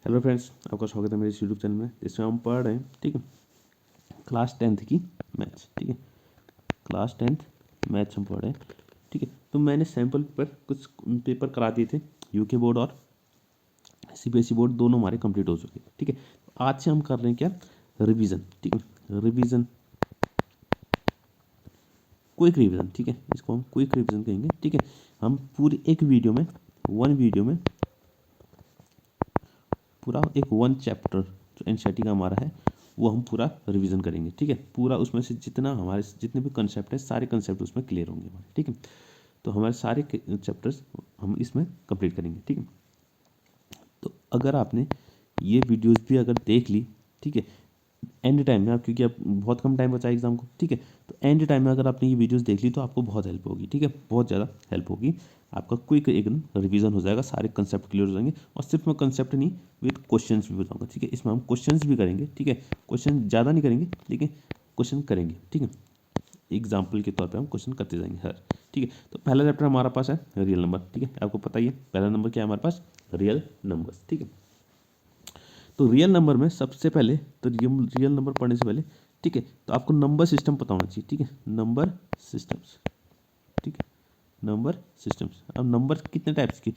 Hello friends, आपका स्वागत है मेरे इस यूट्यूब चैनल में, जिसमें हम पढ़ रहे हैं, ठीक है, क्लास 10th की मैथ्स। ठीक है, क्लास 10th मैथ्स हम पढ़ रहे हैं। ठीक है, तो मैंने सैम्पल पर कुछ पेपर करा दिए थे, यूके बोर्ड और सीबीएसई बोर्ड दोनों हमारे कंप्लीट हो चुके हैं। ठीक है, तो आज से हम कर रहे हैं क्या, रिवीजन। ठीक है, रिवीजन, क्विक रिवीजन। ठीक है, इसको हम क्विक रिवीजन कहेंगे। ठीक है, हम पूरी एक वीडियो में, पूरा एक वन चैप्टर जो एनसीईआरटी का हमारा है वो हम पूरा रिवीजन करेंगे। ठीक है, पूरा उसमें से जितने भी कंसेप्ट है सारे कंसेप्ट उसमें क्लियर होंगे हमारे। ठीक है, तो हमारे सारे चैप्टर्स हम इसमें कंप्लीट करेंगे। ठीक है, तो अगर आपने ये वीडियोस भी अगर देख ली, ठीक है, एंड टाइम में आप, क्योंकि अब बहुत कम टाइम बचा है एग्जाम को, ठीक है, तो एंड टाइम में अगर आपने ये वीडियोस देख ली तो आपको बहुत हेल्प होगी। ठीक है, बहुत ज़्यादा हेल्प होगी, आपका क्विक एकदम रिवीजन हो जाएगा, सारे कंसेप्ट क्लियर हो जाएंगे। और सिर्फ मैं कंसेप्ट नहीं, विद क्वेश्चंस भी बताऊंगा। ठीक है, इसमें हम क्वेश्चंस भी करेंगे। ठीक है, क्वेश्चन ज़्यादा नहीं करेंगे लेकिन क्वेश्चन करेंगे। ठीक है, एग्जाम्पल के तौर पर हम क्वेश्चन करते जाएंगे हर। ठीक है, तो पहला चैप्टर हमारा पास है रियल नंबर। ठीक है, आपको पता ही है पहला नंबर क्या है हमारे पास, रियल नंबर्स। ठीक है, तो रियल नंबर में सबसे पहले, तो रियल नंबर पढ़ने से पहले, ठीक है, तो आपको नंबर सिस्टम पता होना चाहिए। ठीक है, नंबर सिस्टम्स। ठीक है, नंबर सिस्टम्स। अब नंबर कितने टाइप्स की,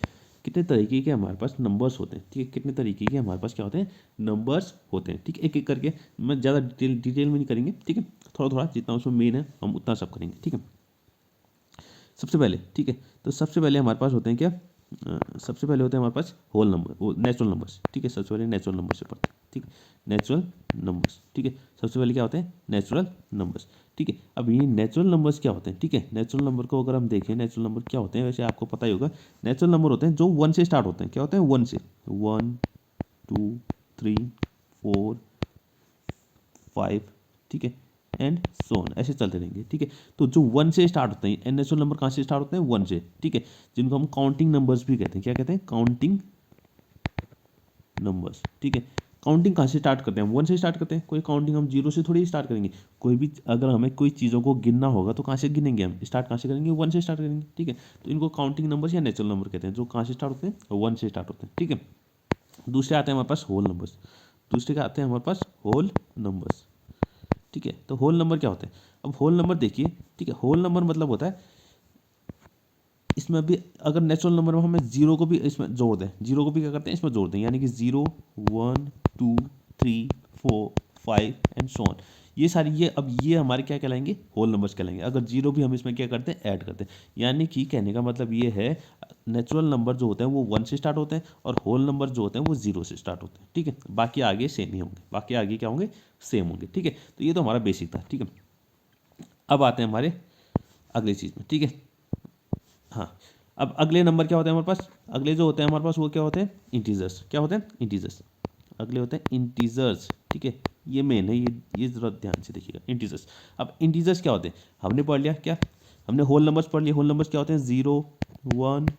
कितने तरीके के हमारे पास नंबर्स होते हैं। ठीक है, कितने तरीके के हमारे पास क्या होते हैं, नंबर्स होते हैं। ठीक है, एक एक करके मैं ज़्यादा डिटेल में नहीं करेंगे। ठीक है, थोड़ा थोड़ा जितना उसमें मेन है हम उतना सब करेंगे। ठीक है, सबसे पहले, ठीक है, तो सबसे पहले हमारे पास होते हैं क्या, सबसे पहले होते हैं हमारे पास होल नंबर, वो नेचुरल नंबर्स। ठीक है, सबसे पहले नेचुरल नंबर से पढ़ते हैं। ठीक है, नेचुरल नंबर्स। ठीक है, सबसे पहले क्या होते हैं, नेचुरल नंबर्स। ठीक है, अब ये नेचुरल नंबर्स क्या होते हैं। ठीक है, नेचुरल नंबर को अगर हम देखें, नेचुरल नंबर क्या होते हैं, वैसे आपको पता ही होगा, नेचुरल नंबर होते हैं जो 1 से स्टार्ट होते हैं। क्या होते हैं, 1 से, 1 2 3 4 5, ठीक है, एंड सो ऑन, ऐसे चलते रहेंगे। ठीक है, तो जो 1 से स्टार्ट होते हैं, नेचुरल नंबर कहाँ से स्टार्ट होते हैं, 1 से। ठीक है, जिनको हम काउंटिंग नंबर्स भी कहते हैं। क्या कहते हैं, काउंटिंग नंबर्स। ठीक है, काउंटिंग कहाँ से स्टार्ट करते हैं, 1 से स्टार्ट करते हैं। कोई काउंटिंग हम 0 से थोड़ी स्टार्ट करेंगे। कोई भी अगर हमें कोई चीज़ों को गिनना होगा तो कहाँ से गिनेंगे, हम स्टार्ट कहाँ से करेंगे, 1 से स्टार्ट करेंगे। ठीक है, तो इनको काउंटिंग नंबर्स या नेचुरल नंबर कहते हैं, जो कहाँ से स्टार्ट होते हैं, 1 से स्टार्ट होते हैं। ठीक है, दूसरे आते हैं हमारे पास होल नंबर्स। दूसरे का आते हैं हमारे पास होल नंबर्स। ठीक है, तो होल नंबर क्या होते हैं, अब होल नंबर देखिए। ठीक है, होल नंबर मतलब होता है, इसमें भी अगर नेचुरल नंबर में हमें जीरो को भी इसमें जोड़ दें, जीरो को भी क्या करते हैं, इसमें जोड़ते हैं, यानी कि 0 1 2 3 4 5 एंड सो ऑन। ये सारी, ये अब ये हमारे क्या कहलाएंगे, होल नंबर्स कहलाएंगे। अगर जीरो भी हम इसमें क्या करते हैं, ऐड करते हैं। यानी कि कहने का मतलब ये है, नेचुरल नंबर जो होते हैं वो 1 से स्टार्ट होते हैं और होल नंबर जो होते हैं वो 0 से स्टार्ट होते हैं। ठीक है, बाकी आगे सेम ही होंगे, बाकी आगे क्या होंगे, सेम होंगे। ठीक है, तो ये तो हमारा बेसिक था। ठीक है, अब आते हैं हमारे अगली चीज़ में। ठीक है, हाँ, अब अगले नंबर क्या होते हैं हमारे पास, अगले जो होते हैं हमारे पास वो क्या होते हैं, इंटीजर्स। क्या होते हैं, इंटीजर्स। अगले होते हैं इंटीजर्स। ठीक है, ये मेन है, ये ज़रा ध्यान से देखिएगा, इंटीजर्स। अब इंटीजर्स क्या होते हैं, हमने पढ़ लिया क्या, हमने होल नंबर्स पढ़ लिए। होल नंबर्स क्या होते हैं, 0 1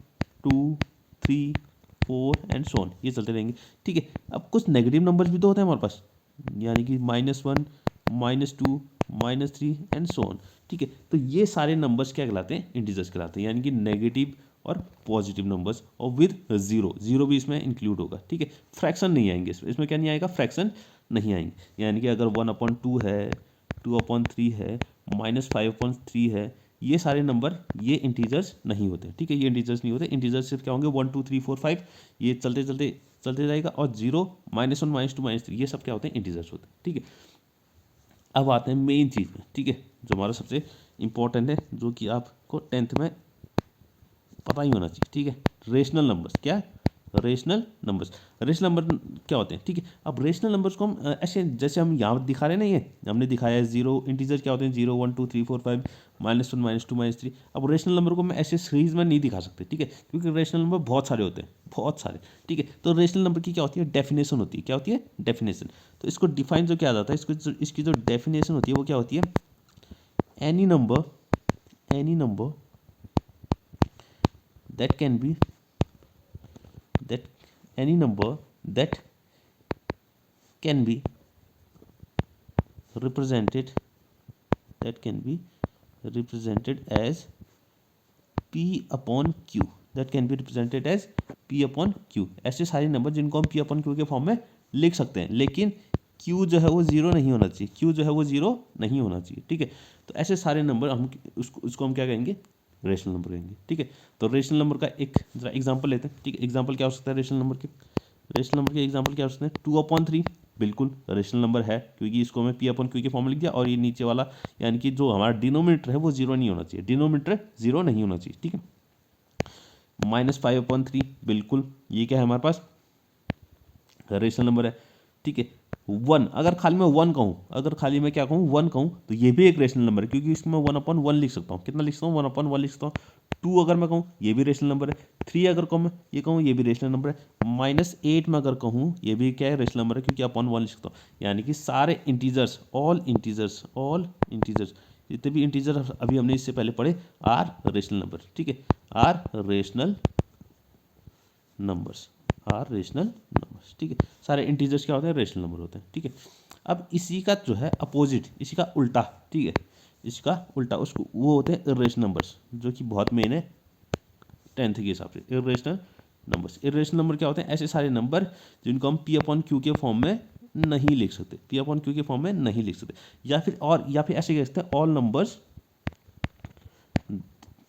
2 3 4 एंड सो ऑन, ये चलते रहेंगे। ठीक है, अब कुछ नेगेटिव नंबर्स भी तो होते हैं हमारे पास, यानी कि -1 -2 -3 एंड सो ऑन। ठीक है, तो ये सारे नंबर्स क्या कहलाते हैं, इंटीजर्स कहलाते हैं, यानी कि नेगेटिव और पॉजिटिव नंबर्स, और विद जीरो, जीरो भी इसमें इंक्लूड होगा। ठीक है, फ्रैक्शन नहीं आएंगे इसमें क्या नहीं आएगा, फ्रैक्शन नहीं आएंगे। यानी कि अगर 1/2 है, 2/3 है, -5/3 है, ये सारे नंबर, ये इंटीजर्स नहीं होते। ठीक है, ये इंटीजर्स नहीं होते। इंटीजर्स सिर्फ क्या होंगे, 1 2 3 4 5, ये चलते चलते चलते जाएगा। और 0 -1 -2 -3, ये सब क्या होते हैं, इंटीजर्स होते हैं। ठीक है, अब आते हैं मेन चीज़ में। ठीक है, जो हमारा सबसे इंपॉर्टेंट है, जो कि आपको 10th में पता ही होना चाहिए। ठीक है, रेशनल नंबर्स। क्या, रेशनल नंबर्स। रेशनल नंबर क्या होते हैं, ठीक है, अब रेशनल नंबर्स को हम ऐसे, जैसे हम यहाँ दिखा रहे हैं ना, ये हमने दिखाया है, जीरो इंटीजर क्या होते हैं, 0 1 2 3 4 5 -1 -2 -3। अब रेशनल नंबर को मैं ऐसे सीरीज में नहीं दिखा सकते। ठीक है, क्योंकि रेशनल नंबर बहुत सारे होते हैं, बहुत सारे। ठीक है, तो रेशनल नंबर की क्या होती है, डेफिनेशन होती है। क्या होती है, डेफिनेशन। तो इसको डिफाइन जो किया जाता है, इसकी जो डेफिनेशन होती है वो क्या होती है, any number, any number that can be, that any number that can be represented, that can be represented as p upon q. That can be represented as p upon q. ऐसे सारे नंबर जिनको हम पी अपॉन क्यू के form में लिख सकते हैं, लेकिन क्यू जो है वो जीरो नहीं होना चाहिए, क्यू जो है वो जीरो नहीं होना चाहिए, ठीक है। तो ऐसे सारे नंबर हम उसको हम क्या कहेंगे, रेशनल नंबर कहेंगे, ठीक है। तो रेशनल नंबर का एक जरा एग्जांपल लेते हैं, ठीक है। एग्जांपल क्या हो सकता है रेशनल नंबर के, रेशनल नंबर के एग्जांपल क्या हो सकते हैं, 2/3 बिल्कुल रेशनल नंबर है, क्योंकि इसको मैं पी अपॉन क्यू के फॉर्म में लिख दिया, और ये नीचे वाला यानी कि जो हमारा डिनोमिनेटर है वो जीरो नहीं होना चाहिए, डिनोमिनेटर जीरो नहीं होना चाहिए, ठीक है। -5/3 बिल्कुल, ये क्या है हमारे पास, रेशनल नंबर है, ठीक है। 1, अगर खाली मैं 1 कहूँ, अगर खाली मैं क्या कहूँ 1 कहूँ, तो ये भी एक रेशनल नंबर है, क्योंकि इसमें 1/1 लिख सकता हूँ। कितना लिख सकता हूँ, 1/1 लिख सकता हूँ। 2 अगर मैं कहूँ, ये भी रेशनल नंबर है। 3 अगर कहूँ मैं, ये कहूँ, ये भी रेशनल नंबर है। -8 में अगर कहूँ, ये भी क्या है, रेशनल नंबर है, क्योंकि अपॉन 1 लिख सकता हूँ। यानी कि सारे इंटीजर्स, ऑल इंटीजर्स जितने भी इंटीजर अभी हमने इससे पहले पढ़े, आर रेशनल नंबर, ठीक है। Irrational numbers, irrational numbers, ठीक है। सारे इंटीजर्स क्या होते हैं, रेशनल नंबर होते हैं, ठीक है। अब इसी का जो है अपोजिट, इसी का उल्टा, ठीक है, इसका उल्टा, उसको वो होते हैं इर्रेशनल नंबर्स, जो कि बहुत मेन है 10th के हिसाब से। इर्रेशनल नंबर्स, इर्रेशनल नंबर क्या होते हैं, ऐसे सारे नंबर जिनको हम पी अपॉन क्यू के फॉर्म में नहीं लिख सकते, पी अपॉन क्यू के फॉर्म में नहीं लिख सकते, या फिर ऐसे कह सकते हैं, ऑल नंबर्स,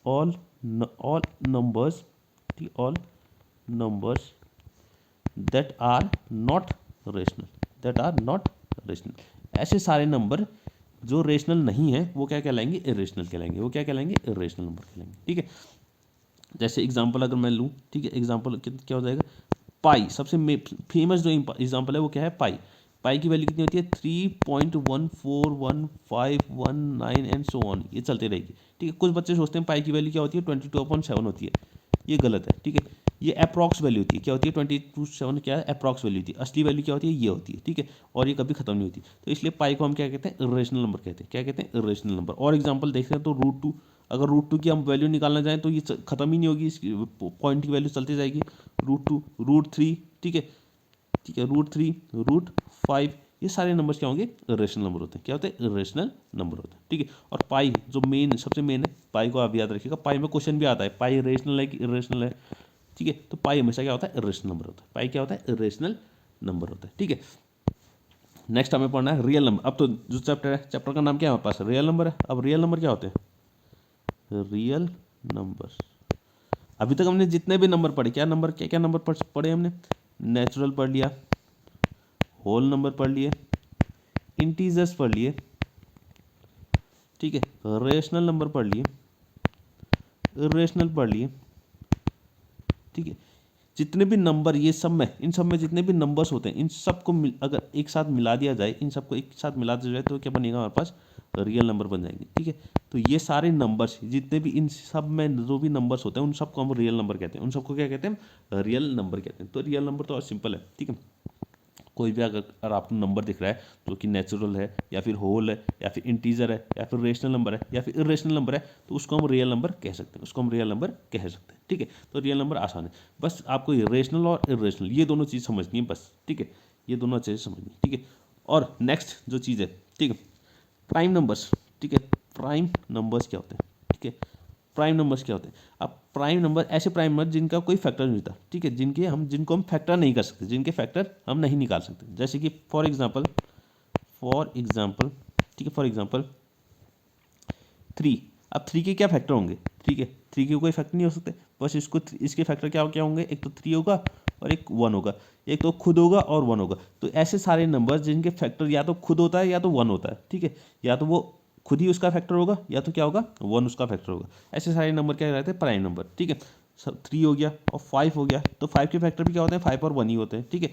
ऑल नंबर्स, ठीक, all numbers that are not rational, that are not rational. ऐसे सारे नंबर जो रेशनल नहीं है वो क्या कहलाएंगे, इरेशनल कहलाएंगे, वो क्या कहलाएंगे, इरेशनल नंबर कहलाएंगे, ठीक है। जैसे एग्जांपल अगर मैं लूँ, ठीक है, एग्जांपल क्या हो जाएगा, पाई, सबसे फेमस जो एग्जांपल है वो क्या है, पाई। पाई की वैल्यू कितनी होती है, 3.1415119 एंड सो ऑन, ये चलते रहेगी, ठीक है। कुछ बच्चे सोचते हैं पाई की वैल्यू क्या होती है, 22/7 होती है, ये गलत है, ठीक है। ये अप्रॉक्स वैल्यू होती है, क्या होती है, 22/7 क्या है, अप्रॉक्स वैल्यू होती है, असली वैल्यू क्या होती है, ये होती है, ठीक है। और ये कभी खत्म नहीं होती, तो इसलिए पाई को हम क्या कहते हैं, इरेशनल नंबर कहते हैं, क्या कहते हैं, इरेशनल नंबर। और एग्जांपल देख रहे हैं तो √2, अगर √2 की हम वैल्यू निकालना चाहें तो ये खत्म ही नहीं होगी, इसकी पॉइंट की वैल्यू चलती जाएगी, √2, √3, ठीक है, ठीक है, √3, √5, ये सारे नंबर्स क्या होंगे, इरेशनल नंबर होते हैं, क्या होते हैं, इरेशनल नंबर होते हैं, ठीक है। और पाई जो मेन, सबसे मेन है, पाई को आप याद रखिएगा, पाई में क्वेश्चन भी आता है, पाई रेशनल है कि इरेशनल है, ठीक है। तो पाई हमेशा क्या होता है, इरेशनल नंबर होता है, पाई क्या होता है, इरेशनल नंबर होता है, ठीक है। नेक्स्ट हमें पढ़ना है रियल नंबर। अब तो जो चैप्टर है, चैप्टर का नाम क्या है हमारे पास, रियल नंबर है। अब रियल नंबर क्या होते हैं, रियल नंबर। अभी तक हमने जितने भी नंबर पढ़े, क्या नंबर, क्या क्या नंबर पढ़े हमने, नेचुरल पढ़ लिया, होल नंबर पढ़ लिए, इंटीजर्स पढ़ लिए, ठीक है, रेशनल नंबर पढ़ लिए, इरेशनल पढ़ लिए, ठीक है। जितने भी नंबर, ये सब में, इन सब में जितने भी नंबर्स होते हैं, इन सबको अगर एक साथ मिला दिया जाए, इन सबको एक साथ मिला दिया जाए तो क्या बनेगा हमारे पास, रियल नंबर बन जाएंगे, ठीक है। तो ये सारे नंबर्स जितने भी, इन सब में जो भी नंबर्स होते हैं उन सबको हम रियल नंबर कहते हैं, उन सबको क्या कहते हैं, रियल नंबर कहते हैं। तो रियल नंबर तो और सिंपल है, ठीक है। कोई भी अगर आपको नंबर दिख रहा है जो कि नेचुरल है, या फिर होल है, या फिर इंटीजर है, या फिर रेशनल नंबर है, या फिर इरेशनल नंबर है, तो उसको हम रियल नंबर कह सकते हैं, उसको हम रियल नंबर कह सकते हैं, ठीक है। तो रियल नंबर आसान है, बस आपको ये रेशनल और इरेशनल ये दोनों चीज़ समझनी है बस, ठीक है, ये दोनों अच्छे से समझनी है, ठीक है। और नेक्स्ट जो चीज़ है, ठीक है, प्राइम नंबर्स, ठीक है। प्राइम नंबर्स क्या होते हैं, ठीक है, प्राइम नंबर्स क्या होते हैं। अब प्राइम नंबर, ऐसे प्राइम नंबर जिनका कोई फैक्टर नहीं होता, ठीक है, जिनको हम फैक्टर नहीं कर सकते, जिनके फैक्टर हम नहीं निकाल सकते, जैसे कि फॉर एग्जांपल, ठीक है, फॉर एग्जांपल 3। अब 3 के क्या फैक्टर होंगे, ठीक है, 3 के कोई फैक्टर नहीं हो सकते, बस इसके फैक्टर क्या क्या होंगे, एक तो 3 होगा और एक 1 होगा, एक तो खुद होगा और 1 होगा। तो ऐसे सारे नंबर जिनके फैक्टर या तो खुद होता है या तो 1 होता है, ठीक है, या तो वो खुद ही उसका फैक्टर होगा या तो क्या होगा, 1 उसका फैक्टर होगा। ऐसे सारे नंबर क्या रहते हैं, प्राइम नंबर, ठीक है। सब 3 हो गया और 5 हो गया, तो 5 के फैक्टर भी क्या होते हैं, 5 और 1 ही होते हैं, ठीक है।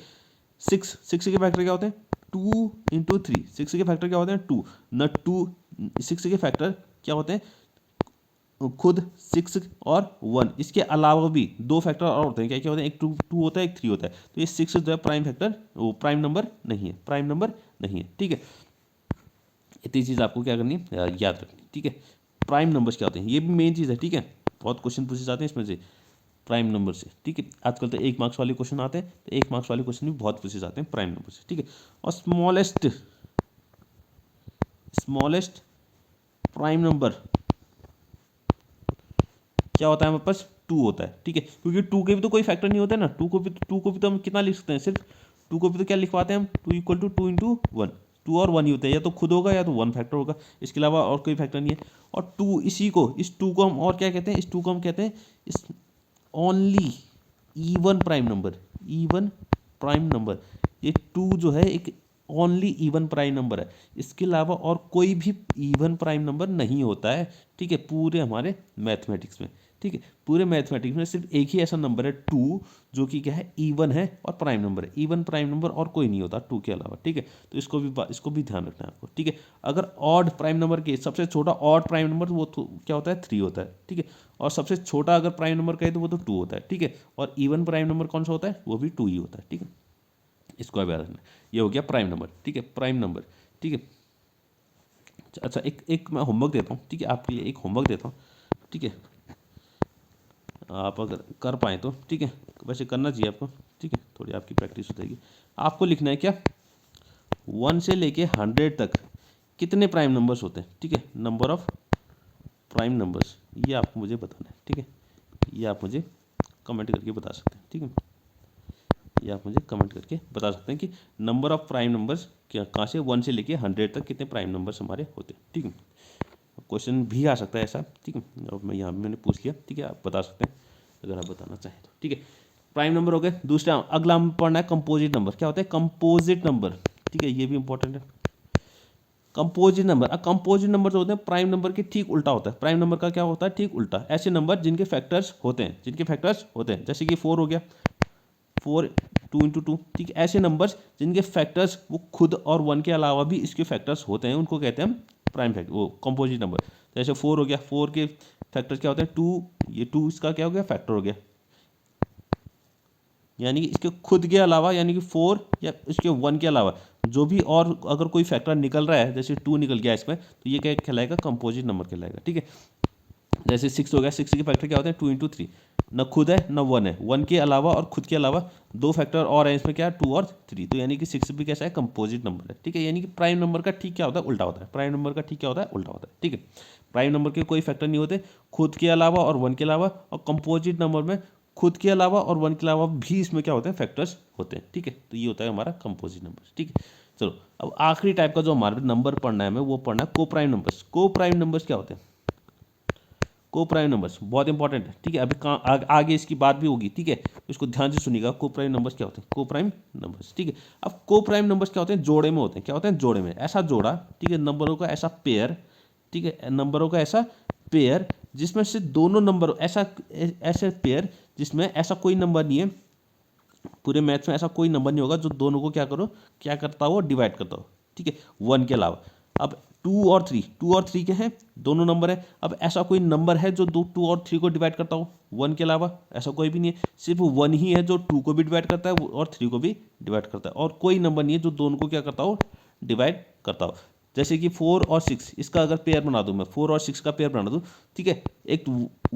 6 के फैक्टर क्या होते हैं, 2 × 3, 6 के फैक्टर क्या होते हैं, 2 न 2, 6 के फैक्टर क्या होते हैं, खुद 6 और 1, इसके अलावा भी 2 फैक्टर और होते हैं, क्या क्या होते हैं, एक 2 होता है, एक 3 होता है। तो ये 6 जो है प्राइम फैक्टर, वो प्राइम नंबर नहीं है, प्राइम नंबर नहीं है, ठीक है। इतनी चीज़ आपको क्या करनी है, याद रखनी, ठीक है। प्राइम नंबर्स क्या होते हैं, ये भी मेन चीज़ है, ठीक है, बहुत क्वेश्चन पूछे जाते हैं इसमें से प्राइम नंबर से, ठीक है। आजकल तो 1 मार्क्स वाले क्वेश्चन आते हैं, तो 1 मार्क्स वाले क्वेश्चन भी बहुत पूछे जाते हैं प्राइम नंबर से, ठीक है। और स्मॉलेस्ट प्राइम नंबर क्या होता है हमारे पास, 2 होता है, ठीक है, क्योंकि 2 के भी तो कोई फैक्टर नहीं होता है ना, 2 को भी तो हम कितना लिख सकते हैं, सिर्फ 2 को भी तो क्या लिखवाते हैं हम, 2 इक्वल टू 2 इंटू 1, 2 और 1 ही होता है, या तो खुद होगा या तो 1 फैक्टर होगा, इसके अलावा और कोई फैक्टर नहीं है। और 2 इस 2 को हम और क्या कहते हैं, इस 2 को हम कहते हैं इस only even prime number, even prime number. ये 2 जो है एक ओनली इवन प्राइम नंबर है, इसके अलावा और कोई भी इवन प्राइम नंबर नहीं होता है, ठीक है, पूरे हमारे मैथमेटिक्स में, ठीक है, पूरे मैथमेटिक्स में सिर्फ एक ही ऐसा नंबर है 2 जो कि क्या है, इवन है और प्राइम नंबर है, इवन प्राइम नंबर और कोई नहीं होता 2 के अलावा, ठीक है। तो इसको भी ध्यान रखना है आपको, ठीक है। अगर ऑड प्राइम नंबर के सबसे छोटा ऑड प्राइम नंबर वो तो क्या होता है, 3 होता है, ठीक है, और सबसे छोटा अगर प्राइम नंबर कहे तो वो तो 2 होता है, ठीक है, और इवन प्राइम नंबर कौन सा होता है, वो भी 2 ही होता है, ठीक है। इसको याद रखना, ये हो गया प्राइम नंबर, ठीक है, प्राइम नंबर, ठीक है। अच्छा, एक मैं होमवर्क देता हूँ, ठीक है, आपके लिए एक होमवर्क देता हूँ, ठीक है, आप अगर कर पाएँ तो, ठीक है, वैसे करना चाहिए आपको, ठीक है, थोड़ी आपकी प्रैक्टिस हो जाएगी। आपको लिखना है क्या, 1 से लेके 100 तक कितने प्राइम नंबर्स होते हैं, ठीक है, नंबर ऑफ प्राइम नंबर्स, ये आपको मुझे बताना है, ठीक है, ये आप मुझे कमेंट करके बता सकते हैं, ठीक है, ये आप मुझे कमेंट करके बता सकते हैं कि नंबर ऑफ प्राइम नंबर्स क्या कहाँ से 1 से लेके 100 तक कितने प्राइम नंबर्स हमारे होते हैं, ठीक है। क्वेश्चन भी आ सकता है ऐसा, ठीक है, और मैं यहाँ मैंने पूछ लिया, ठीक है, आप बता सकते हैं अगर आप बताना चाहें तो, ठीक है। प्राइम नंबर हो गए। दूसरा अगला हम पढ़ना है कंपोजिट नंबर। क्या होता है कंपोजिट नंबर, ठीक है, ये भी इंपॉर्टेंट है। कंपोजिट नंबर, कंपोजिट नंबर जो होते हैं प्राइम नंबर के ठीक उल्टा होता है। प्राइम नंबर का क्या होता है, ठीक उल्टा। ऐसे नंबर जिनके फैक्टर्स होते हैं, जैसे कि 4 हो गया, 4 2 इंटू 2, ठीक है। ऐसे नंबर्स जिनके फैक्टर्स वो खुद और 1 के अलावा भी इसके फैक्टर्स होते हैं, उनको कहते हैं हम प्राइम फैक्टर, वो कंपोजिट नंबर। जैसे 4 हो गया, 4 के फैक्टर्स क्या होते हैं, 2, ये 2 इसका क्या हो गया, फैक्टर हो गया, यानी कि इसके खुद के अलावा, यानी कि 4 या इसके 1 के अलावा जो भी और अगर कोई फैक्टर निकल रहा है, जैसे 2 निकल गया इसमें, तो ये क्या कहलाएगा, कंपोजिट नंबर कहलाएगा, ठीक है। जैसे 6 हो गया, 6 के फैक्टर क्या होते हैं, 2 इंटू 3, न खुद है न 1 है, 1 के अलावा और खुद के अलावा 2 फैक्टर और है इसमें, क्या 2 और 3, तो यानी कि 6 भी कैसा है, कंपोजिट नंबर है, ठीक है। यानी कि प्राइम नंबर का ठीक क्या होता है, उल्टा होता है। प्राइम नंबर का ठीक क्या होता है, उल्टा होता है, ठीक है। प्राइम नंबर के कोई फैक्टर नहीं होते खुद के अलावा और 1 के अलावा, और कंपोजिट नंबर में खुद के अलावा और 1 के अलावा भी इसमें क्या होते हैं, फैक्टर्स होते हैं, ठीक है। तो ये होता है हमारा कंपोजिट नंबर, ठीक है। चलो अब आखिरी टाइप का जो हमारे नंबर पढ़ना है हमें, वो पढ़ना है को प्राइम नंबर्स। को प्राइम नंबर्स क्या होते हैं, को प्राइम नंबर्स बहुत इंपॉर्टेंट है, ठीक है। अभी आगे इसकी बात भी होगी, ठीक है, तो इसको ध्यान से सुनिएगा। को प्राइम नंबर्स क्या होते हैं, को प्राइम नंबर्स, ठीक है। अब को प्राइम नंबर्स क्या होते हैं, जोड़े में होते हैं। क्या होते हैं, जोड़े में, ऐसा जोड़ा, ठीक है, नंबरों का ऐसा पेयर, ठीक है, नंबरों का ऐसा पेयर जिसमें से दोनों नंबर ऐसे पेयर जिसमें ऐसा कोई नंबर नहीं है, पूरे मैथ्स में ऐसा कोई नंबर नहीं होगा जो दोनों को क्या करता हो, डिवाइड करता हो, ठीक है, 1 के अलावा। अब 2 और 3 के हैं, दोनों नंबर है। अब ऐसा कोई नंबर है जो 2 और 3 को डिवाइड करता हो 1 के अलावा, ऐसा कोई भी नहीं है। सिर्फ 1 ही है जो 2 को भी डिवाइड करता है और 3 को भी डिवाइड करता है, और कोई नंबर नहीं है जो दोनों को क्या करता हो, डिवाइड करता हो। जैसे कि 4 और 6, इसका अगर पेयर बना दूं मैं, 4 और 6 का पेयर बना दूं, ठीक है, एक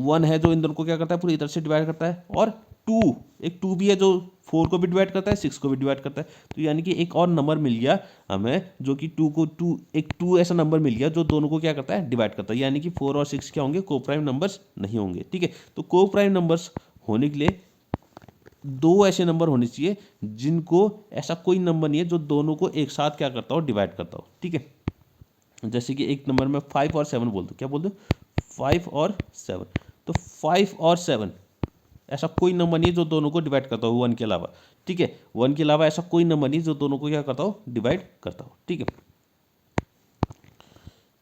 1 है जो इन दोनों को क्या करता है, पूरी इधर से डिवाइड करता है, और 2 भी है जो 4 को भी डिवाइड करता है, 6 को भी डिवाइड करता है। तो यानी कि एक और नंबर मिल गया हमें जो कि 2 ऐसा नंबर मिल गया जो दोनों को क्या करता है, डिवाइड करता है। यानी कि 4 और 6 क्या होंगे, को प्राइम नंबर्स नहीं होंगे, ठीक है। तो को प्राइम नंबर्स होने के लिए 2 ऐसे नंबर होने चाहिए जिनको ऐसा कोई नंबर नहीं है जो दोनों को एक साथ क्या करता हो, डिवाइड करता हो, ठीक है। जैसे कि एक नंबर में 5 और 7 बोल दो, क्या बोल दो, 5 और 7, तो 5 और 7 ऐसा कोई नंबर नहीं है जो दोनों को डिवाइड करता हो 1 के अलावा, ठीक है। 1 के अलावा ऐसा कोई नंबर नहीं जो दोनों को क्या करता हो, डिवाइड करता हो, ठीक है।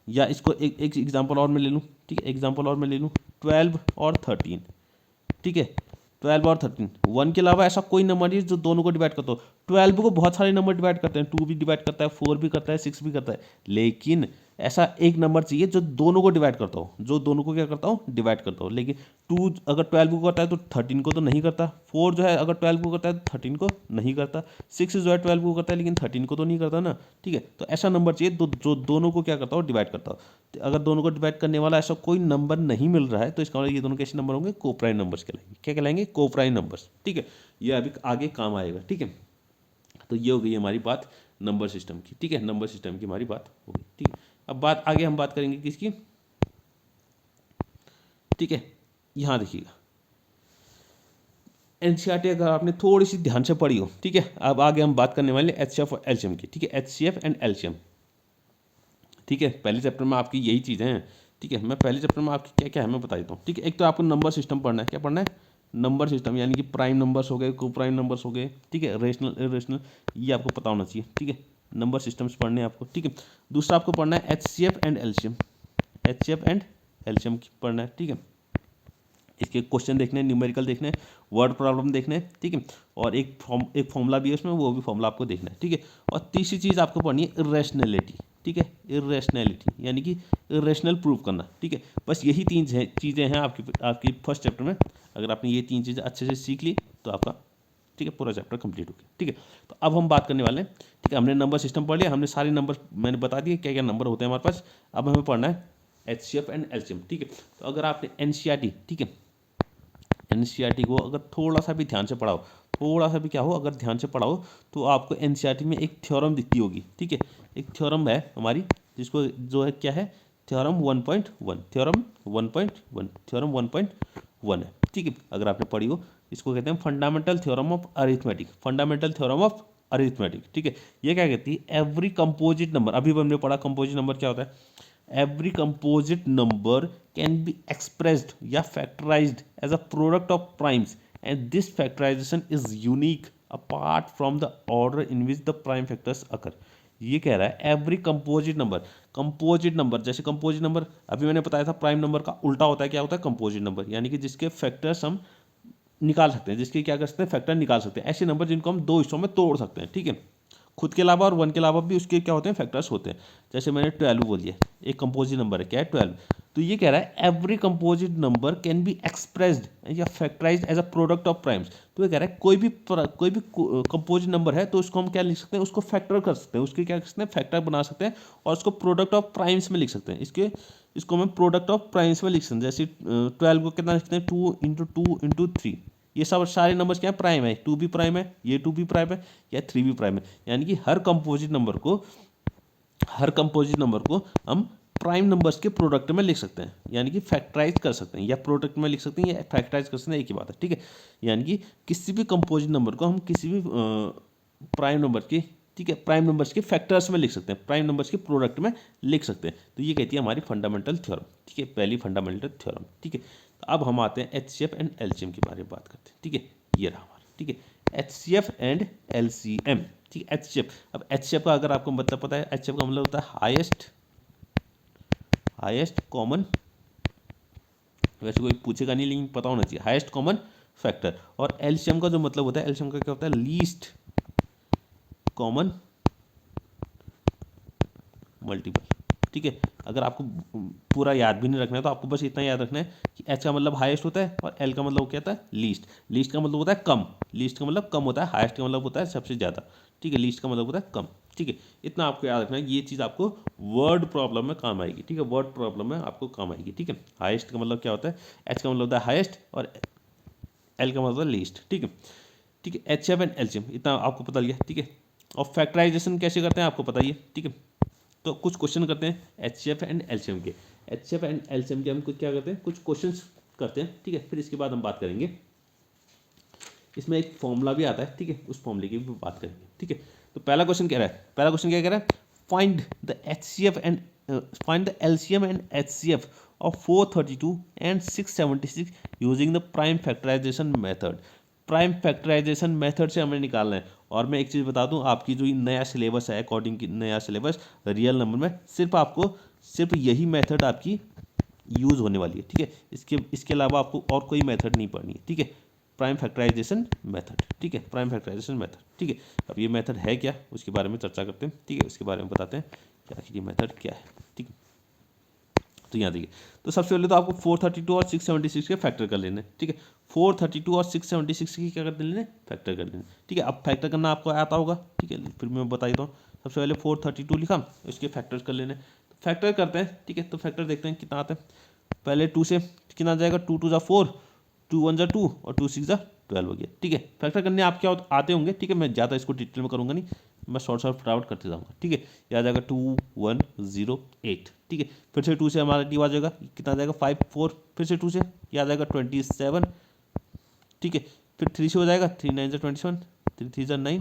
या इसको एक एग्जांपल और मैं ले लूँ, ठीक है, एग्जांपल और मैं ले लूँ, 12 और 13, ठीक है, 12 और 13, 1 के अलावा ऐसा कोई नंबर नहीं जो दोनों को डिवाइड करता हो। 12 को बहुत सारे नंबर डिवाइड करते हैं, 2 भी डिवाइड करता है, 4 भी करता है, 6 भी करता है, लेकिन ऐसा एक नंबर चाहिए जो दोनों को डिवाइड करता हो, जो दोनों को क्या करता हो, डिवाइड करता हो। लेकिन 2 अगर 12 को करता है तो 13 को तो नहीं करता, 4 जो है अगर 12 को करता है तो 13 को नहीं करता, 6 जो है 12 को करता है लेकिन 13 को तो नहीं करता ना, ठीक है। तो ऐसा नंबर चाहिए जो दोनों को क्या करता हो, डिवाइड करता हो। तो अगर दोनों को डिवाइड करने वाला ऐसा कोई नंबर नहीं मिल रहा है तो इसका मतलब ये दोनों कैसे नंबर होंगे, को प्राइम नंबर्स कहलाएंगे। क्या कहलाएंगे, को प्राइम नंबर्स, ठीक है। ये अभी आगे काम आएगा, ठीक है। तो ये हो गई हमारी बात नंबर सिस्टम की, ठीक है, नंबर सिस्टम की हमारी बात हो गई, ठीक है। अब आगे हम बात करेंगे किसकी, ठीक है। यहाँ देखिएगा, एनसीईआरटी अगर आपने थोड़ी सी ध्यान से पढ़ी हो, ठीक है, अब आगे हम बात करने वाले एचसीएफ और एलसीएम की, ठीक है, एचसीएफ एंड एलसीएम, ठीक है। पहले चैप्टर में आपकी यही चीज़ें हैं, ठीक है। मैं पहले चैप्टर में आपकी क्या क्या है मैं बता देता हूँ, ठीक है। एक तो आपको नंबर सिस्टम पढ़ना है, क्या पढ़ना है, नंबर सिस्टम, यानी कि प्राइम नंबर्स हो गए, को प्राइम नंबर्स हो गए, ठीक है, रेशनल इरेशनल, ये आपको पता होना चाहिए, ठीक है। नंबर सिस्टम्स पढ़ने हैं आपको, ठीक है। दूसरा आपको पढ़ना है HCF and LCM, HCF and LCM पढ़ना है, ठीक है। इसके क्वेश्चन देखने हैं, न्यूमेरिकल देखने हैं, वर्ड प्रॉब्लम देखने हैं, ठीक है। और एक फॉर्मूला भी है उसमें, वो भी फॉर्मूला आपको देखना है, ठीक है। और तीसरी चीज़ आपको पढ़नी है इरेशनैलिटी, ठीक है, इरेशनैलिटी यानी कि इरेशनल प्रूव करना, ठीक है। बस यही तीन चीज़ें हैं आपकी फर्स्ट चैप्टर में। अगर आपने ये तीन चीज़ें अच्छे से सीख ली तो आपका, ठीक है, पूरा चैप्टर कंप्लीट हो गया, ठीक है। तो अब हम बात करने वाले हैं, ठीक है। हमने नंबर सिस्टम पढ़ लिया, हमने सारे नंबर मैंने बता दिए क्या क्या नंबर होते हैं हमारे पास। अब हमें पढ़ना है एचसीएफ एंड एलसीएम, ठीक है। तो अगर आपने एनसीईआरटी, ठीक है, एनसीईआरटी को अगर थोड़ा सा भी ध्यान से पढ़ाओ, थोड़ा सा भी क्या हो, अगर ध्यान से पढ़ाओ तो आपको एनसीईआरटी में एक थ्योरम दिखती होगी, ठीक है। एक थ्योरम है हमारी, जिसको जो है क्या है, थ्योरम 1.1, थ्योरम 1.1, थ्योरम 1.1 है, ठीक है। अगर आपने पढ़ी हो, इसको कहते हैं fundamental theorem of arithmetic, fundamental theorem of arithmetic, ठीक है। ये क्या कहती है, एवरी कंपोजिट नंबर, अभी हमने पढ़ा कंपोजिट नंबर क्या होता है, every composite number can be expressed या factorized as a product of primes and this factorization is unique apart from the order in which the prime factors occur। ये कह रहा है every composite number, composite number जैसे composite number अभी मैंने बताया था, प्राइम नंबर का उल्टा होता है, क्या होता है, कंपोजिट नंबर, यानी कि जिसके फैक्टर्स हम निकाल सकते हैं, जिसके क्या कर सकते हैं, फैक्टर निकाल सकते हैं, ऐसे नंबर जिनको हम दो हिस्सों में तोड़ सकते हैं, ठीक है। खुद के अलावा और वन के अलावा भी उसके क्या होते हैं, फैक्टर्स होते हैं। जैसे मैंने 12 बोल दिया, एक कंपोजिट नंबर है, क्या है, 12। तो ये कह रहा है every composite number can be expressed या factorized as a product of primes. तो ये कह रहा है कोई भी कंपोजिट नंबर है तो उसको हम क्या लिख सकते हैं, उसको फैक्टर कर सकते हैं, उसके क्या कर सकते हैं, फैक्टर बना सकते हैं, और उसको प्रोडक्ट ऑफ प्राइम्स में लिख सकते हैं। इसको हम प्रोडक्ट ऑफ प्राइम्स में लिख सकते हैं। जैसे 12 को कितना लिखते हैं, 2 × 2 × 3, ये सब सारे नंबर्स क्या है, प्राइम है, 2 भी प्राइम है, ये 2 भी प्राइम है, या 3 भी प्राइम है। यानी कि हर कंपोजिट नंबर को हम प्राइम नंबर्स के प्रोडक्ट में लिख सकते हैं, यानी कि फैक्टराइज कर सकते हैं, या प्रोडक्ट में लिख सकते हैं, या फैक्टराइज कर सकते हैं, एक ही बात है, ठीक है। यानी कि किसी भी कंपोजिट नंबर को हम किसी भी प्राइम नंबर की, ठीक है, प्राइम नंबर्स के फैक्टर्स में लिख सकते हैं, प्राइम नंबर्स के प्रोडक्ट में लिख सकते हैं। तो ये कहती है हमारी फंडामेंटल थ्योरम, ठीक है, पहली फंडामेंटल थ्योरम, ठीक है। तो अब हम आते हैं एचसीएफ एंड एलसीएम के बारे में बात करते हैं, ठीक है। ये रहा हमारा, ठीक है, एचसीएफ एंड एलसीएम, ठीक है। एचसीएफ, अब एचसीएफ का अगर आपको मतलब पता है, एचसीएफ का मतलब होता है हाईएस्ट कॉमन, वैसे कोई पूछेगा नहीं लेकिन पता होना चाहिए, हाईएस्ट कॉमन फैक्टर। और एलसीएम का जो मतलब होता है, एलसीएम का क्या होता है, लीस्ट कॉमन मल्टीपल, ठीक है। अगर आपको पूरा याद भी नहीं रखना है तो आपको बस इतना याद रखना है कि एच का मतलब हाईएस्ट होता है और एल का मतलब क्या होता है, लीस्ट। लीस्ट का मतलब होता है कम, लीस्ट का मतलब कम होता है, हाईएस्ट का मतलब होता है सबसे ज़्यादा, ठीक है, लीस्ट का मतलब होता है कम, ठीक है। इतना आपको याद रखना है, ये चीज़ आपको वर्ड प्रॉब्लम में काम आएगी, ठीक है, वर्ड प्रॉब्लम में आपको काम आएगी, ठीक है। हाईएस्ट का मतलब क्या होता है, एच का मतलब होता है हाईएस्ट, और एल का मतलब होता है लीस्ट, ठीक है, ठीक है। एचसीएफ एंड एलसीएम इतना आपको पता लिया, ठीक है। और फैक्टराइजेशन कैसे करते हैं आपको पता ही है, ठीक है। तो कुछ क्वेश्चन करते हैं एचसीएफ एंड एलसीएम के, एचसीएफ एंड एलसीएम के हम कुछ क्या करते हैं, कुछ क्वेश्चंस करते हैं, ठीक है। फिर इसके बाद हम बात करेंगे, इसमें एक फॉर्मूला भी आता है, ठीक है, उस फॉर्मूले की भी बात करेंगे, ठीक है। तो पहला क्वेश्चन कह रहा है, पहला क्वेश्चन क्या कह रहा है, find the HCF and find the LCM and HCF of 432 and 676 using the prime factorisation method. Prime factorisation method से हमें निकालना है। और मैं एक चीज़ बता दूं, आपकी जो नया सिलेबस है, अकॉर्डिंग की नया सिलेबस रियल नंबर में सिर्फ यही मेथड आपकी यूज़ होने वाली है, ठीक है। इसके अलावा आपको और कोई मेथड नहीं पढ़नी है, ठीक है। प्राइम फैक्टराइजेशन मेथड, ठीक है, प्राइम फैक्टराइजेशन मेथड, ठीक है। अब ये मेथड है क्या, उसके बारे में चर्चा करते हैं, ठीक है, उसके बारे में बताते हैं कि आखिर ये मेथड क्या है, ठीक है। तो यहाँ देखिए, तो सबसे पहले तो आपको 432 और 676 के फैक्टर कर लेने, ठीक है। 432 और 676 की क्या कर लेने, फैक्टर कर लेने, ठीक है। अब फैक्टर करना आपको आता होगा, ठीक है, फिर मैं बता देता हूँ। सबसे पहले 432 लिखा, इसके फैक्टर्स कर लेने, तो फैक्टर करते हैं, ठीक है। तो फैक्टर देखते हैं कितना आता है। पहले 2 से कितना जाएगा, 2 2 ज़ा 4, 2 1 ज़ा 2 और 2 6 ज़ा 12 हो गया, ठीक है। फैक्टर करने आप क्या आते होंगे, ठीक है, मैं ज़्यादा इसको डिटेल में करूँगा नहीं, मैं शॉर्ट फटाफट करते जाऊँगा, ठीक है। यह आ जाएगा 2108, ठीक है। फिर से 2 से हमारा डी आ जाएगा, कितना आ जाएगा 5 4, फिर से 2 से यह आ जाएगा 27, ठीक है। फिर 3 से हो जाएगा, 3 9 27, 3 3 9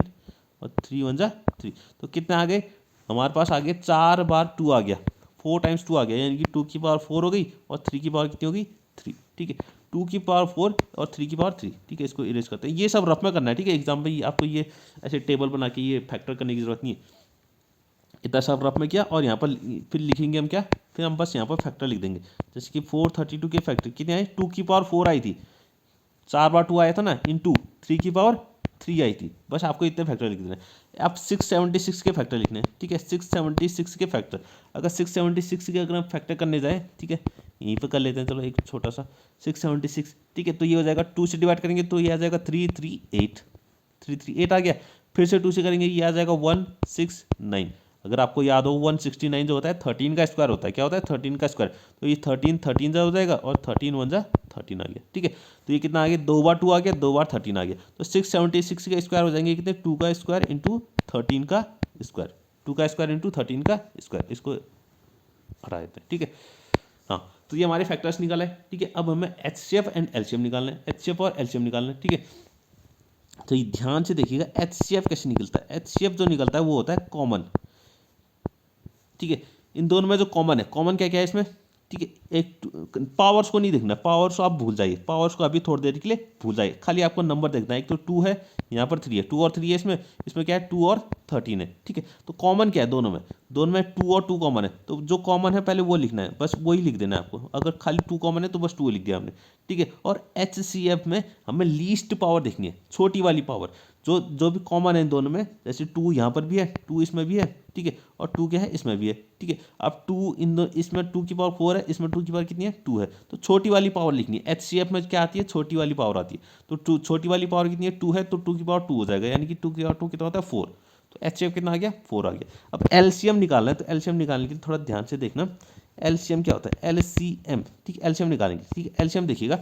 और 3 1 3। तो कितने आ गए हमारे पास? आ गए 4 बार 2 आ गया, 4 टाइम्स 2 आ गया, यानी कि 2 की पावर 4 हो गई और 3 की पावर कितनी होगी? 3। ठीक है, 2 की पावर 4 और 3 की पावर 3। ठीक है, इसको इरेज करते हैं। ये सब रफ में करना है। ठीक है, एग्जाम में आपको ये ऐसे टेबल बना के ये फैक्टर करने की जरूरत नहीं है। इतना सब रफ में किया और यहाँ पर फिर लिखेंगे हम क्या? फिर हम बस यहाँ पर फैक्टर लिख देंगे। जैसे कि 432 के फैक्टर कितने आए? 2 की पावर 4 आई थी, 4 बार 2 आया था ना, इंटू 3 की पावर 3 आई थी। बस आपको इतने फैक्टर लिख देना है। अब 676 के फैक्टर लिखने हैं। ठीक है, 676 के फैक्टर, अगर 676 के अगर हम फैक्टर करने जाए, ठीक है, यहीं पर कर लेते हैं, चलो एक छोटा सा 676। ठीक है, तो ये हो जाएगा 2 से डिवाइड करेंगे तो ये आ जाएगा 338, 338 आ गया। फिर से 2 से करेंगे, ये आ जाएगा 169। अगर आपको याद हो 169 जो होता है 13 का स्क्वायर होता है। क्या होता है? 13 का स्क्वायर। तो ये 13 13 जा हो जाएगा और 13 1 जा 13 आ गया। ठीक है, तो ये कितना आ गया? 2 बार 2 आ गया, 2 बार 13 आ गया। तो 676 का स्क्वायर हो जाएंगे कितने? 2 का स्क्वायर इंटू 13 का स्क्वायर, 2 का स्क्वायर इंटू 13 का स्क्वायर। इसको हटा देते हैं। ठीक है, हाँ, तो ये हमारे फैक्टर्स निकाला है। ठीक है, अब हमें एचसीएफ एंड एलसीएम निकालना है, एचसीएफ और एलसीएम निकालना है। ठीक है, तो ये ध्यान से देखिएगा एचसीएफ कैसे निकलता है। एचसीएफ जो निकलता है वो होता है कॉमन। ठीक है, इन दोनों में जो कॉमन है, कॉमन क्या क्या है इसमें? ठीक है, एक पावर्स को नहीं देखना, पावर्स को आप भूल जाइए, पावर्स को अभी थोड़ी देर के लिए भूल जाइए, खाली आपको नंबर देखना है। एक तो 2 है, यहाँ पर 3 है, 2 और 3 है इसमें, इसमें क्या है? 2 और 13 है। ठीक है, तो कॉमन क्या है दोनों में? दोनों में 2 और 2 कॉमन है, तो जो कॉमन है पहले वो लिखना है, बस वही लिख देना है आपको। अगर खाली 2 कॉमन है तो बस 2 लिख दिया हमने। ठीक है, और एचसीएफ में हमें लीस्ट पावर देखनी है, छोटी वाली पावर, जो जो भी कॉमन है इन दोनों में। जैसे 2 यहाँ पर भी है, 2 इसमें भी है, ठीक है, और 2 क्या है? इसमें भी है। ठीक है, अब 2 इसमें 2 की पावर 4 है, इसमें 2 की पावर कितनी है? 2 है। तो छोटी वाली पावर लिखनी है। एचसीएफ में क्या आती है? छोटी वाली पावर आती है। तो 2 छोटी वाली पावर कितनी है? 2 है, तो 2 की पावर 2 हो जाएगा, यानी कि 2 की पावर 2 कितना होता है? 4। तो एचसीएफ कितना आ गया? 4 आ गया। अब एलसीएम निकालना है, तो एलसीएम निकालने के लिए थोड़ा ध्यान से देखना। एलसीएम क्या होता है? एलसीएम, ठीक है, एलसीएम निकालेंगे। ठीक है, एलसीएम देखिएगा,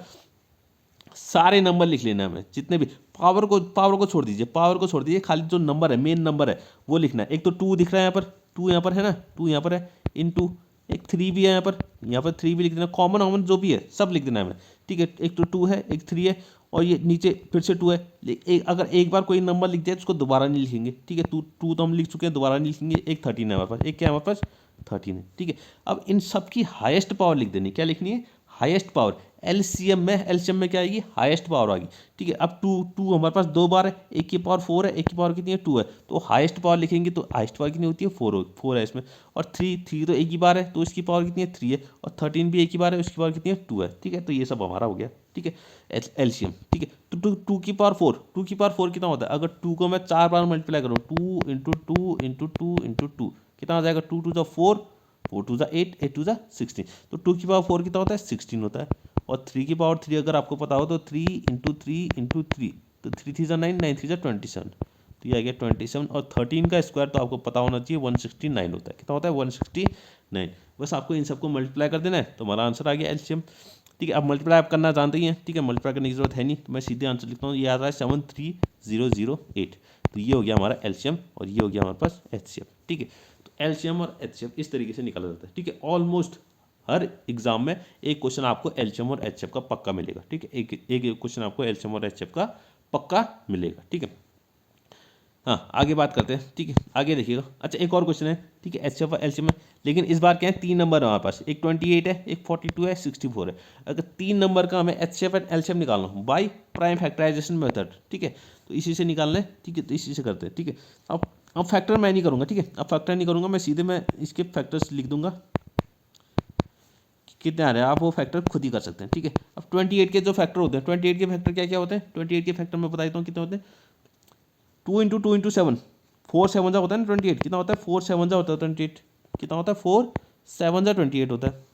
सारे नंबर लिख लेना है हमें, जितने भी। पावर को छोड़ दीजिए, पावर को छोड़ दीजिए, खाली जो नंबर है, मेन नंबर है वो लिखना है। एक तो 2 दिख रहा है यहाँ पर, 2 यहाँ पर है ना, 2 यहाँ पर है, इनटू एक 3 भी है यहाँ पर 3 भी लिख देना, कॉमन कॉमन जो भी है सब लिख देना है हमें। ठीक है, एक तो 2 है, एक 3 है, और ये नीचे फिर से 2 है। अगर एक बार कोई नंबर लिख दिया तो उसको दोबारा नहीं लिखेंगे। ठीक है, 2 तो हम लिख चुके हैं, दोबारा नहीं लिखेंगे। एक 13 है हमारे पास, एक क्या है हमारे पास? 13 है। ठीक है, अब इन सब की हाईएस्ट पावर लिख देनी। क्या लिखनी है? Highest power. एलसीएम में क्या आएगी? हाईएस्ट पावर आएगी। ठीक है, अब 2 हमारे पास 2 बार है, एक की पावर 4 है, एक की पावर कितनी है? 2 है, तो हाईएस्ट पावर लिखेंगे तो हाईएस्ट पावर कितनी होती है? 4 है इसमें। और 3 तो एक ही बार है, तो इसकी पावर कितनी है? 3 है, और 13 भी एक ही बार है, उसकी पावर कितनी है? 2 है। ठीक है, तो ये सब हमारा हो गया। ठीक है, एलसीएम। ठीक है, तो 2 की पावर 4, 2 की पावर 4 कितना होता है? अगर 2 को मैं 4 बार मल्टीप्लाई करूँ, 2 इंटू 2 इंटू 2 इंटू 2, कितना हो जाएगा? 2 2 जा 4, 4 2 जा 8, 8 2 जा 16। तो 2 की पावर 4 कितना होता है? 16 होता है। और 3 की पावर 3 अगर आपको पता हो तो 3 इंटू 3 इंटू 3, तो 3 3 जा 9, 9 3 जा 27, तो ये आ गया 27। और 13 का स्क्वायर तो आपको पता होना चाहिए 169 होता है। कितना होता है? 169। बस आपको इन सबको मल्टीप्लाई कर देना है तो हमारा आंसर आ गया एलसीएम। ठीक है, अब मल्टीप्लाई आप करना जानते ही हैं। ठीक है, मल्टीप्लाई करने की जरूरत है नहीं, तो मैं सीधे आंसर लिखता हूँ। ये आ रहा है 73008। तो ये हो गया हमारा एलसीएम और ये हो गया हमारे पास एचसीएफ। ठीक है, तो एलसीएम और एचसीएफ इस तरीके से निकाला जाता है। ठीक है, ऑलमोस्ट हर एग्जाम में एक क्वेश्चन आपको एलसीएम और एचसीएफ का पक्का मिलेगा। ठीक है, एक क्वेश्चन आपको एलसीएम और एचसीएफ का पक्का मिलेगा। ठीक है, हाँ, आगे बात करते हैं। ठीक है, आगे देखिएगा। अच्छा, एक और क्वेश्चन है। ठीक है, एचसीएफ और एलसीएम में, लेकिन इस बार क्या है? 3 नंबर है हमारे पास, एक 28 है, एक 42 है, 64 है। अगर 3 नंबर का हमें एचसीएफ एंड एलसीएम निकालना हो बाई प्राइम फैक्टराइजेशन मेथड, ठीक है, तो इसी से निकालना है। ठीक है, तो इसी से करते हैं। ठीक है, अब फैक्टर मैं नहीं करूँगा। ठीक है, अब फैक्टर नहीं करूँगा मैं, सीधे मैं इसके फैक्टर्स लिख दूंगा कितने आ रहे हैं, आप वो फैक्टर खुद ही कर सकते हैं। ठीक है, अब 28 के जो फैक्टर होते हैं, 28 के फैक्टर क्या क्या होते हैं? 28 के फैक्टर मैं बता देता हूँ कितने होते हैं। 2 इंटू 2 इंटू 7, 4 7 जा होता है ना 28, कितना होता है? 4 7 जा होता है 28, कितना होता है? 4 7 जा 28 होता है।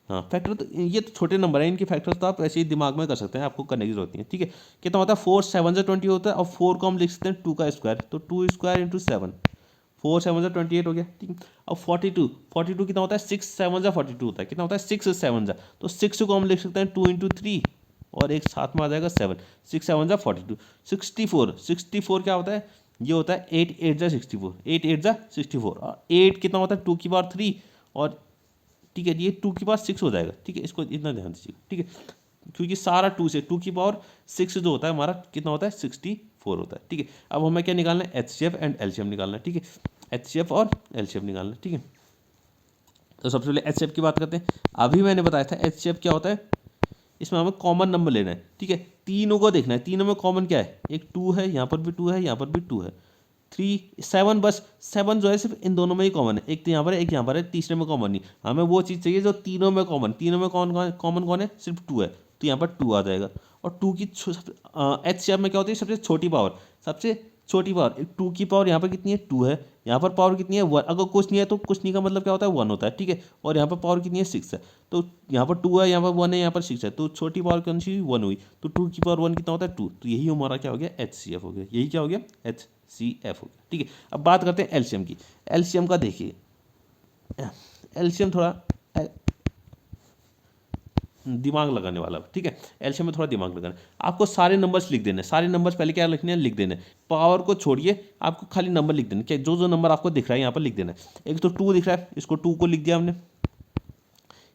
हाँ, फैक्टर तो ये तो छोटे नंबर है, इनके फैक्टर्स तो आप ऐसे ही दिमाग में कर सकते हैं, आपको करने की जरूरत नहीं है। ठीक है, कितना होता है? 4 7 जा 20 होता है, और 4 को हम लिख सकते हैं 2 का स्क्वायर, तो 2 स्क्वायर इंटू 7, 4 7 जा 28 हो गया। ठीक है, अब 42 कितना होता है? 6 7 जा 42 होता है, कितना होता है? 6 7 जा, तो 6 को हम लिख सकते हैं 2 इंटू 3, और एक साथ में आ जाएगा 7, 6 7 जा 42। 64 क्या होता है? ये होता है 8 8 जा 64, 8 8 जा 64, और 8 कितना होता है? 2 की पावर 3, और ठीक है, ये 2 की पावर 6 हो जाएगा। ठीक है, इसको इतना ध्यान दीजिएगा। ठीक है, क्योंकि सारा 2 से 2 की पावर 6 जो होता है हमारा कितना होता है 64 होता है। ठीक है, अब हमें क्या निकालना है HCF एंड LCM निकालना है। ठीक है, HCF और LCM निकालना है। ठीक है, तो सबसे पहले HCF की बात करते हैं। अभी मैंने बताया था HCF क्या होता है, इसमें हमें कॉमन नंबर लेना है। ठीक है, तीनों को देखना है, तीनों में कॉमन क्या है, एक 2 है, यहाँ पर भी 2 है, यहाँ पर भी 2 है, 3 7, बस 7 जो है सिर्फ इन दोनों में ही कॉमन है, एक तो यहाँ पर है एक यहाँ पर है, तीसरे में कॉमन नहीं। हमें वो चीज़ चाहिए जो तीनों में कॉमन, तीनों में कॉमन कौन है, सिर्फ 2 है, तो यहाँ पर 2 आ जाएगा। और 2 की HCF में क्या होती है, सबसे छोटी पावर, सबसे छोटी पावर, एक 2 की पावर यहाँ पर कितनी है 2 है, यहाँ पर पावर कितनी है 1, अगर कुछ नहीं है तो कुछ नहीं का मतलब क्या होता है 1 होता है। ठीक है, और यहाँ पर पावर कितनी है 6 है, तो यहाँ पर 2 है, यहाँ पर 1 है, यहाँ पर 6 है, तो छोटी पावर कौन सी 1 हुई, तो 2 की पावर 1 कितना होता है 2, तो यही हमारा क्या हो गया HCF हो गया, यही क्या हो गया HCF हो गया। ठीक है, अब बात करते हैं LCM की। LCM का देखिए, LCM थोड़ा दिमाग लगाने वाला। ठीक है, एलसीएम में थोड़ा दिमाग लगाना, आपको सारे नंबर्स लिख देने, सारे नंबर्स पहले क्या लिखने हैं, लिख देने, पावर को छोड़िए, आपको खाली नंबर लिख देना, क्या जो जो नंबर आपको दिख रहा है यहाँ पर लिख देना है। एक तो 2 दिख रहा है, इसको 2 को लिख दिया हमने,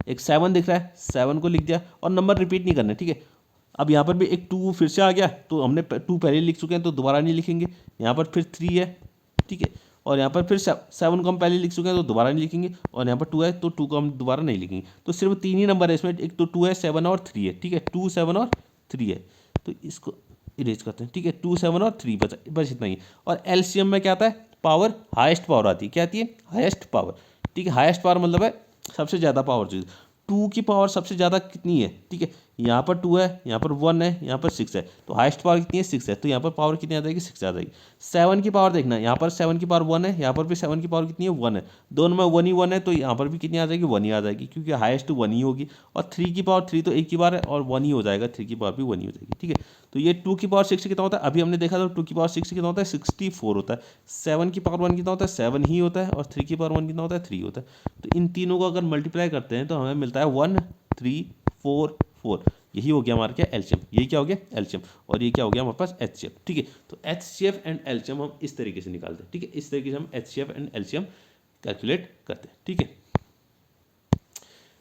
एक 7 दिख रहा है, 7 को लिख दिया, और नंबर रिपीट नहीं करना। ठीक है, अब यहाँ पर भी एक 2 फिर से आ गया, तो हमने 2 पहले लिख चुके हैं तो दोबारा नहीं लिखेंगे। यहाँ पर फिर 3 है, ठीक है, और यहाँ पर फिर 7 को हम पहले लिख चुके हैं तो दोबारा नहीं लिखेंगे, और यहाँ पर 2 है तो 2 को हम दोबारा नहीं लिखेंगे। तो सिर्फ 3 ही नंबर है इसमें, एक तो 2 है, 7 और 3 है। ठीक है, 2 7 और 3 है, तो इसको इरेज करते हैं। ठीक है, 2 7 और 3 बस इतना ही। और एलसीएम में क्या आता है, पावर, हाईएस्ट पावर आती है, क्या आती है, हाईएस्ट पावर। ठीक है, हाईएस्ट पावर मतलब है सबसे ज़्यादा पावर चीज़। 2 की पावर सबसे ज़्यादा कितनी है, ठीक है, यहाँ पर 2 है, यहाँ पर 1 है, यहाँ पर 6 है, तो हाईएस्ट पावर कितनी है 6 है, तो यहाँ पर पावर कितनी आ जाएगी 6 आ जाएगी। 7 की पावर देखना, यहाँ पर 7 की पावर 1 है, यहाँ पर भी 7 की पावर कितनी है 1 है, दोनों में 1 ही 1 है, तो यहाँ पर भी कितनी आ जाएगी 1 ही आ जाएगी, क्योंकि हाईएस्ट 1 ही होगी। और 3 की पावर 3 तो एक की बार है और 1 ही हो जाएगा, 3 की पावर भी 1 ही हो जाएगी। ठीक है, तो ये 2 की पावर 6 कितना होता है, अभी हमने देखा था 2 की पावर 6 कितना होता है 64 होता है। 7 की पावर 1 कितना होता है 7 ही होता है, और 3 की पावर 1 कितना होता है 3 होता है। तो इन तीनों को अगर मल्टीप्लाई करते हैं तो हमें मिलता है 1 3 4 4, यही हो गया हमारा क्या एलसीएम, यही क्या हो गया एलसीएम, और ये क्या हो गया हमारे पास एचसीएफ। ठीक है, तो एचसीएफ एंड एलसीएम हम इस तरीके से निकालते हैं। ठीक है, इस तरीके से हम एचसीएफ एंड एलसीएम कैलकुलेट करते हैं। ठीक है,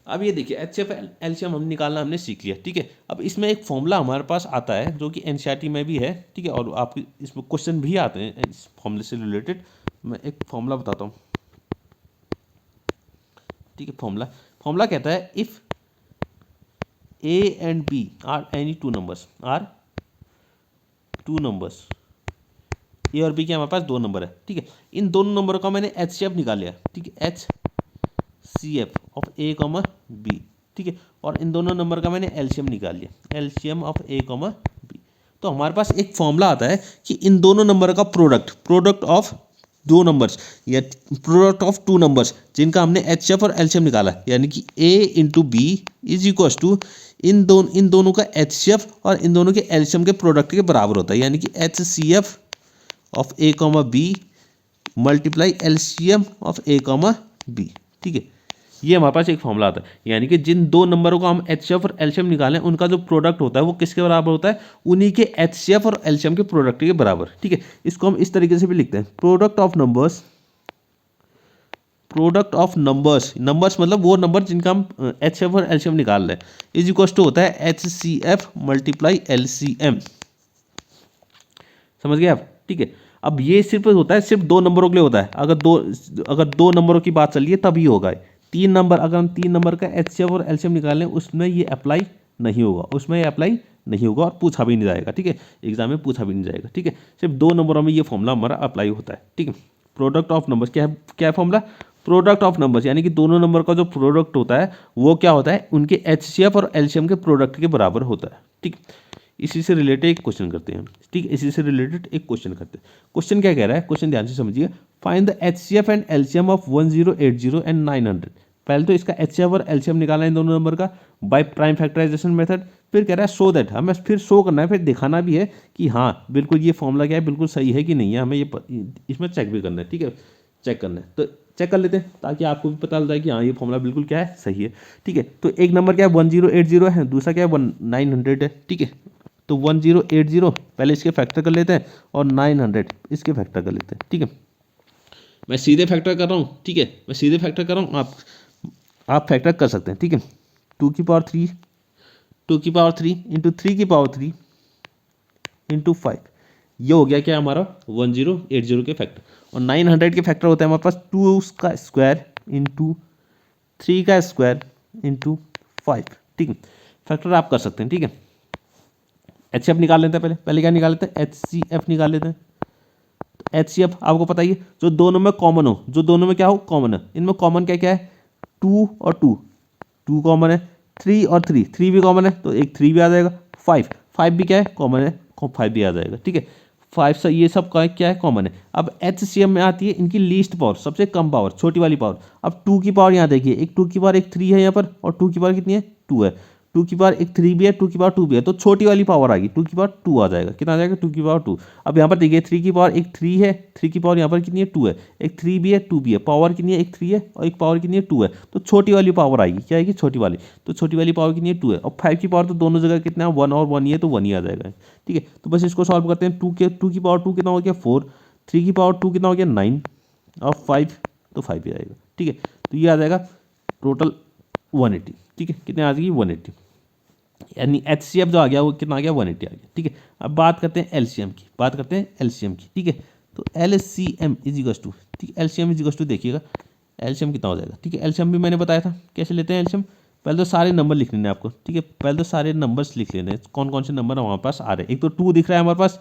अब ये देखिए एचसीएफ एलसीएम हम निकालना हमने सीख लिया। ठीक है, अब इसमें एक फॉर्मूला हमारे पास आता है जो कि एनसीईआरटी में भी है। ठीक है, और आप इसमें क्वेश्चन भी आते हैं इस फॉर्मूले से रिलेटेड। मैं एक फॉर्मूला बताता हूँ। ठीक है, फॉर्मूला कहता है if A and B are any two numbers, A और B के हमारे पास 2 नंबर है। ठीक है, इन दोनों नंबरों का मैंने HCF निकाल लिया। ठीक है, HCF ऑफ A, B। ठीक है, और इन दोनों नंबर का मैंने LCM निकाल लिया, LCM ऑफ A, B। तो हमारे पास एक फॉर्मूला आता है कि इन दोनों नंबर का प्रोडक्ट ऑफ 2 नंबर्स या प्रोडक्ट ऑफ 2 नंबर्स जिनका हमने HCF और LCM निकाला, यानी कि A into B is equal to इन दोनों का HCF और इन दोनों के LCM के प्रोडक्ट के बराबर होता है, यानी कि HCF of A, B multiply LCM of A, B। ठीक है, ये हमारे पास एक फॉर्मूला आता है, यानी कि जिन 2 नंबरों का हम HCF और LCM निकालें उनका जो प्रोडक्ट होता है वो किसके बराबर होता है, उन्हीं के HCF और LCM के प्रोडक्ट के बराबर। ठीक है, इसको हम इस तरीके से भी लिखते हैं, प्रोडक्ट ऑफ नंबर्स मतलब वो नंबर जिनका हम HCF और LCM निकाल रहे हैं, इज इक्वल टू होता है HCF मल्टीप्लाई LCM। समझ गए आप। ठीक है, अब ये सिर्फ होता है सिर्फ 2 नंबरों के लिए होता है, अगर दो नंबरों की बात चलिए तभी होगा। 3 नंबर, अगर हम 3 नंबर का HCF और LCM निकालें उसमें ये अप्लाई नहीं होगा, और पूछा भी नहीं जाएगा। ठीक है, एग्जाम में पूछा भी नहीं जाएगा। ठीक है, सिर्फ 2 नंबरों में ये फॉर्मूला हमारा अप्लाई होता है। ठीक है, प्रोडक्ट ऑफ नंबर्स क्या है फॉर्मूला, प्रोडक्ट ऑफ नंबर्स, यानी कि दोनों नंबर का जो प्रोडक्ट होता है वो क्या होता है, उनके HCF और LCM के प्रोडक्ट के बराबर होता है। ठीक, इसी से रिलेटेड एक क्वेश्चन करते हैं। ठीक, इसी से रिलेटेड एक क्वेश्चन करते हैं। क्वेश्चन क्या कह रहा है, क्वेश्चन ध्यान से समझिए। Find the HCF and LCM of 1080 and 900। पहले तो इसका HCF और LCM निकालना है इन दोनों नंबर का बाय प्राइम फैक्टराइजेशन मेथड। फिर कह रहा है शो दैट, हमें फिर शो करना है, फिर दिखाना भी है कि हाँ बिल्कुल ये फॉर्मूला क्या है, बिल्कुल सही है कि नहीं है, हमें ये इसमें चेक भी करना है। ठीक है, चेक करना है तो चेक कर लेते हैं ताकि आपको भी पता चल जाए कि हाँ ये फॉर्मूला बिल्कुल क्या है, सही है। ठीक है, तो एक नंबर क्या है 1080 है, दूसरा क्या है 900 है। ठीक है, तो 1080 पहले इसके फैक्टर कर लेते हैं और 900 इसके फैक्टर कर लेते हैं। ठीक है, मैं सीधे फैक्टर कर रहा हूँ। ठीक है, मैं सीधे फैक्टर कर रहा हूँ, आप फैक्टर कर सकते हैं। ठीक है, 2 की पावर 3 2 की पावर 3 इंटू 3 की पावर 3 इंटू 5, ये हो गया क्या हमारा 1080 के फैक्टर। और 900 के फैक्टर होता है हमारे पास 2 का स्क्वायर इंटू 3 का स्क्वायर इंटू 5, ठीक है। फैक्टर आप कर सकते हैं, ठीक है। एच सी एफ निकाल लेते हैं, पहले पहले क्या निकाल लेते हैं, एच सी एफ निकाल लेते हैं। एच सी एफ आपको पता ही है, जो दोनों में कॉमन हो, जो दोनों में क्या हो कॉमन है, इनमें कॉमन क्या क्या है, 2 और 2, 2 कॉमन है, 3 और 3, 3 भी कॉमन है तो एक 3 भी आ जाएगा, 5, 5 भी क्या है कॉमन है, 5 भी आ जाएगा, ठीक है। 5 से ये सब का क्या है कॉमन है। अब एच सी एम में आती है इनकी लीस्ट पावर, सबसे कम पावर, छोटी वाली पावर। अब 2 की पावर यहाँ देखिए, एक 2 की पावर एक 3 है यहाँ पर, और 2 की पावर कितनी है 2 है, 2 की पावर एक 3 भी है, 2 की पावर 2 भी है, तो छोटी वाली पावर आ गई, 2 की पावर 2 आ जाएगा, कितना आ जाएगा 2 की पावर 2। अब यहाँ पर देखिए 3 की पावर एक 3 है, 3 की पावर यहाँ पर कितनी है 2 है, एक 3 भी है 2 भी है, पावर कितनी है एक 3 है और एक पावर कितनी है 2 है, तो छोटी वाली पावर आएगी, क्या आएगी छोटी वाली, तो छोटी वाली पावर कितनी है 2 है। और 5 की पावर तो दोनों जगह कितना है 1 और 1 ही है, तो 1 ही आ जाएगा, ठीक है। तो बस इसको सॉल्व करते हैं, 2 की पावर 2 कितना हो गया 4, 3 की पावर 2 कितना हो गया 9 और 5 तो 5 ही आएगा, ठीक है। तो ये आ जाएगा टोटल 180, ठीक है, कितने आ जाएगी 180, यानी एच सी एफ जो आ गया वो कितना आ गया 180 आ गया, ठीक है। अब बात करते हैं एलसीएम की, बात करते हैं एलसीएम की, ठीक है। तो L C M is equal to, ठीक है, एलसीएम इज इक्वल टू देखिएगा एलसीएम कितना हो जाएगा, ठीक है। एलसीएम भी मैंने बताया था कैसे लेते हैं एलसीएम, पहले तो सारे नंबर लिख लेने आपको, ठीक है, पहले तो सारे नंबर्स लिख लेने कौन कौन से नंबर हमारे पास आ रहे हैं। एक तो 2 दिख रहा है हमारे पास,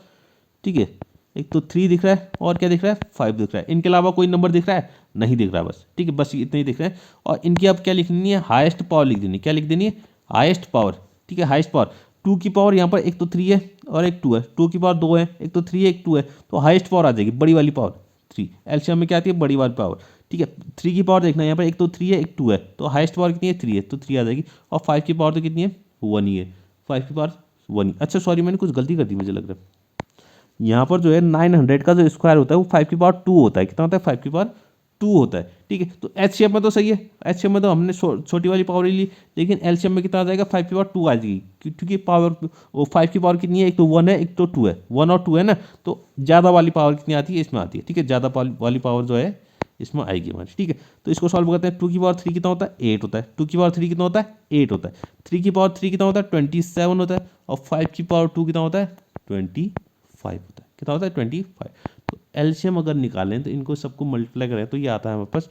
ठीक है, एक तो 3 दिख रहा है और क्या दिख रहा है 5 दिख रहा है, इनके अलावा कोई नंबर दिख रहा है नहीं दिख रहा है, बस ठीक है, बस इतने ही दिख रहे हैं। और इनकी अब क्या लिखनी है हाईएस्ट पावर लिख देनी है, क्या लिख देनी है हाईएस्ट पावर, ठीक है, हाईएस्ट पावर। 2 की पावर यहाँ पर एक तो 3 है और एक 2 है, 2 की पावर 2 है, एक तो 3 है एक 2 है, तो हाईएस्ट पावर आ जाएगी बड़ी वाली पावर 3। एलसीएम में क्या आती है बड़ी वाली पावर, ठीक है। 3 की पावर देखना है यहाँ पर एक तो 3 है एक 2 है, तो हाईएस्ट पावर कितनी है 3 है, तो 3 आ जाएगी। और 5 की पावर तो कितनी है 1 ही है, 5 की पावर 1 ही, अच्छा सॉरी मैंने कुछ गलती कर दी मुझे लग रहा है, यहाँ पर जो है 900 का जो स्क्वायर होता है वो 5 की पावर 2 होता है, कितना होता है 5 की पावर 2 होता है, ठीक है। तो एच शेप में तो सही है, एच शेप में तो हमने छोटी वाली पावर ली, लेकिन एल शेप में कितना आ जाएगा 5 की पावर 2 आ जाएगी, क्योंकि पावर वो 5 की पावर कितनी है, एक तो 1 है एक तो 2 है, 1 और 2 है ना, तो ज़्यादा वाली पावर कितनी आती है इसमें आती है, ठीक है, ज़्यादा वाली पावर जो है इसमें आएगी हमारी, ठीक है। तो इसको सॉल्व करते हैं, 2 की पावर 3 कितना होता है 8 होता है, 2 की पावर 3 कितना होता है 8 होता है, 3 की पावर 3 कितना होता है 27 होता है, और 5 की पावर 2 कितना होता है 25 होता है, कितना होता है 25। तो एलसीएम अगर निकालें तो इनको सबको मल्टीप्लाई करें तो ये आता है हमारे पास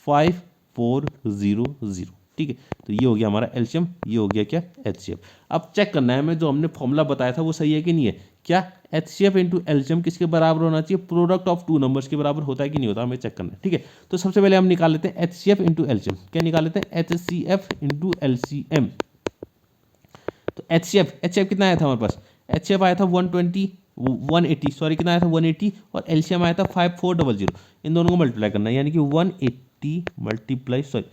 5400, ठीक है। तो ये हो गया हमारा एलसीएम, ये हो गया क्या एचसीएफ। अब चेक करना है हमें जो हमने फॉर्मूला बताया था वो सही है कि नहीं है, क्या एचसीएफ इंटू एलसीएम किसके बराबर होना चाहिए, प्रोडक्ट ऑफ टू नंबर्स के बराबर होता है कि नहीं होता, हमें चेक करना है, ठीक है। तो सबसे पहले हम निकाल लेते हैं एचसीएफ इंटू एलसीएम, क्या निकाल लेते हैं एचसीएफ इंटू एलसीएम। तो एचसीएफ कितना आया था हमारे पास, एचसीएफ आया था 180 सॉरी कितना आया था 180, और एलसीएम आया था 5400, इन दोनों को मल्टीप्लाई करना है, यानी कि 180 मल्टीप्लाई सॉरी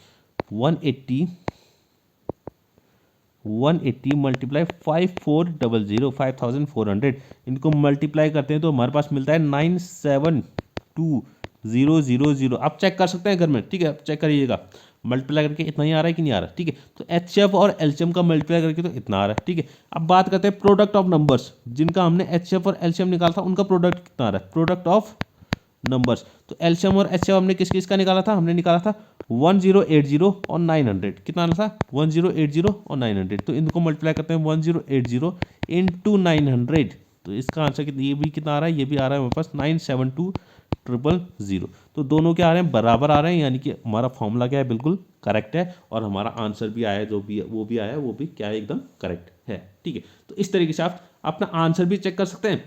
180 मल्टीप्लाई 5400 इनको मल्टीप्लाई करते हैं तो हमारे पास मिलता है 972000। आप चेक कर सकते हैं घर में, ठीक है, आप चेक करिएगा मल्टीप्लाई करके इतना ही आ रहा है कि नहीं आ रहा, ठीक है। तो एचसीएफ और एलसीएम का मल्टीप्लाई करके तो इतना आ रहा है, ठीक है। अब बात करते हैं प्रोडक्ट ऑफ नंबर्स, जिनका हमने एचसीएफ और एलसीएम निकाला था उनका प्रोडक्ट कितना आ रहा है, प्रोडक्ट ऑफ नंबर्स। तो एलसीएम और एचसीएफ हमने किस किस का निकाला था, हमने निकाला था 1080 और 900, कितना आना था 1080 और 900, तो इनको मल्टीप्लाई करते हैं 1080 इंटू 900, तो इसका आंसर कितना, ये भी कितना आ रहा है, ये भी आ रहा है हमारे पास 972000। तो दोनों क्या आ रहे हैं बराबर आ रहे हैं, यानी कि हमारा फॉर्मूला क्या है बिल्कुल करेक्ट है, और हमारा आंसर भी आया जो भी वो भी आया वो भी क्या है एकदम करेक्ट है, ठीक है। तो इस तरीके से आप अपना आंसर भी चेक कर सकते हैं,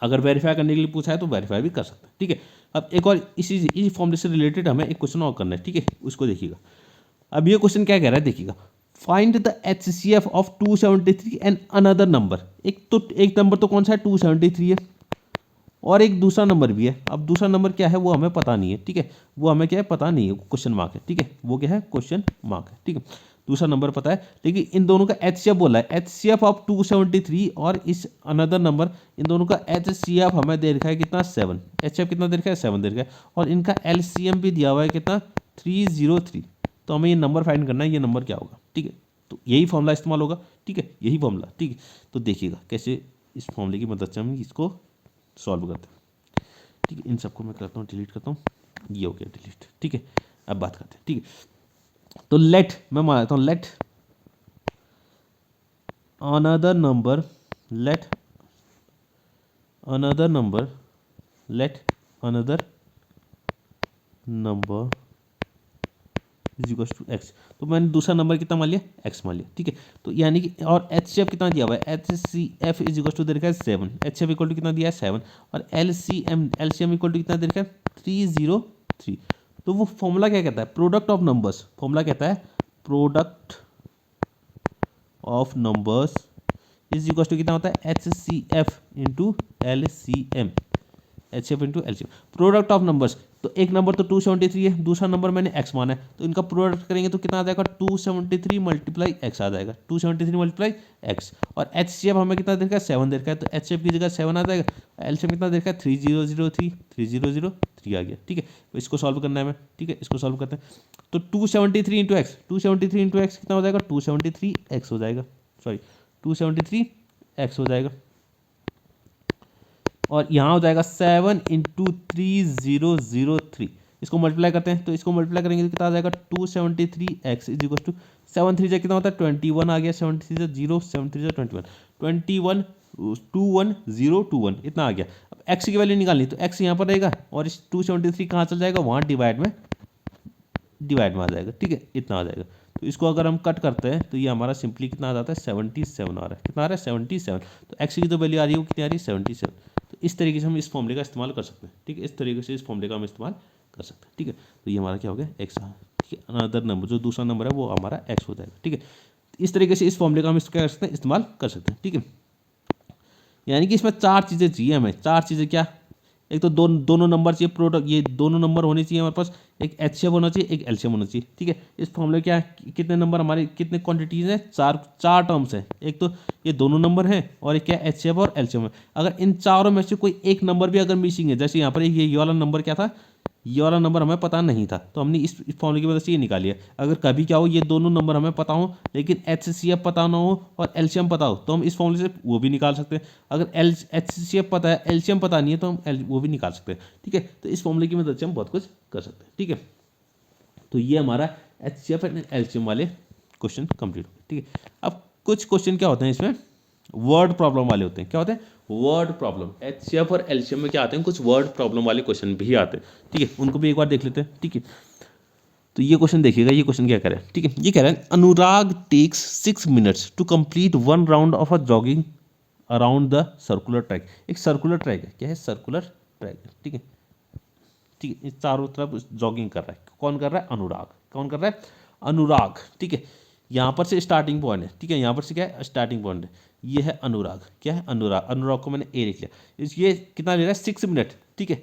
अगर वेरीफाई करने के लिए पूछा है तो वेरीफाई भी कर सकते हैं, ठीक है। अब एक और इसी फॉर्मूले से रिलेटेड हमें एक क्वेश्चन और करना है, ठीक है, उसको देखिएगा। अब ये क्वेश्चन क्या कह रहा है देखिएगा, find the HCF of 273 and another number. एक नंबर तो कौन सा है 273 है, और एक दूसरा नंबर भी है। अब दूसरा नंबर क्या है वो हमें पता नहीं है, ठीक है, वो हमें क्या है पता नहीं है, क्वेश्चन मार्क है, ठीक है, वो क्या है क्वेश्चन मार्क है, ठीक है। दूसरा नंबर पता है, लेकिन इन दोनों का एचसीएफ बोला है, एचसीएफ ऑफ 273 और इस अनदर नंबर, इन दोनों का एचसीएफ हमें दे रखा है कितना 7, एचसीएफ कितना दे रखा है 7 दे रखा है, और इनका एलसीएम भी दिया हुआ है कितना 303। तो हमें ये नंबर फाइंड करना है, ये नंबर क्या होगा, ठीक है। तो यही फॉर्मूला इस्तेमाल होगा, ठीक है, यही फॉर्मूला, ठीक है। तो देखिएगा कैसे इस फॉर्मूले की मदद से हम इसको सॉल्व करते हैं, ठीक है। इन सबको मैं करता हूँ डिलीट करता हूँ, ये हो गया डिलीट, ठीक है। अब बात करते हैं, ठीक है। तो लेट मैं मान लेता हूँ let another number let another number let another number is equal to x. तो मैंने दूसरा नंबर कितना मान लिया, एक्स मान लिया, ठीक है। तो यानी कि और एच सी एफ कितना दिया हुआ है, H C F is equal to दे रखा है 7, H C F equal to कितना दिया है 7, और L C M equal to कितना दे रखा है 303। तो वो फॉर्मूला क्या कहता है, प्रोडक्ट ऑफ नंबर्स, फॉर्मूला कहता है product of numbers is equal to कितना होता है H C F into L C M, H F into L C M, product of numbers. तो एक नंबर तो 273 है, दूसरा नंबर मैंने एक्स माना है, तो इनका प्रोडक्ट करेंगे तो कितना आ जाएगा 273 मल्टीप्लाई एक्स आ जाएगा, 273 मल्टीप्लाई एक्स। और एच सी एफ हमें कितना देखा है 7 देखा है, तो एच सी एफ की जगह 7 आ जाएगा, एल सी एम कितना देखा है 3003 आ गया, ठीक है। तो इसको सॉल्व करना है हमें, ठीक है, इसको सॉल्व करते हैं। तो 273 इंटू एक्स, 273 इंटू एक्स कितना हो जाएगा 273 एक्स हो जाएगा, सॉरी 273 एक्स हो जाएगा। और यहाँ हो जाएगा 7 इंटू 3003, इसको मल्टीप्लाई करते हैं, तो इसको मल्टीप्लाई करेंगे तो कितना आ जाएगा 273 एक्स इज इक्वल टू 7 3 कितना होता है 21 आ गया, 7 3 0, 7 3 21 21021 इतना आ गया। अब एक्स की वैल्यू निकालनी, तो एक्स यहाँ पर रहेगा और इस 273 कहाँ चल जाएगा, वहाँ डिवाइड में आ जाएगा, ठीक है, इतना आ जाएगा। तो इसको अगर हम कट करते हैं तो ये हमारा सिंपली कितना आ जाता है 77 आ रहा है, कितना आ रहा है 77। तो एक्स की जो वैल्यू आ रही है वो कितनी आ रही है 77। तो इस तरीके से हम इस फॉर्मूले का इस्तेमाल कर सकते हैं, ठीक है, इस तरीके से इस फॉर्मूले का हम इस्तेमाल कर सकते हैं, ठीक है। तो ये हमारा क्या हो गया एक्स, ठीक है, अनदर नंबर जो दूसरा नंबर है वो हमारा एक्स हो जाएगा, ठीक है। इस तरीके से इस फॉर्मूले का हम क्या कर सकते हैं, इस्तेमाल कर सकते हैं, ठीक है। यानी कि इसमें 4 चीज़ें चाहिए हमें, 4 चीज़ें क्या, एक तो दोनों नंबर चाहिए, प्रोडक्ट ये दोनों नंबर होने चाहिए हमारे पास, एक एचसीएफ होना चाहिए, एक एलसीएम होना चाहिए, ठीक है। इस फॉर्मूले क्या है, कितने नंबर हमारे कितने क्वांटिटीज़ हैं, चार टर्म्स हैं, एक तो ये दोनों नंबर हैं और एक क्या एचसीएफ और एलसीएम है। अगर इन चारों में से कोई एक नंबर भी अगर मिसिंग है, जैसे यहाँ पर ये वाला नंबर क्या था, ये वाला नंबर हमें पता नहीं था, तो हमने इस फॉर्मूले की मदद से ये निकाली है। अगर कभी क्या हो ये दोनों नंबर हमें पता हो लेकिन एचसीएफ पता ना हो और एलसीएम पता हो, तो हम इस फॉर्मूले से वो भी निकाल सकते हैं। अगर एचसीएफ पता है, एलसीएम पता नहीं है, तो हम वो भी निकाल सकते हैं, ठीक है। तो इस फॉर्मूले की मदद से हम बहुत कुछ कर सकते हैं, ठीक है। तो ये हमारा एचसीएफ एंड एलसीएम वाले क्वेश्चन कंप्लीट हो गए, ठीक है। अब कुछ क्वेश्चन क्या होते हैं इसमें, वर्ड प्रॉब्लम वाले होते हैं, क्या होते हैं वर्ड प्रॉब्लम। एचसीएफ और एलसीएम में क्या आते हैं, कुछ वर्ड प्रॉब्लम वाले क्वेश्चन भी आते हैं, ठीक है, उनको भी एक बार देख लेते हैं, ठीक है। तो ये क्वेश्चन देखिएगा, ये क्वेश्चन क्या कह रहा है, ठीक है। ये कह रहा है Anurag takes 6 minutes to complete 1 round of a jogging around the circular track. एक सर्कुलर ट्रैक है, क्या है सर्कुलर ट्रैक है, ठीक है, ठीक है, चारों तरफ जॉगिंग कर रहा है, कौन कर रहा है अनुराग, कौन कर रहा है अनुराग, ठीक है। यहाँ पर से स्टार्टिंग पॉइंट है, ठीक है, यहाँ पर से क्या है स्टार्टिंग पॉइंट है, ये है अनुराग, क्या है अनुराग, अनुराग को मैंने ए लिख लिया। ये कितना ले रहा है 6 मिनट, ठीक है,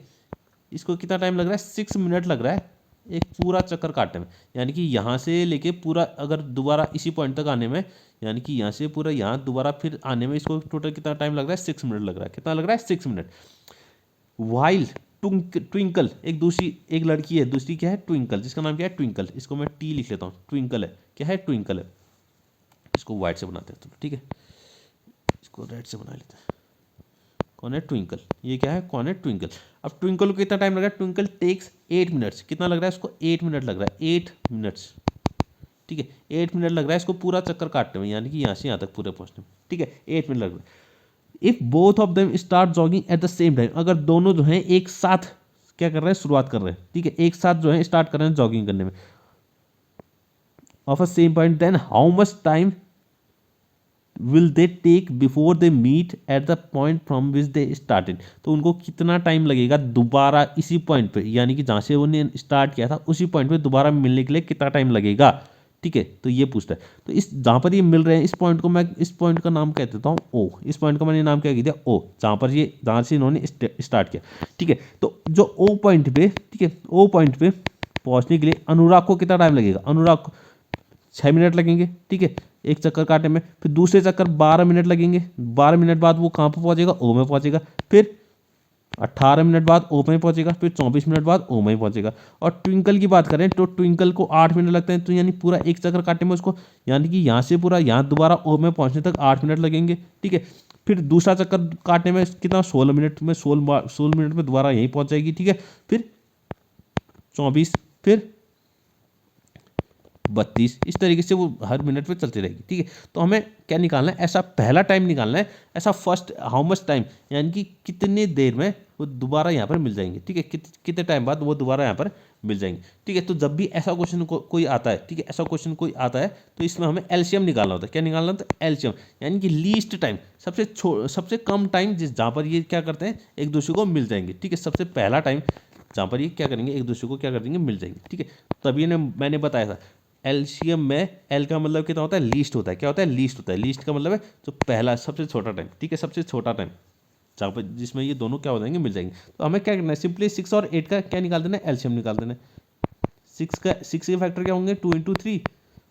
इसको कितना टाइम लग रहा है 6 मिनट लग रहा है एक पूरा चक्कर काटने में। यानी कि यहाँ से लेके पूरा अगर दोबारा इसी पॉइंट तक आने में, यानी कि यहाँ से पूरा यहाँ दोबारा फिर आने में इसको टोटल कितना टाइम लग रहा है 6 मिनट लग रहा है, कितना लग रहा है 6 मिनट। वाइल ट्विंकल एक लड़की है, दूसरी क्या है ट्विंकल, जिसका नाम क्या है ट्विंकल, इसको मैं टी लिख लेता हूँ, ट्विंकल है, क्या है ट्विंकल है, इसको वाइट से बनाते हैं तो ठीक है, इसको रेड से बना लेते हैं। कौन है ट्विंकल, ये क्या है कौन है ट्विंकल। अब ट्विंकल को कितना टाइम लग रहा है, ट्विंकल टेक्स 8 मिनट्स, कितना लग रहा है उसको 8 मिनट लग रहा है, 8 मिनट्स, ठीक है, 8 मिनट लग रहा है इसको पूरा चक्कर काटने में, यानी कि यहाँ से यहाँ तक पूरे पहुँचने में, ठीक है, 8 मिनट लग रहा है। If both of them start jogging at the same time, अगर दोनों जो हैं एक साथ क्या कर रहे हैं शुरुआत कर रहे हैं, ठीक है, एक साथ जो है स्टार्ट कर रहे हैं जॉगिंग करने में of a same point, then how much time will they take before they meet at the point from which they started. तो उनको कितना टाइम लगेगा दोबारा इसी पॉइंट पे, यानी कि जहाँ से उन्होंने स्टार्ट किया था उसी पॉइंट पे दोबारा मिलने के लिए कितना टाइम लगेगा, ठीक है। तो ये पूछता है, तो इस जहाँ पर ये मिल रहे हैं इस पॉइंट को मैं इस पॉइंट का नाम कह देता हूँ ओ, इस पॉइंट का मैंने नाम क्या कह दिया ओ, जहाँ से इन्होंने स्टार्ट किया, ठीक है। तो जो ओ पॉइंट पे, ठीक है, ओ पॉइंट पे पहुँचने के लिए अनुराग को कितना टाइम लगेगा, अनुराग को 6 मिनट लगेंगे, ठीक है, एक चक्कर काटने में। फिर दूसरे चक्कर 12 मिनट लगेंगे, 12 मिनट बाद वो कहाँ पर पहुँचेगा ओ में पहुँचेगा, फिर 18 मिनट बाद ओ में पहुंचेगा, फिर 24 मिनट बाद ओ में पहुंचेगा। और ट्विंकल की बात करें तो ट्विंकल को 8 मिनट लगते हैं, तो यानी पूरा एक चक्कर काटने में उसको, यानी कि यहाँ से पूरा यहाँ दोबारा ओ में पहुंचने तक 8 मिनट लगेंगे, ठीक है। फिर दूसरा चक्कर काटने में कितना 16 मिनट में 16 मिनट में दोबारा यहीं पहुंच जाएगी, ठीक है। फिर 24, फिर 32, इस तरीके से वो हर मिनट पे चलती रहेगी, ठीक है। तो हमें क्या निकालना है, ऐसा पहला टाइम निकालना है, ऐसा फर्स्ट हाउ मच टाइम, यानी कि कितनी देर में वो दोबारा यहाँ पर मिल जाएंगे, ठीक है, कितने टाइम बाद वो दोबारा यहाँ पर मिल जाएंगे, ठीक है। तो जब भी ऐसा क्वेश्चन कोई आता है, ठीक है, ऐसा क्वेश्चन कोई आता है तो इसमें हमें एलसीएम निकालना होता है। क्या निकालना होता है, एलसीएम, यानी कि लीस्ट टाइम, सबसे कम टाइम जहाँ पर ये क्या करते हैं, एक दूसरे को मिल जाएंगे, ठीक है। सबसे पहला टाइम जहाँ पर ये क्या करेंगे, एक दूसरे को क्या कर देंगे, मिल जाएंगे, ठीक है। तभी मैंने बताया था एलसीएम में एल का मतलब कितना होता है, लीस्ट होता है। क्या होता है, लीस्ट होता है। लीस्ट का मतलब है जो पहला सबसे छोटा टाइम, ठीक है, सबसे छोटा टाइम जहाँ पर जिसमें ये दोनों क्या हो जाएंगे, मिल जाएंगे। तो हमें क्या करना है, सिंपली 6 और 8 का क्या निकाल देना है, एलसीएम निकाल देना है। 6 के फैक्टर क्या होंगे, 2 × 3,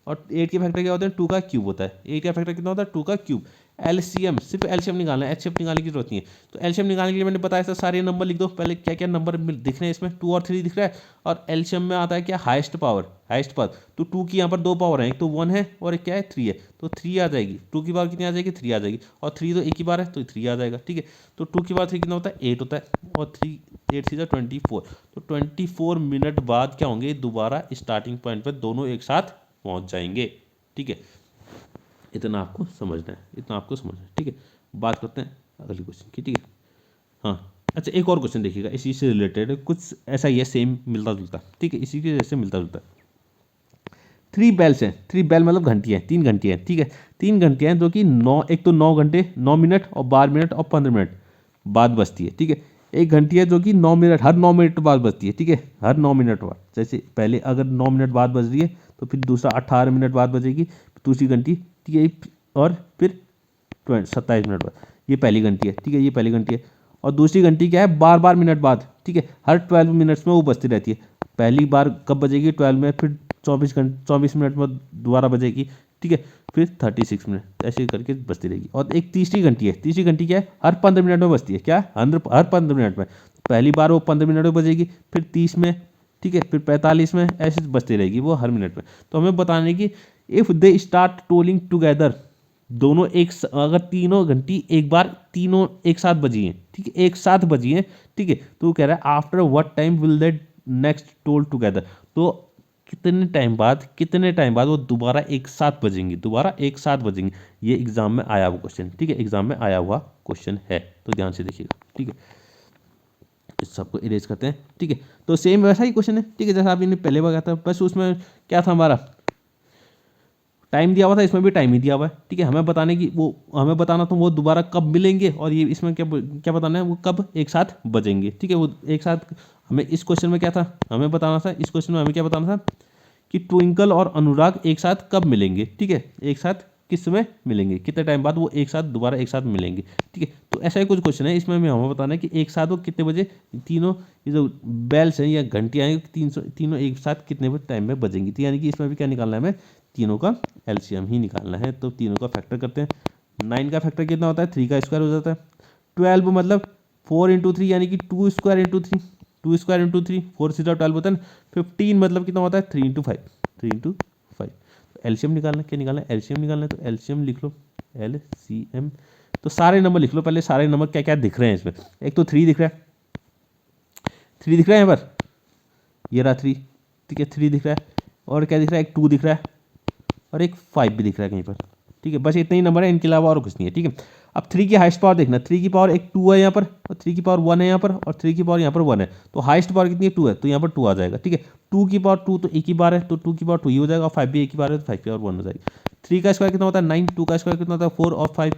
और 8 के फैक्टर क्या होते हैं, 2 का क्यूब होता है। 8 का फैक्टर कितना होता है, 2 का क्यूब। एलसीएम, सिर्फ एलसीएम निकालना है, एचसीएफ निकालने की जरूरत नहीं है। तो एलसीएम निकालने के लिए मैंने बताया था, सारे नंबर लिख दो पहले। क्या क्या नंबर दिख रहे हैं इसमें, 2 और 3 दिख रहा है, और एलसीएम में आता है क्या, हाईएस्ट पावर, हाईएस्ट पावर। तो 2 की यहाँ पर 2 पावर है, एक तो 1 है और एक क्या है, 3 है। तो 3 आ जाएगी, 2 की पावर कितनी आ जाएगी, 3 आ जाएगी, और 3 तो एक ही बार है तो 3 आ जाएगा, ठीक है। तो 2 की पावर 3 कितना होता है, 8 होता है, और 3 8 3 24। तो 24 मिनट बाद क्या होंगे, दोबारा स्टार्टिंग पॉइंट पर दोनों एक साथ पहुँच जाएंगे, ठीक है। इतना आपको समझना है, इतना आपको समझना है, ठीक है। बात करते हैं अगले क्वेश्चन की, ठीक है। हाँ, अच्छा, एक और क्वेश्चन देखिएगा, इसी से रिलेटेड कुछ ऐसा ही है, सेम मिलता जुलता, ठीक है, इसी के जैसे मिलता जुलता। 3 बेल्स हैं, 3 बेल मतलब घंटियाँ हैं, 3 घंटियाँ हैं, ठीक है। 3 घंटियाँ हैं जो कि 9, एक तो 9 घंटे 9 मिनट और 12 मिनट और 15 मिनट बाद बजती है, ठीक है। एक घंटी है जो कि 9 मिनट, हर 9 मिनट बाद बजती है, ठीक है, हर 9 मिनट बाद। जैसे पहले अगर 9 मिनट बाद बज रही है तो फिर दूसरा 18 मिनट बाद बजेगी दूसरी घंटी, ठीक है, और फिर 27 मिनट बाद ये पहली घंटी है, ठीक है, ये पहली घंटी है। और दूसरी घंटी क्या है, 12 मिनट बाद, ठीक है, हर 12 मिनट्स में वो बजती रहती है। पहली बार कब बजेगी, 12 में, फिर 24 मिनट में दोबारा बजेगी, ठीक है, फिर 36 मिनट, ऐसे करके बजती रहेगी। और एक तीसरी घंटी है, तीसरी घंटी क्या है, हर 15 मिनट में बजती है। क्या, हर 15 मिनट में। पहली बार वो 15 मिनट में बजेगी, फिर 30 में, ठीक है, फिर 45 में, ऐसे बजती रहेगी वो हर मिनट में। तो हमें बताने की, if they start tolling together, दोनों अगर तीनों घंटी एक बार तीनों एक साथ बजी हैं, ठीक है, एक साथ बजी हैं, ठीक है, तो वो कह रहा है after what time will they next toll together, तो कितने टाइम बाद वो दोबारा एक साथ बजेंगी, दोबारा एक साथ बजेंगी। ये एग्जाम में आया हुआ क्वेश्चन, ठीक है, एग्जाम में आया हुआ क्वेश्चन है, तो ध्यान से देखिएगा, ठीक है। इस सबको इरेज करते हैं, ठीक है। तो सेम वैसा ही क्वेश्चन है, ठीक है, जैसा आपने पहले बताया था, बस उसमें क्या था, हमारा टाइम दिया हुआ था, इसमें भी टाइम ही दिया हुआ है, ठीक है। हमें बताना तो वो दोबारा कब मिलेंगे, और ये इसमें क्या क्या बताना है, वो कब एक साथ बजेंगे, ठीक है। वो एक साथ, हमें इस क्वेश्चन में क्या था, हमें बताना था, इस क्वेश्चन में हमें क्या बताना था कि ट्विंकल और अनुराग एक साथ कब मिलेंगे, ठीक है, एक साथ किस समय मिलेंगे, कितने टाइम बाद वो एक साथ दोबारा एक साथ मिलेंगे, ठीक है। तो ऐसा ही कुछ क्वेश्चन है, इसमें हमें बताना है कि एक साथ वो कितने बजे, तीनों ये जो बेल्स हैं या घंटियाँ हैं, तीनों एक साथ कितने टाइम में बजेंगी। तो यानी कि इसमें भी क्या निकालना है, हमें तीनों का एलसीएम ही निकालना है। तो तीनों का फैक्टर करते हैं, 9 का फैक्टर कितना होता है, 3 का स्क्वायर हो जाता है। 12 मतलब 4 × 3, यानी कि 2 स्क्वायर × 3, 2 स्क्वायर × 3, 4 सीधा 12 होता है ना। 15 मतलब कितना होता है, 3 × 5, 3 × 5। तो एलसीएम निकालना, क्या निकालना है, एलसीएम निकालना है। तो एलसीएम लिख लो, एलसीएम। तो सारे नंबर लिख लो पहले, सारे नंबर क्या क्या दिख रहे हैं इसमें। एक तो 3 दिख रहा है, 3 दिख रहा है यहाँ पर, ये रहा 3, ठीक है, 3 दिख रहा है। और क्या दिख रहा है, एक 2 दिख रहा है, और एक 5 भी दिख रहा है कहीं पर, ठीक है। बस इतने ही नंबर है, इनके अलावा और कुछ नहीं है, ठीक है। अब 3 की हाईएस्ट पावर देखना, 3 की पावर एक 2 है यहाँ पर, और 3 की पावर 1 है यहाँ पर, और 3 की पावर यहाँ पर 1 है। तो हाईएस्ट पावर कितनी है, 2 है, तो यहाँ पर 2 आ जाएगा, ठीक है। 2 की पावर 2 तो एक ही बार है, तो 2 की पावर 2 ही हो जाएगा, और 5 भी एक ही बार है, तो 5 की पावर 1 हो जाएगी। 3 का स्क्वायर कितना होता है, 9, 2 का स्क्वायर कितना होता है, 4 और 5,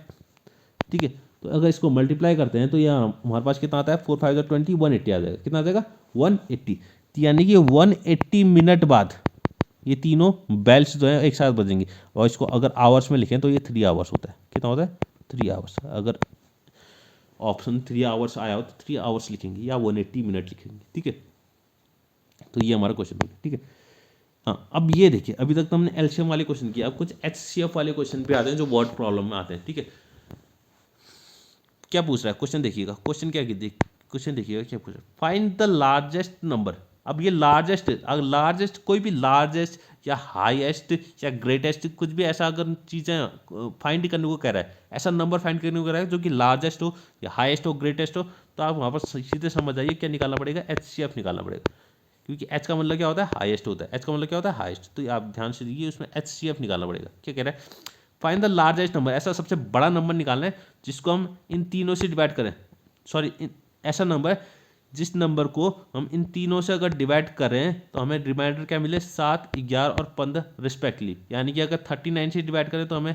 ठीक है। तो अगर इसको मल्टीप्लाई करते हैं तो यहाँ हमारे पास कितना आता है, 4 5 20, 180 आ जाएगा। कितना आ जाएगा, 180। यानी कि 180 मिनट बाद ये तीनों बेल्स जो है एक साथ बजेंगी। और इसको अगर आवर्स में लिखें तो ये 3 आवर्स होता है। कितना होता है, 3 आवर्स। अगर ऑप्शन 3 आवर्स आया हो तो 3 आवर्स लिखेंगे, या 180 मिनट लिखेंगे, ठीक है। तो ये हमारा क्वेश्चन हो गया, ठीक है। हाँ, अब ये देखिए, अभी तक तो हमने एलसीएम वाले क्वेश्चन किया, अब कुछ एचसीएफ वाले क्वेश्चन पे आते हैं जो वर्ड प्रॉब्लम में आते हैं, ठीक है। क्या पूछ रहा है क्वेश्चन, देखिएगा क्वेश्चन क्वेश्चन देखिएगा क्या पूछ रहा है, फाइंड द लार्जेस्ट नंबर। अब ये लार्जेस्ट, अगर लार्जेस्ट कोई भी लार्जेस्ट या हाईएस्ट या ग्रेटेस्ट कुछ भी ऐसा अगर चीज़ें फाइंड करने को कह रहा है, ऐसा नंबर फाइंड करने को कह रहा है जो कि लार्जेस्ट हो या हाईएस्ट हो ग्रेटेस्ट हो, तो आप वहाँ पर सीधे समझ आइए क्या निकालना पड़ेगा, एचसीएफ निकालना पड़ेगा। क्योंकि एच का मतलब क्या होता है, हाईएस्ट होता है। एच का मतलब क्या होता है, हाईएस्ट। तो आप ध्यान से देखिए, उसमें HCF निकालना पड़ेगा। क्या कह रहा है, फाइंड द लार्जेस्ट नंबर, ऐसा सबसे बड़ा नंबर निकालना है जिसको हम इन तीनों से डिवाइड करें। सॉरी, ऐसा नंबर जिस नंबर को हम इन तीनों से अगर डिवाइड करें तो हमें रिमाइंडर क्या मिले, 7, 11 और 15 रिस्पेक्टली। यानी कि अगर 39 से डिवाइड करें तो हमें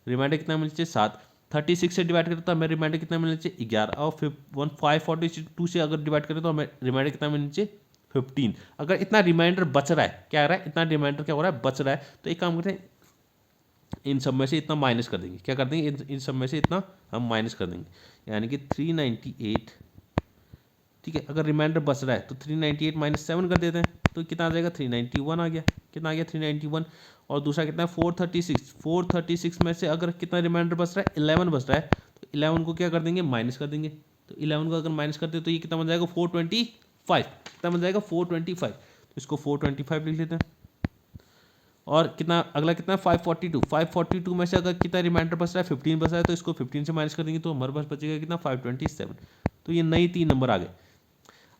रिमाइंडर कितना मिलना चाहिए, 7। 36 से डिवाइड करें तो हमें रिमाइंडर कितना मिलना चाहिए, 11। और 542 से अगर डिवाइड करें तो हमें रिमाइंडर कितना मिलना चाहिए, 15। अगर इतना रिमाइंडर बच रहा है, क्या आ रहा है, इतना रिमाइंडर क्या हो रहा है, बच रहा है, तो एक काम करते हैं, इन सब में से इतना माइनस कर देंगे। क्या कर देंगे, इन सब में से इतना हम माइनस कर देंगे। यानी कि 398, ठीक है। अगर रिमाइंडर बच रहा है तो 398 माइनस 7 कर देते हैं, तो कितना आ जाएगा, 391 आ गया। कितना आ गया, 391। और दूसरा कितना है, 436। 436 में से अगर कितना रिमाइंडर बच रहा है, 11 बच रहा है, तो 11 को क्या कर देंगे, माइनस कर देंगे। तो 11 को अगर माइनस करते हैं तो ये कितना बन जाएगा, 425। कितना बन जाएगा, 425। तो इसको 425 लिख लेते हैं। और कितना अगला कितना, 542। 542 में से अगर कितना रिमाइंडर बच रहा है, 15 बच रहा है, तो इसको 15 से माइनस कर देंगे तो हमारे पास बचेगा कितना, 527। तो ये नई 3 नंबर आ गए।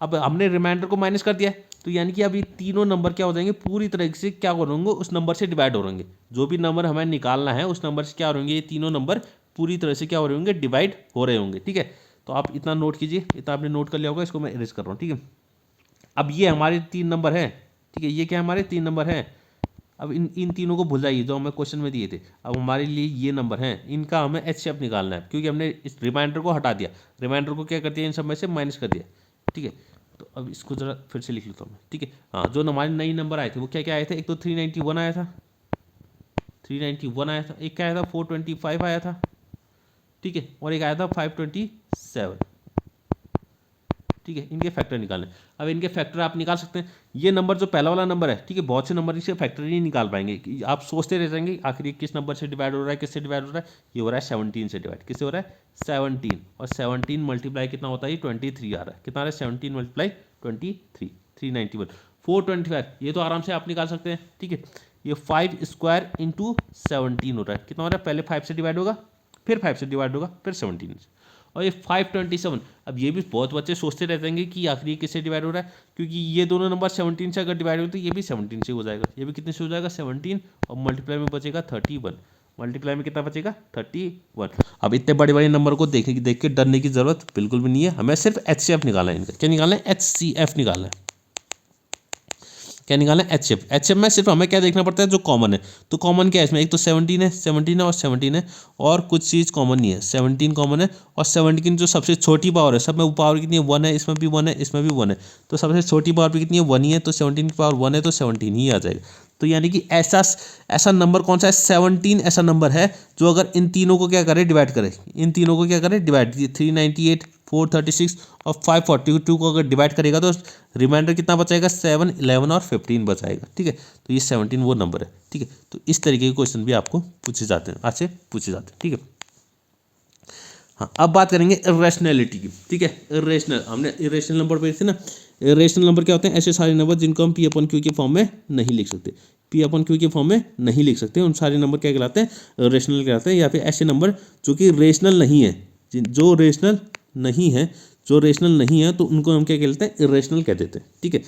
अब हमने रिमाइंडर को माइनस कर दिया है, तो यानी कि अब ये तीनों नंबर क्या हो जाएंगे, पूरी तरह से क्या हो रहेंगे, उस नंबर से डिवाइड हो रहेंगे। जो भी नंबर हमें निकालना है उस नंबर से क्या हो रहेंगे, ये तीनों नंबर पूरी तरह से क्या हो रहे होंगे, डिवाइड हो रहे होंगे। ठीक है, तो आप इतना नोट कीजिए, इतना आपने नोट कर लिया होगा, इसको मैं इरेज कर रहा हूँ। ठीक है, अब ये हमारे 3 नंबर हैं। ठीक है, ये क्या हमारे 3 नंबर हैं। अब इन तीनों को भूल जाइए जो हमें क्वेश्चन में दिए थे। अब हमारे लिए ये नंबर हैं, इनका हमें HCF निकालना है, क्योंकि हमने इस रिमाइंडर को हटा दिया। रिमाइंडर को क्या कर दिया, इन सब में से माइनस कर दिया। ठीक है, तो अब इसको जरा फिर से लिख लेता हूँ मैं। ठीक है, हाँ, जो हमारे नई नंबर आए थे वो क्या क्या आए थे, एक तो 391 आया था, 391 आया था, एक क्या आया था, 425 आया था। ठीक है, और एक आया था 527। ठीक है, इनके फैक्टर निकालने। अब इनके फैक्टर आप निकाल सकते हैं। ये नंबर जो पहला वाला नंबर है, ठीक है, बहुत से नंबर इसके फैक्टर ही निकाल पाएंगे। आप सोचते रह जाएंगे आखिर किस नंबर से डिवाइड हो रहा है, किससे डिवाइड हो रहा है। ये हो रहा है 17 से डिवाइड, किससे हो रहा है, 17। और 17 मल्टीप्लाई कितना होता है, 23 आ रहा है। कितना आ रहा है, 17 मल्टीप्लाई 23, 391। 425 ये तो आराम से आप निकाल सकते हैं। ठीक है, ये 5 स्क्वायर इंटू 17 हो रहा है। कितना हो रहा है, पहले 5 से डिवाइड होगा, फिर 5 से डिवाइड होगा, फिर 17 से। और ये 527। अब ये भी बहुत बच्चे सोचते रहते हैं कि आखिर ये किससे डिवाइड हो रहा है, क्योंकि ये दोनों नंबर 17 से अगर डिवाइड हो तो ये भी 17 से हो जाएगा। ये भी कितने से हो जाएगा, 17। और मल्टीप्लाई में बचेगा 31। मल्टीप्लाई में कितना बचेगा, 31। अब इतने बड़े बड़े नंबर को देख के डरने की जरूरत बिल्कुल भी नहीं है। हमें सिर्फ HCF निकालना है। इनका क्या निकालना है, HCF निकालना है। क्या निकालना है, HCF। HCF में सिर्फ हमें क्या देखना पड़ता है, जो कॉमन है। तो कॉमन क्या है इसमें, एक तो 17 है, 17 है और 17 है, और कुछ चीज़ कॉमन नहीं है। 17 कॉमन है, और 17 जो सबसे छोटी पावर है, सब में पावर कितनी है, 1 है, इसमें भी 1 है, इसमें भी 1 है। तो सबसे छोटी पावर भी कितनी है, 1 ही है। तो 17 की पावर 1 है, तो 17 ही आ जाएगा। तो यानी कि ऐसा नंबर कौन सा है, 17 ऐसा नंबर है जो अगर इन तीनों को क्या करे, डिवाइड करे। इन तीनों को क्या करे, डिवाइड। 398, 436 और 542 को अगर डिवाइड करेगा तो रिमाइंडर कितना बचाएगा, 7, 11 और 15 बचाएगा। ठीक है, तो ये 17 वो नंबर है। ठीक है, तो इस तरीके के क्वेश्चन भी आपको पूछे जाते हैं, आज से पूछे जाते हैं। ठीक है, हाँ, अब बात करेंगे इरेशनैलिटी की। ठीक है, इरेशनल, हमने इरेशनल नंबर पढ़े थे ना। इरेशनल नंबर क्या होते हैं, ऐसे सारे नंबर जिनको हम P/Q के फॉर्म में नहीं लिख सकते। P/Q के फॉर्म में नहीं लिख सकते, उन सारे नंबर क्या कहलाते हैं, रेशनल कहलाते हैं। या फिर ऐसे नंबर जो कि रेशनल नहीं है, जो रेशनल नहीं है, जो रेशनल नहीं है, तो उनको हम क्या कहते हैं, इरेशनल कह देते हैं। ठीक है,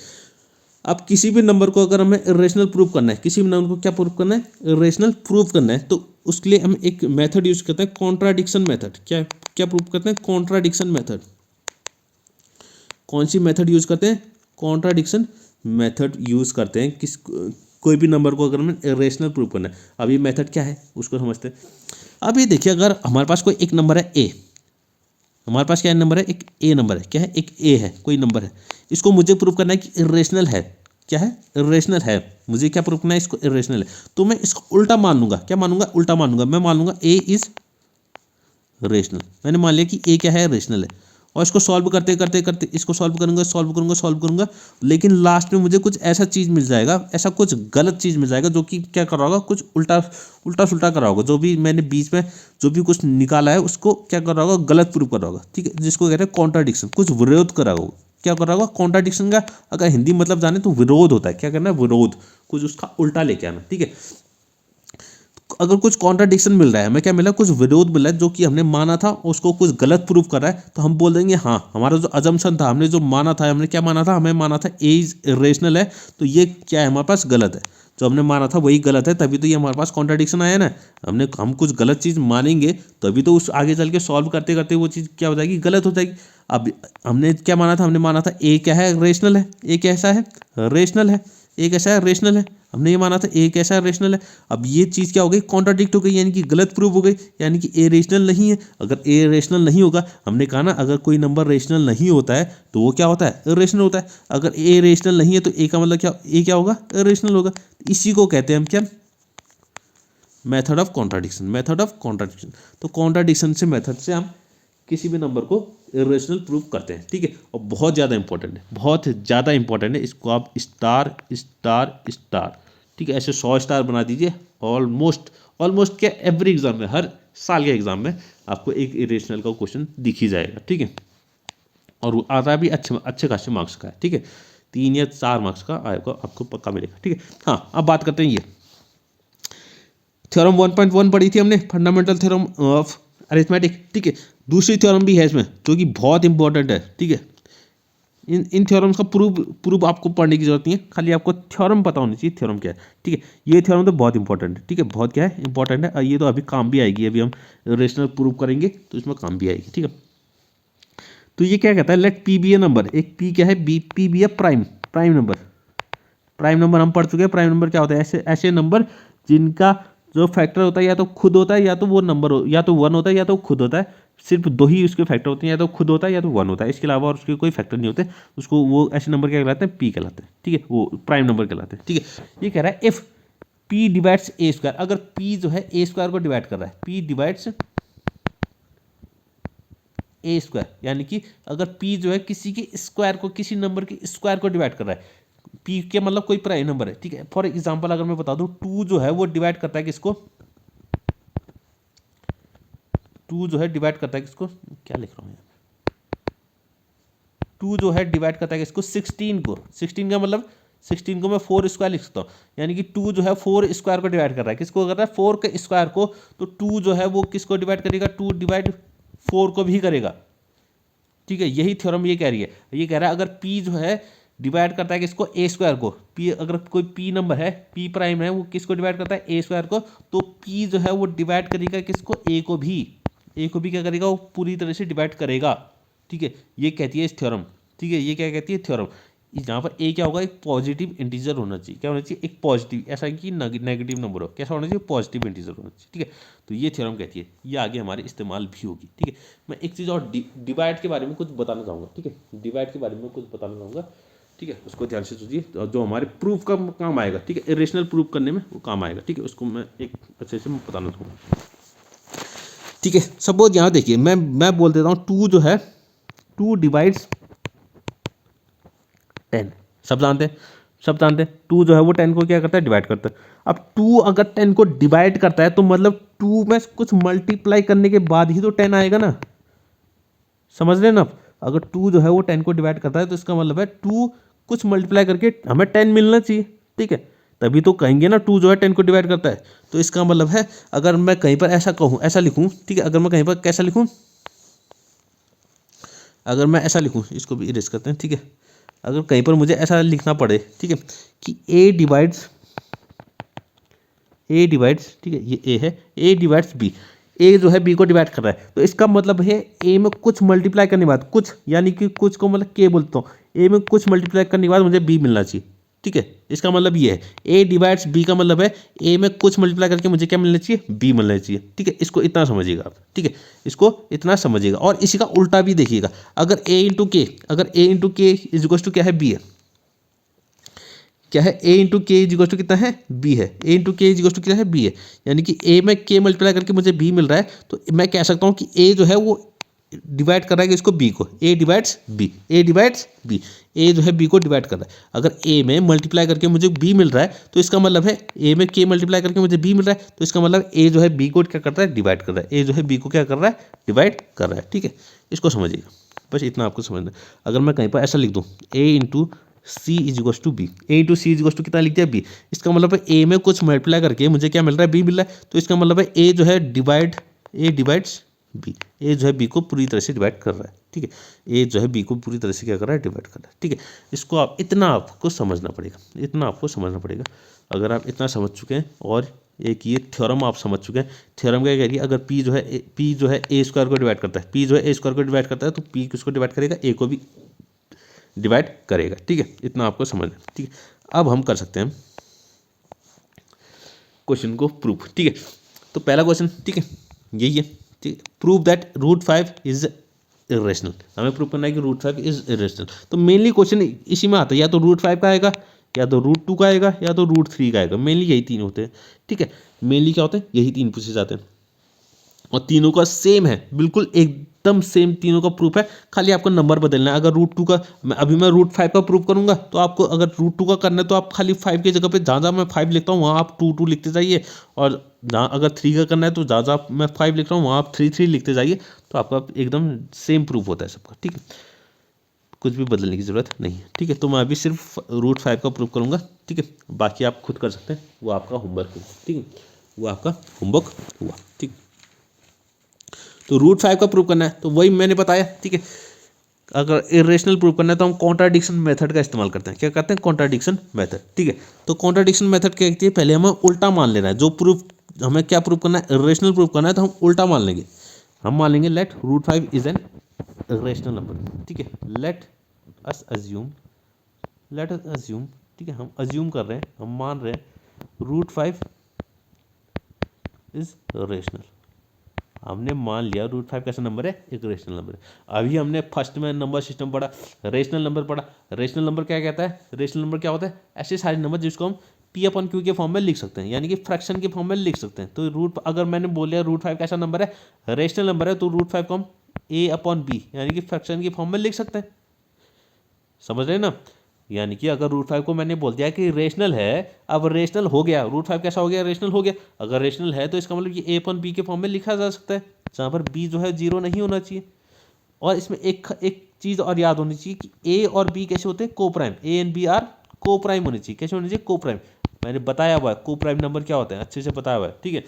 अब किसी भी नंबर को अगर हमें इरेशनल प्रूव करना है, किसी भी नंबर को क्या प्रूव करना है, इरेशनल प्रूव करना है, तो उसके लिए हम एक मेथड यूज करते हैं, कॉन्ट्राडिक्शन मेथड। क्या क्या प्रूव करते हैं, कॉन्ट्राडिक्शन मेथड। कौन सी मेथड यूज करते हैं, कॉन्ट्राडिक्शन मेथड यूज करते हैं। कोई भी नंबर को अगर हमें इरेशनल प्रूव करना है। अब ये मेथड क्या है उसको समझते हैं। अब ये देखिए, अगर हमारे पास कोई एक नंबर है A, हमारे पास क्या नंबर है, एक A नंबर है। क्या है, एक A है, कोई नंबर है। इसको मुझे प्रूव करना है कि इरेशनल है। क्या है, इरेशनल है। मुझे क्या प्रूव करना है, इसको इरेशनल है। तो मैं इसको उल्टा मान लूंगा। क्या मानूंगा, उल्टा मान लूंगा। मैं मान लूंगा A इज रेशनल। मैंने मान लिया कि A क्या है, रेशनल है। और इसको सॉल्व करते करते करते इसको सॉल्व करूंगा, लेकिन लास्ट में मुझे कुछ ऐसा चीज़ मिल जाएगा, ऐसा कुछ गलत चीज़ मिल जाएगा जो कि क्या कर रहा होगा, कुछ उल्टा सुल्टा कर रहा होगा। जो भी मैंने बीच में जो भी कुछ निकाला है उसको क्या कर रहा होगा, गलत प्रूव कर रहा होगा। ठीक है, जिसको कहते हैं कॉन्ट्राडिक्शन, कुछ विरोध कर रहा होगा। क्या कर रहा होगा, कॉन्ट्राडिक्शन का अगर हिंदी मतलब जाने तो विरोध होता है। क्या करना है, विरोध, कुछ उसका उल्टा लेके आना। ठीक है, अगर कुछ कॉन्ट्राडिक्शन मिल रहा है, हमें क्या मिला, कुछ विरोध मिला है, जो कि हमने माना था उसको कुछ गलत प्रूव कर रहा है, तो हम बोल देंगे हाँ हमारा जो अजम्पशन था, हमने जो माना था, हमने क्या माना था, हमें माना था ए इज इरेशनल है, तो ये क्या है हमारे पास गलत है, जो हमने माना था वही गलत है, तभी तो ये हमारे पास कॉन्ट्राडिक्शन आया ना। हम कुछ गलत चीज़ मानेंगे तभी तो उस आगे चल के सॉल्व करते करते वो चीज़ क्या हो जाएगी, गलत हो जाएगी। अब हमने क्या माना था, हमने माना था ए क्या है, रेशनल है, ए कैसा है, रेशनल है, ए कैसा है, रेशनल है, हमने ये माना था ए कैसा है, रेशनल है। अब ये चीज़ क्या हो गई, कॉन्ट्राडिक्ट हो गई, यानी कि गलत प्रूव हो गई, यानी कि ए रेशनल नहीं है। अगर ए रेशनल नहीं होगा, हमने कहा ना अगर कोई नंबर रेशनल नहीं होता है तो वो क्या होता है, इरेशनल होता है। अगर ए रेशनल नहीं है तो ए का मतलब क्या, ए क्या होगा, इरेशनल होगा। इसी को कहते हैं हम क्या, method of contradiction, method of contradiction. तो कॉन्ट्राडिक्शन से मेथड से हम किसी भी नंबर को इरेशनल प्रूव करते हैं, ठीक है। और बहुत ज़्यादा इंपॉर्टेंट है, बहुत ज़्यादा इंपॉर्टेंट है, इसको आप स्टार स्टार स्टार, ठीक है, ऐसे 100 स्टार बना दीजिए। ऑलमोस्ट क्या, एवरी एग्जाम में, हर साल के एग्जाम में आपको एक इरेशनल का क्वेश्चन दिख ही जाएगा, ठीक है। और वो आता भी अच्छे खासे मार्क्स का है, ठीक है, 3 या 4 मार्क्स का आएगा, आपको पक्का मिलेगा, ठीक है। हाँ, अब बात करते हैं ये थ्योरम 1.1 पढ़ी थी हमने, फंडामेंटल थ्योरम ऑफ अरिथमेटिक, ठीक है। दूसरी थ्योरम भी है इसमें जो कि बहुत इंपॉर्टेंट है, ठीक है। इन थ्योरम्स का प्रूफ आपको पढ़ने की जरूरत नहीं है, खाली आपको थ्योरम पता होनी चाहिए, थ्योरम क्या है, ठीक है। ये थ्योरम तो बहुत इंपॉर्टेंट है, ठीक है, बहुत क्या है, इंपॉर्टेंट है। और ये तो अभी काम भी आएगी, अभी हम रेशनल प्रूफ करेंगे तो इसमें काम भी आएगी, ठीक है। तो ये क्या कहता है, लेट पी बी ए नंबर, एक पी क्या है, बी, पी बी ए प्राइम नंबर। प्राइम नंबर हम पढ़ चुके हैं, प्राइम नंबर क्या होता है, ऐसे नंबर जिनका जो फैक्टर होता है या तो खुद होता है या तो वो नंबर या तो 1 होता है या तो खुद होता है, सिर्फ 2 ही उसके फैक्टर होते हैं, या तो खुद होता है या तो 1 होता है, इसके अलावा और उसके कोई फैक्टर नहीं होते, उसको वो ऐसे नंबर क्या कहलाते हैं, पी कहलाते हैं, ठीक है, वो प्राइम नंबर कहलाते हैं, ठीक है। ये कह रहा है if P divides A square, अगर पी जो है ए स्क्वायर को डिवाइड कर रहा है, पी डिवाइड्स ए स्क्वायर, यानी कि अगर पी जो है किसी के स्क्वायर को, किसी नंबर के स्क्वायर को डिवाइड कर रहा है, पी के मतलब कोई प्राइम नंबर है, ठीक है। फॉर एग्जांपल अगर मैं बता दूं, 2 जो है वो डिवाइड करता है किसको, 2 जो है डिवाइड करता है किसको, क्या लिख रहा हूं 2 जो है डिवाइड करता है किसको, 16 को। 16 का मतलब 16 को मैं 4 स्क्वायर लिख सकता हूँ, यानी कि 2 जो है 4 स्क्वायर को डिवाइड कर रहा है, किसको कर रहा है, 4 के स्क्वायर को। तो 2 जो है वो किसको डिवाइड करेगा, 2 डिवाइड 4 को भी करेगा, ठीक है। यही थ्योरम ये कह रही है, ये कह रहा है अगर पी जो है डिवाइड करता है किसको, ए स्क्वायर को, पी अगर कोई पी नंबर है, पी प्राइम है, वो किसको डिवाइड करता है, ए स्क्वायर को, तो पी जो है वो डिवाइड करेगा किसको, ए को भी, ए को भी क्या करेगा, वो पूरी तरह से डिवाइड करेगा, ठीक है। ये कहती है इस थ्योरम, ठीक है, ये क्या कहती है थ्योरम। यहाँ पर ए क्या होगा, एक पॉजिटिव इंटीजर होना चाहिए, क्या होना चाहिए, एक पॉजिटिव, ऐसा कि नेगेटिव नंबर हो, कैसा होना चाहिए, पॉजिटिव इंटीजर होना चाहिए, ठीक है। तो ये थ्योरम कहती है, ये आगे हमारे इस्तेमाल भी होगी, ठीक है। मैं एक चीज़ और डिवाइड के बारे में कुछ बताना चाहूँगा, ठीक है, डिवाइड के बारे में कुछ बताना चाहूँगा, ठीक है, उसको ध्यान से सोचिए, जो हमारे प्रूफ का काम आएगा, ठीक है, इरेशनल प्रूफ करने में वो काम आएगा, ठीक है, उसको मैं एक अच्छे से बताना चाहूँगा, ठीक है। सपोज यहाँ देखिए, मैं बोल देता हूँ 2 जो है 2 डिवाइड्स 10, सब जानते हैं 2 जो है वो 10 को क्या करता है, डिवाइड करता है। अब 2 अगर 10 को डिवाइड करता है तो मतलब 2 में कुछ मल्टीप्लाई करने के बाद ही तो 10 आएगा ना, समझ रहे हैं ना। अगर 2 जो है वो 10 को डिवाइड करता है तो इसका मतलब है 2 कुछ मल्टीप्लाई करके हमें 10 मिलना चाहिए, ठीक है, तभी तो कहेंगे ना 2 जो है 10 को डिवाइड करता है। तो इसका मतलब है अगर मैं कहीं पर ऐसा कहूँ, ऐसा लिखूँ, ठीक है, अगर मैं कहीं पर कैसा लिखूँ, अगर मैं ऐसा लिखूँ, इसको भी इरेज करते हैं, ठीक है, अगर कहीं पर मुझे ऐसा लिखना पड़े, ठीक है, कि ए डिवाइड्स, ठीक है, ये ए है, ए डिवाइड्स बी, ए जो है बी को डिवाइड कर रहा है, तो इसका मतलब है ए में कुछ मल्टीप्लाई करने के बाद, कुछ यानी कि कुछ को मतलब के बोलता हूँ, ए में कुछ मल्टीप्लाई करने के बाद मुझे बी मिलना चाहिए, ठीक है। इसका मतलब ये है ए डिवाइड्स बी का मतलब है ए में कुछ मल्टीप्लाई करके मुझे क्या मिलना चाहिए, बी मिलना चाहिए, ठीक है। इसको इतना समझिएगा आप, ठीक है, इसको इतना समझिएगा। और इसी का उल्टा भी देखिएगा, अगर ए इंटू के, अगर ए इंटू के इज इक्वल टू क्या है, बी है, क्या है, ए इंटू के इज इक्वल टू कितना है, बी है, ए इंटू के इज इक्वल टू क्या है, बी है, यानी कि ए में के मल्टीप्लाई करके मुझे बी मिल रहा है, तो मैं कह सकता हूँ कि ए जो है वो डिवाइड कर रहा है इसको बी को, A divides B, A divides B, A जो है बी को डिवाइड कर रहा है। अगर ए में मल्टीप्लाई करके मुझे बी मिल रहा है तो इसका मतलब है ए में के मल्टीप्लाई करके मुझे बी मिल रहा है, तो इसका मतलब ए जो है बी को क्या करता है, डिवाइड कर रहा है, ए जो है बी को क्या कर रहा है, डिवाइड कर रहा है, ठीक है। इसको समझिएगा, बस इतना आपको समझना है। अगर मैं कहीं पर ऐसा लिख दूँ, A into C is equal to B, A into C is equal to कितना लिख दिया बी। इसका मतलब है ए में कुछ मल्टीप्लाई करके मुझे क्या मिल रहा है, बी मिल रहा है। तो इसका मतलब है ए जो है ए डिवाइड्स बी, ए जो है बी को पूरी तरह से डिवाइड कर रहा है, ठीक है। ए जो है बी को पूरी तरह से क्या कर रहा है, डिवाइड कर रहा है, ठीक है। इसको आप इतना आपको समझना पड़ेगा, इतना आपको समझना पड़ेगा। अगर आप इतना समझ चुके हैं और एक ये थ्योरम आप समझ चुके हैं, थ्योरम क्या कह रही है, अगर पी जो है ए स्क्वायर को डिवाइड करता है, पी जो है ए स्क्वायर को डिवाइड करता है, तो पी किसको डिवाइड करेगा, ए को भी डिवाइड करेगा, ठीक है। इतना आपको समझना है, ठीक है। अब हम कर सकते हैं क्वेश्चन को प्रूफ, ठीक है। तो पहला क्वेश्चन, ठीक है, यही है, ठीक है। Prove that root 5 is irrational, हमें प्रूव करना है कि रूट 5 इज इरेशनल। तो मेनली क्वेश्चन इसी में आता है, या तो रूट 5 का आएगा, या तो रूट 2 का आएगा, या तो रूट 3 का आएगा। मेनली यही तीन होते हैं, ठीक है। मेनली क्या होते हैं, यही तीन पूछे जाते हैं और तीनों का सेम है, बिल्कुल एकदम सेम तीनों का प्रूफ है। खाली आपको नंबर बदलना है। अगर रूट 2 का अभी मैं रूट 5 का प्रूफ करूंगा, तो आपको अगर रूट 2 का करना है तो आप खाली 5 की जगह पे जहाँ जहाँ मैं 5 लिखता हूँ वहाँ आप 2 लिखते जाइए, और जहाँ अगर 3 का करना है तो जहाँ जहाँ मैं 5 लिख रहा हूँ वहाँ आप 3 लिखते जाइए। तो आपका एकदम सेम प्रूफ होता है सबका, ठीक है। कुछ भी बदलने की ज़रूरत नहीं है, ठीक है। तो मैं अभी सिर्फ रूट 5 का प्रूफ करूँगा, ठीक है। बाकी आप खुद कर सकते हैं, वो आपका होमवर्क हुआ, ठीक है, वो आपका होमवर्क हुआ, ठीक। तो रूट 5 का प्रूव करना है, तो वही मैंने बताया, ठीक है। अगर इरेशनल प्रूव करना है तो हम कॉन्ट्राडिक्शन मेथड का इस्तेमाल करते हैं। क्या करते हैं, कॉन्ट्राडिक्शन मेथड, ठीक है। तो कॉन्ट्राडिक्शन मेथड क्या कहती है, पहले हमें उल्टा मान लेना है। जो प्रूफ हमें क्या प्रूव करना है, इरेशनल प्रूव करना है, तो हम उल्टा मान लेंगे। हम मान लेंगे let root 5 is an irrational number, ठीक है। लेट अस अज्यूम, ठीक है, हम अज्यूम कर रहे हैं, हम मान रहे हैं रूट 5 इज रेशनल। हमने मान लिया रूट 5 कैसा नंबर है, एक रेशनल नंबर है। अभी हमने फर्स्ट में नंबर सिस्टम पढ़ा, रेशनल नंबर पढ़ा। रेशनल नंबर क्या कहता है, रेशनल नंबर क्या होता है, ऐसे सारे नंबर जिसको हम पी अपॉन क्यू के फॉर्म में लिख सकते हैं, यानी कि फ्रैक्शन के फॉर्म में लिख सकते हैं। तो रूट, अगर मैंने बोल लिया रूट 5 कैसा नंबर है, रेशनल नंबर है, तो रूट 5 को हम ए अपॉन बी यानी कि फ्रैक्शन के फॉर्म में लिख सकते हैं। समझ रहे हैं ना, यानी कि अगर रूट 5 को मैंने बोल दिया कि रेशनल है, अब रेशनल हो गया, रूट 5 कैसा हो गया, रेशनल हो गया। अगर रेशनल है तो इसका मतलब कि ए अपॉन बी के फॉर्म में लिखा जा सकता है, जहाँ पर बी जो है 0 नहीं होना चाहिए। और इसमें एक चीज़ और याद होनी चाहिए कि ए और बी कैसे होते हैं, coprime, A and B are coprime होने चाहिए। कैसे होने चाहिए, को प्राइम। मैंने बताया हुआ है को प्राइम नंबर क्या होता है, अच्छे से बताया हुआ है, ठीक है।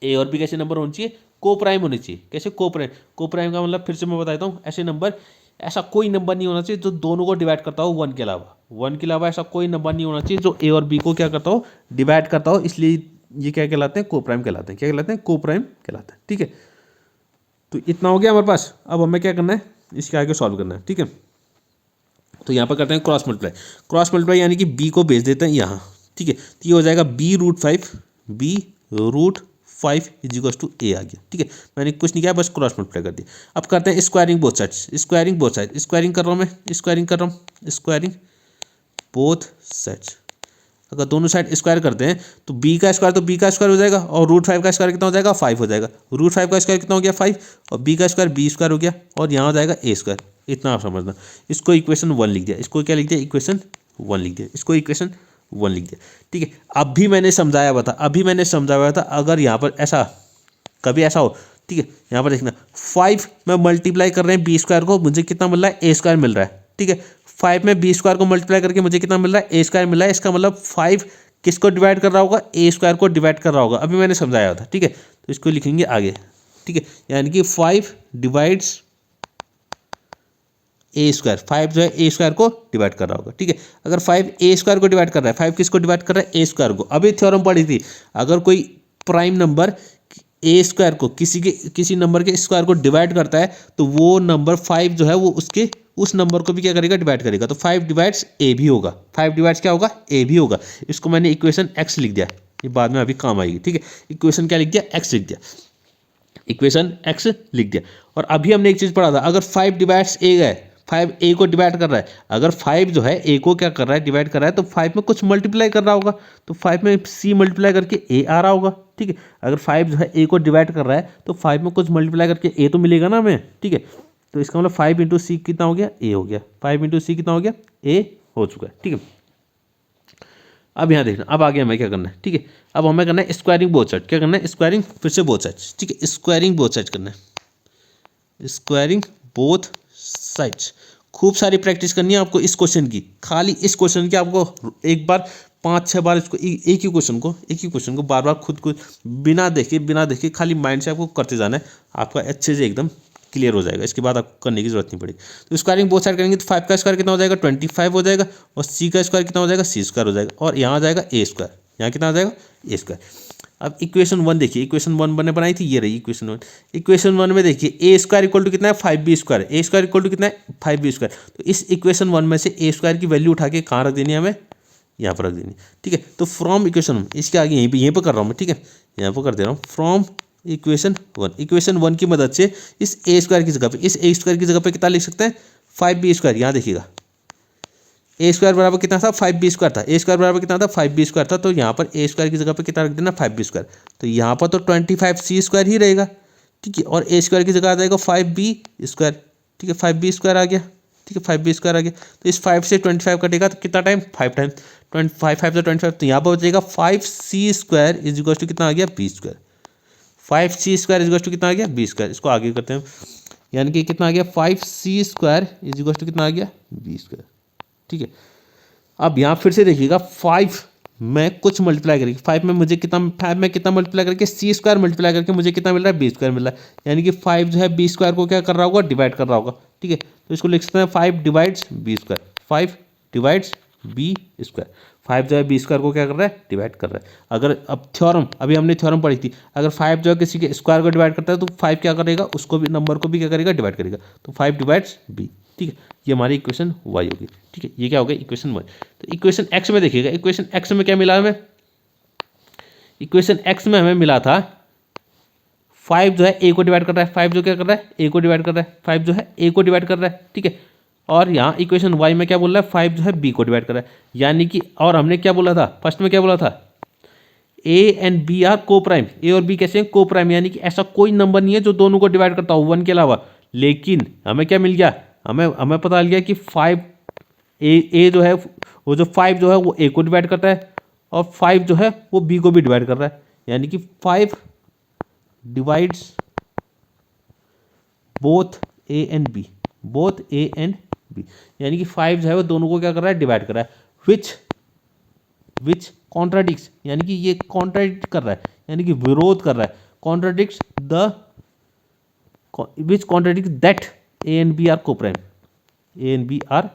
ए और बी कैसे नंबर होने चाहिए, को प्राइम होने चाहिए। कैसे, को प्राइम। को प्राइम का मतलब फिर से मैं बताता हूँ, ऐसे नंबर, ऐसा कोई नंबर नहीं होना चाहिए जो दोनों को डिवाइड करता हो 1 के अलावा। 1 के अलावा ऐसा कोई नंबर नहीं होना चाहिए जो ए और बी को क्या करता हो, डिवाइड करता हो। इसलिए ये क्या कहलाते हैं, को प्राइम कहलाते हैं। क्या कहलाते हैं, को प्राइम कहलाते हैं, ठीक है। तो इतना हो गया हमारे पास। अब हमें क्या करना है, इसके आगे सॉल्व करना है, ठीक है। तो यहाँ पर करते हैं क्रॉस मल्टीप्लाई। क्रॉस मल्टीप्लाई यानी कि बी को भेज देते हैं यहाँ, ठीक है। तो ये हो जाएगा B root 5 is equal to A आ गया, ठीक है। मैंने कुछ नहीं किया, बस क्रॉस मल्टीप्लाई कर दिया। अब करते हैं squaring both sides. Squaring both side, squaring कर रहा हूँ मैं, स्क्वायरिंग कर रहा हूँ, स्क्वायरिंग बोथ साइड्स। अगर दोनों साइड स्क्वायर करते हैं तो बी का स्क्वायर तो बी का स्क्वायर हो जाएगा, और रूट 5 का स्क्वायर कितना हो जाएगा, 5 हो जाएगा। रूट 5 का स्क्वायर कितना हो गया, 5, और बी का स्क्वायर बी स्क्वायर हो गया, और यहाँ हो जाएगा ए स्क्वायर। इतना आप समझना। इसको इक्वेशन 1 लिख दिया, इसको क्या लिख दिया, इक्वेशन 1 लिख दिया, इसको इक्वेशन 1 लिख दिया, ठीक है। अब भी मैंने समझाया हुआ था, अगर यहाँ पर ऐसा कभी ऐसा हो, ठीक है। यहाँ पर देखना 5 में मल्टीप्लाई कर रहे हैं बी स्क्वायर को, मुझे कितना मिल रहा है, ए स्क्वायर मिल रहा है, ठीक है। 5 में बी स्क्वायर को मल्टीप्लाई करके मुझे कितना मिल रहा है, ए स्क्वायर मिल रहा है। इसका मतलब 5 किसको डिवाइड कर रहा होगा, ए स्क्वायर को डिवाइड कर रहा होगा। अभी मैंने समझाया था, ठीक है। तो इसको लिखेंगे आगे, ठीक है। यानी कि 5 डिवाइड्स ए स्क्वायर, 5 जो है ए स्क्वायर को डिवाइड कर रहा होगा, ठीक है। अगर 5 ए स्क्वायर को डिवाइड कर रहा है, 5 किसको डिवाइड कर रहा है, ए स्क्वायर को। अभी थ्योरम पढ़ी थी, अगर कोई प्राइम नंबर ए स्क्वायर को किसी नंबर के स्क्वायर को डिवाइड करता है, तो वो नंबर 5 जो है वो उसके उस नंबर को भी क्या करेगा, डिवाइड करेगा। तो 5 डिवाइड्स ए भी होगा, 5 डिवाइड्स क्या होगा, ए भी होगा। इसको मैंने इक्वेशन एक्स लिख दिया, ये बाद में अभी काम आएगी, ठीक है। इक्वेशन क्या लिख दिया, एक्स लिख दिया, इक्वेशन एक्स लिख दिया। और अभी हमने एक चीज़ पढ़ा था, अगर 5 डिवाइड्स ए है, 5 ए को डिवाइड कर रहा है, अगर 5 जो है ए को क्या कर रहा है, डिवाइड कर रहा है, तो 5 में कुछ मल्टीप्लाई कर रहा होगा, तो 5 में सी मल्टीप्लाई करके ए आ रहा होगा, ठीक है। अगर 5 जो है ए को डिवाइड कर रहा है, तो 5 में कुछ मल्टीप्लाई करके ए तो मिलेगा ना हमें, ठीक है। तो इसका मतलब 5 इंटू सी कितना हो गया, ए हो गया। 5 इंटू सी कितना हो गया, ए हो चुका है, ठीक है। अब यहाँ देखना, अब आगे हमें क्या करना है, ठीक है। अब हमें करना है स्क्वायरिंग बोथ साइड। क्या करना है, स्क्वायरिंग फिर से बोथ साइड्स, ठीक है। स्क्वायरिंग बोथ साइड्स करना है, स्क्वायरिंग बोथ साइड्स। खूब सारी प्रैक्टिस करनी है आपको इस क्वेश्चन की, खाली इस क्वेश्चन की आपको एक बार 5-6 बार इसको एक ही क्वेश्चन को बार बार खुद को बिना देखे खाली माइंड से आपको करते जाना है, आपका अच्छे से एकदम क्लियर हो जाएगा। इसके बाद आपको करने की जरूरत नहीं पड़ेगी। तो स्क्वायरिंग बहुत साइड करेंगे तो 5 का स्क्वायर कितना हो जाएगा 25 हो जाएगा, और सी का स्क्वायर कितना हो जाएगा सी स्क्वायर हो जाएगा, और यहाँ आ जाएगा ए स्क्वायर, यहाँ कितना आ जाएगा ए स्क्वायर। अब इक्वेशन 1 देखिए, इक्वेशन 1 मैंने बनाई थी, ये रही इक्वेशन 1 में देखिए ए स्क्वायर इक्वल टू कितना है 5b square, a square equal to कितना है 5b स्क्वायर। तो इस इक्वेशन 1 में से ए स्क्वायर की वैल्यू उठा के कहाँ रख देनी है हमें, यहाँ पर रख देनी, ठीक है। तो फ्रॉम इक्वेशन इसके आगे यहीं पर कर रहा हूँ मैं, ठीक है, यहाँ पर कर दे रहा हूँ फ्रॉम इक्वेशन 1 की मदद से इस ए स्क्वायर की जगह पे कितना लिख सकते हैं 5b स्क्वायर। यहाँ देखिएगा ए स्क्वायर बराबर कितना था 5b स्क्वायर था, ए स्क्वायर बराबर कितना था 5b स्क्वायर था, तो यहाँ पर ए स्क्वायर की जगह पे कितना रख देना 5b स्क्वायर। तो यहाँ पर तो 25c स्क्वायर ही रहेगा, ठीक है, और ए स्क्वायर की जगह आ जाएगा 5b स्क्वायर, ठीक है, 5b स्क्वायर आ गया, ठीक है, 5b स्क्वायर आ गया। तो इस 5 से 25 कटेगा तो कितना टाइम 5 टाइम, 25 5 से 25, तो यहाँ पर बचेगा 5c square is equal to कितना आ गया b square, 5c square is equal to कितना आ गया b स्क्वायर। इसको आगे करते हैं, यानी कि कितना आ गया 5c square is equal to कितना आ गया b स्क्वायर, ठीक है। अब यहाँ फिर से देखिएगा 5 में कुछ मल्टीप्लाई करके 5 में कितना मल्टीप्लाई करके सी स्क्वायर मल्टीप्लाई करके मुझे कितना मिल रहा है बी स्क्वायर मिल रहा है, यानी कि 5 जो है बी स्क्वायर को क्या कर रहा होगा डिवाइड कर रहा होगा, ठीक है। तो इसको लिख सकते हैं 5 divides b square, 5 divides b square, 5 जो है बी स्क्वायर को क्या कर रहा है डिवाइड कर रहा है। अगर अब थ्योरम अभी हमने थ्योरम पढ़ी थी, अगर 5 जो है किसी के स्क्वायर को डिवाइड करता है तो 5 क्या करेगा उसको भी नंबर को भी क्या करेगा डिवाइड करेगा, तो 5 डिवाइड्स बी, ठीक है। ये हमारी इक्वेशन वाई होगी, ठीक है, ये क्या हो गया इक्वेशन वाई। तो इक्वेशन एक्स में देखिएगा, इक्वेशन एक्स में क्या मिला हमें, इक्वेशन एक्स में हमें मिला था 5 जो है ए को डिवाइड कर रहा है, 5 जो क्या कर रहा है ए को डिवाइड कर रहा है, 5 जो है ए को डिवाइड कर रहा है, ठीक है। और यहाँ इक्वेशन वाई में क्या बोल रहा है 5 जो है बी को डिवाइड कर रहा है, यानी कि और हमने क्या बोला था फर्स्ट में क्या बोला था ए and B are coprime, ए और बी कैसे हैं को प्राइम, यानी कि ऐसा कोई नंबर नहीं है जो दोनों को डिवाइड करता हो 1 के अलावा। लेकिन हमें क्या मिल गया, हमें पता लग गया कि 5 ए जो है वो जो 5 जो है वो ए को डिवाइड करता है, और 5 जो है वो बी को भी डिवाइड कर रहा है, यानी कि 5 divides both a and b, यानी कि 5 जो है वो दोनों को क्या कर रहा है डिवाइड कर रहा है, विच कॉन्ट्राडिक्स, यानी कि ये कॉन्ट्राडिक्ट कर रहा है, यानी कि विरोध कर रहा है, contradicts the which contradict that A and B are coprime, A and B are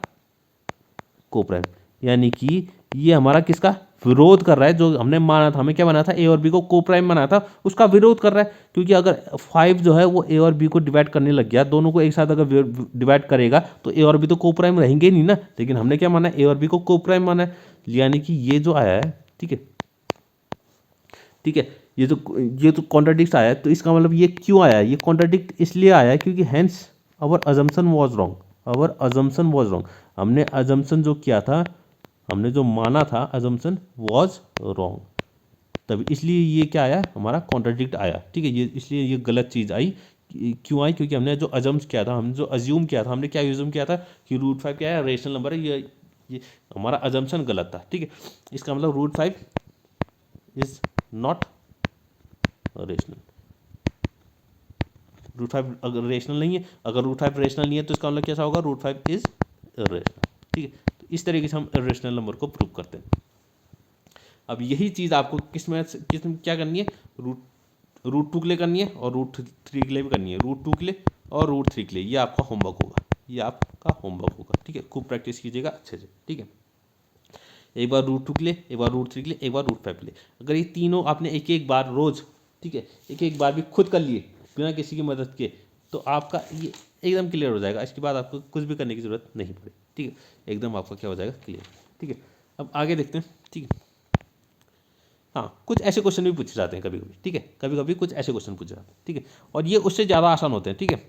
coprime, यानी कि ये हमारा किसका विरोध कर रहा है, जो हमने माना था, हमें क्या माना था ए और बी को को प्राइम माना था, उसका विरोध कर रहा है। क्योंकि अगर 5 जो है वो ए और बी को डिवाइड करने लग गया, दोनों को एक साथ अगर डिवाइड करेगा तो ए और बी तो को प्राइम रहेंगे नहीं ना, लेकिन हमने क्या माना ए और बी को को प्राइम माना है, यानी कि ये जो आया है, ठीक है, ये तो कॉन्ट्राडिक्ट आया है, तो इसका मतलब ये क्यों आया है, ये कॉन्ट्राडिक्ट इसलिए आया है क्योंकि hence our assumption was wrong, हमने अजम्पशन जो किया था, हमने जो माना था अजम्पशन वाज रॉन्ग, तब इसलिए ये क्या आया हमारा कॉन्ट्राडिक्ट आया, ठीक है। ये इसलिए ये गलत चीज़ आई, क्यों आई, क्योंकि हमने जो अजम्स किया था, हमने जो अज्यूम किया था, हमने क्या अज्यूम किया था कि √5 क्या है रेशनल नंबर है, ये हमारा अजम्पशन गलत था, ठीक है। इसका मतलब √5 इज नॉट रेशनल, √5 अगर रेशनल नहीं है, अगर √5 रेशनल नहीं है तो इसका मतलब कैसा होगा √5 इज इरेशनल, ठीक है। तो इस तरीके से हम इरेशनल नंबर को प्रूव करते हैं। अब यही चीज़ आपको किस क्या करनी है, √2 के लिए करनी है और √3 के लिए भी करनी है, √2 के लिए और √3 के लिए, ये आपका होमवर्क होगा, ठीक है। खूब प्रैक्टिस कीजिएगा अच्छे से, ठीक है। एक बार √2 के लिए, एक बार √3 के लिए, एक बार √5 के लिए, अगर ये तीनों आपने एक बार रोज, ठीक है, एक बार भी खुद कर लिए बिना किसी की मदद के, तो आपका ये एकदम क्लियर हो जाएगा। इसके बाद आपको कुछ भी करने की जरूरत नहीं पड़ेगी, ठीक है, एकदम आपका क्या हो जाएगा क्लियर, ठीक है। अब आगे देखते हैं, ठीक है। हाँ, कुछ ऐसे क्वेश्चन भी पूछे जाते हैं कभी कभी, ठीक है, कभी कभी कुछ ऐसे क्वेश्चन पूछे जाते हैं, ठीक है, और ये उससे ज़्यादा आसान होते हैं, ठीक है,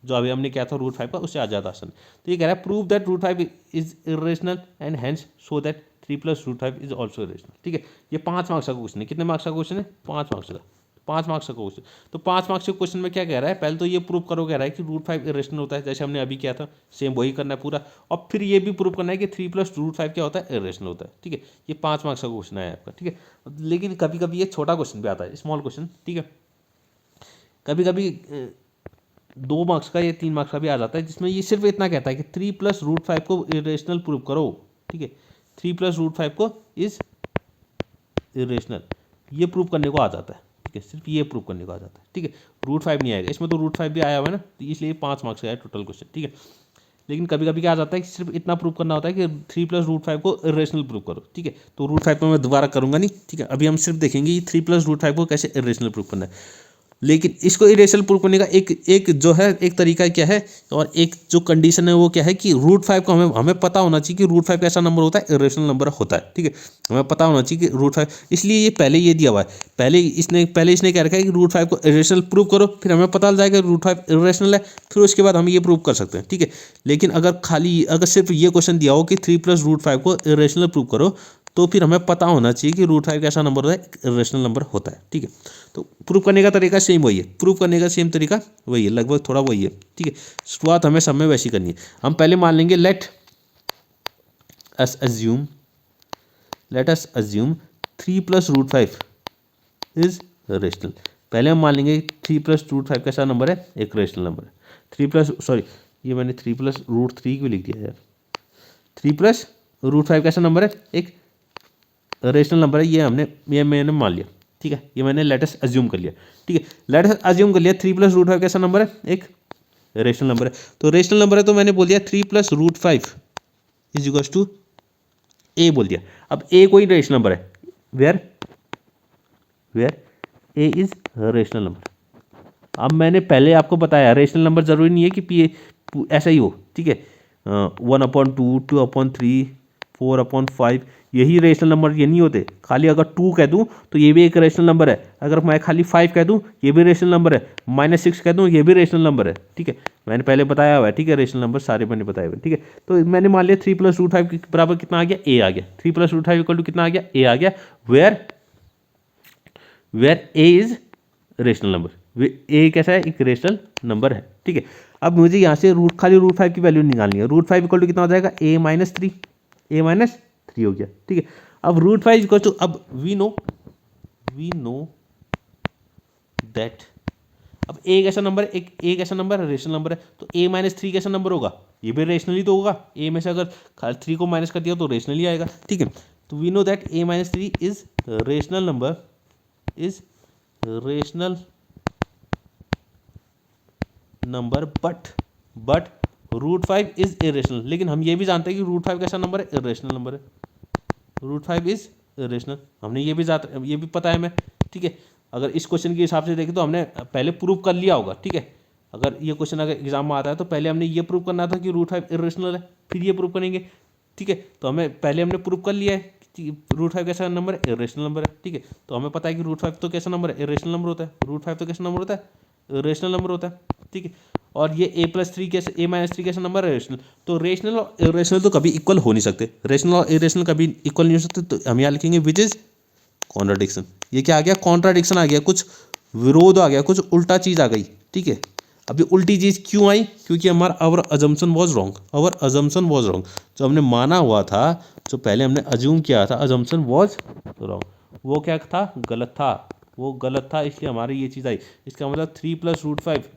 जो अभी हमने किया था √5 का, उससे ज़्यादा आसान। तो ये कह रहा है prove that √5 is irrational and hence show that 3 + √5 is also irrational, ठीक है। ये 5 मार्क्स का क्वेश्चन है, कितने मार्क्स का क्वेश्चन है 5 मार्क्स का, 5 मार्क्स का क्वेश्चन। तो 5 मार्क्स के क्वेश्चन में क्या कह रहा है, पहले तो ये प्रूव करो, कह रहा है कि √5 इरेशनल होता है, जैसे हमने अभी किया था सेम वही करना है पूरा, और फिर ये भी प्रूव करना है कि 3 + √5 क्या होता है इरेशनल होता है, ठीक है। ये 5 मार्क्स का क्वेश्चन है आपका, ठीक है। लेकिन कभी कभी ये छोटा क्वेश्चन भी आता है, स्मॉल क्वेश्चन, ठीक है। कभी कभी 2 मार्क्स का या 3 मार्क्स का भी आ जाता है, जिसमें ये सिर्फ इतना कहता है कि 3+√5 को इरेशनल प्रूव करो, ठीक है। 3+√5 को इज इरेशनल, ये प्रूव करने को आ जाता है, ठीक है। सिर्फ ये प्रूव करने को आ जाता है, ठीक है। √5 नहीं आएगा इसमें, तो √5 भी आया हुआ है ना, तो इसलिए 5 मार्क्स का है टोटल क्वेश्चन, ठीक है। लेकिन कभी कभी क्या आ जाता है कि सिर्फ इतना प्रूव करना होता है कि 3+√5 को इरेशनल प्रूव करो, ठीक है। तो √5 में मैं दोबारा करूंगा नहीं, ठीक है। अभी हम सिर्फ देखेंगे ये 3+√5 को कैसे इरेशनल प्रूव करना है। लेकिन इसको इरेशनल प्रूव करने का एक जो है एक तरीका क्या है, और एक जो कंडीशन है वो क्या है कि √5 को हमें पता होना चाहिए कि √5 कैसा नंबर होता है, इरेशनल नंबर होता है, ठीक है। हमें पता होना चाहिए कि √5, इसलिए ये पहले ये दिया हुआ है, पहले इसने क्या रखा है कि √5 को इरेशनल प्रूव करो, फिर हमें पता चल जाएगा √5 इरेशनल है, फिर उसके बाद हम ये प्रूव कर सकते हैं, ठीक है। लेकिन अगर सिर्फ ये क्वेश्चन दिया हो कि 3+√5 को इरेशनल प्रूव करो, तो फिर हमें पता होना चाहिए कि √5 कैसा नंबर होता है, इरेशनल नंबर होता है, ठीक है। तो प्रूव करने का तरीका सेम वही है, प्रूव करने का सेम तरीका वही है, लगभग थोड़ा वही है, ठीक है। शुरुआत हमें सब में वैसी करनी है। हम पहले मान लेंगे let us assume 3+√5 is rational. पहले हम मान लेंगे 3+√5 कैसा नंबर है, एक रेशनल नंबर है। ये मैंने 3+√3 क्यों लिख दिया यार, 3+√5 कैसा नंबर है, एक रेशनल नंबर है, ये मैंने मान लिया, ठीक है। ये मैंने लेटेस्ट अज्यूम कर लिया, ठीक है। लेटेस्ट अज्यूम कर लिया 3+√5 कैसा नंबर है, एक रेशनल नंबर है। तो रेशनल नंबर है तो मैंने बोल दिया 3+√5 इज इक्वल्स टू ए बोल दिया। अब ए कोई रेशनल नंबर है, where A is rational number. अब मैंने पहले आपको बताया रेशनल नंबर जरूरी नहीं है कि पी ऐसा ही हो, ठीक है। 1/2, 2/3, 4/5 यही रेशनल नंबर ये नहीं होते। खाली अगर 2 कह दूं तो ये भी एक रेशनल नंबर है, अगर मैं खाली 5 कह दूं ये भी रेशनल नंबर है, -6 कह दूं ये भी रेशनल नंबर है, ठीक है। मैंने पहले बताया हुआ है, ठीक है। रेशनल नंबर सारे मैंने बताए हुए, ठीक है। तो मैंने मान लिया 3+√5 के बराबर कितना आ गया, ए आ गया। 3+√5 इक्वल टू कितना आ गया, ए आ गया। Where A is rational number, A कैसा है, एक रेशनल नंबर है, ठीक है। अब मुझे यहाँ से खाली √5 की वैल्यू निकालनी है। √5 इक्वल टू कितना हो जाएगा, a-3 हो गया, ठीक है। अब √5 इक्वल टू, अब वी नो दैट, अब ए कैसा नंबर है, एक ए कैसा नंबर है, रेशनल नंबर है, तो a-3 कैसा नंबर होगा, ये भी रेशनल ही तो होगा। ए में से अगर 3 को माइनस कर दिया तो रेशनल ही आएगा, ठीक है। तो we know that a-3 is rational number, is rational number, but √5 is irrational. लेकिन हम ये भी जानते हैं कि √5 कैसा नंबर है, इरेशनल नंबर है। √5 इज इरेशनल, हमने ये भी पता है हमें, ठीक है। अगर इस क्वेश्चन के हिसाब से देखें तो हमने पहले प्रूव कर लिया होगा, ठीक है। अगर ये क्वेश्चन अगर एग्जाम में आता है तो पहले हमने ये प्रूव करना था कि √5 इरेशनल है, फिर ये प्रूव करेंगे, ठीक है। तो हमने प्रूव कर लिया है कि √5 कैसा नंबर है, इरेशनल नंबर है, ठीक है। तो हमें पता है कि √5 तो कैसा नंबर है, इरेशनल नंबर होता है। √5 तो कैसा नंबर होता है, रेशनल नंबर होता है, ठीक है। और ये a+3 कैसे, a-3 कैसा नंबर है, रेशनल। तो रेशनल और इरेशनल तो कभी इक्वल हो नहीं सकते, रेशनल और इरेशनल कभी इक्वल नहीं हो सकते। तो हम यहाँ लिखेंगे विच इज कॉन्ट्राडिक्शन। ये क्या आ गया, कॉन्ट्राडिक्शन आ गया, कुछ विरोध आ गया, कुछ उल्टा चीज आ गई, ठीक है। अब ये उल्टी चीज क्यों आई, क्योंकि हमारा आवर अजम्पशन वाज रॉन्ग। जो हमने माना हुआ था, जो पहले हमने अज्यूम किया था, अजम्पशन वाज रॉन्ग, वो क्या था, गलत था, इसलिए हमारी ये चीज़ आई। इसका मतलब 3+√5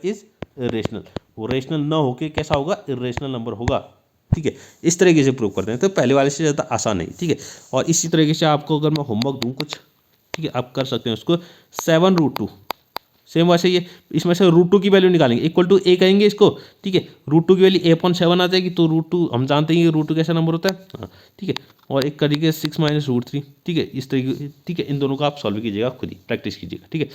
इज रेशनल। वो रेशनल ना होके कैसा होगा, इरेशनल नंबर होगा, ठीक है। इस तरीके से प्रूव करते हैं, तो पहले वाले से ज़्यादा आसान है, ठीक है। और इसी तरीके से आपको अगर मैं होमवर्क दूँ कुछ, ठीक है, आप कर सकते हैं उसको। 7√2 सेम वैसे ये, इसमें से √2 की वैल्यू निकालेंगे, इक्वल टू ए कहेंगे इसको, ठीक है। √2 की वैल्यू a/7 आ जाएगी, तो √2 हम जानते हैं कि √2 कैसा नंबर होता है, हाँ, ठीक है। और एक तरीके 6 - √3, ठीक है। इस तरीके, ठीक है, इन दोनों का आप सॉल्व कीजिएगा, खुद ही प्रैक्टिस कीजिएगा, ठीक है।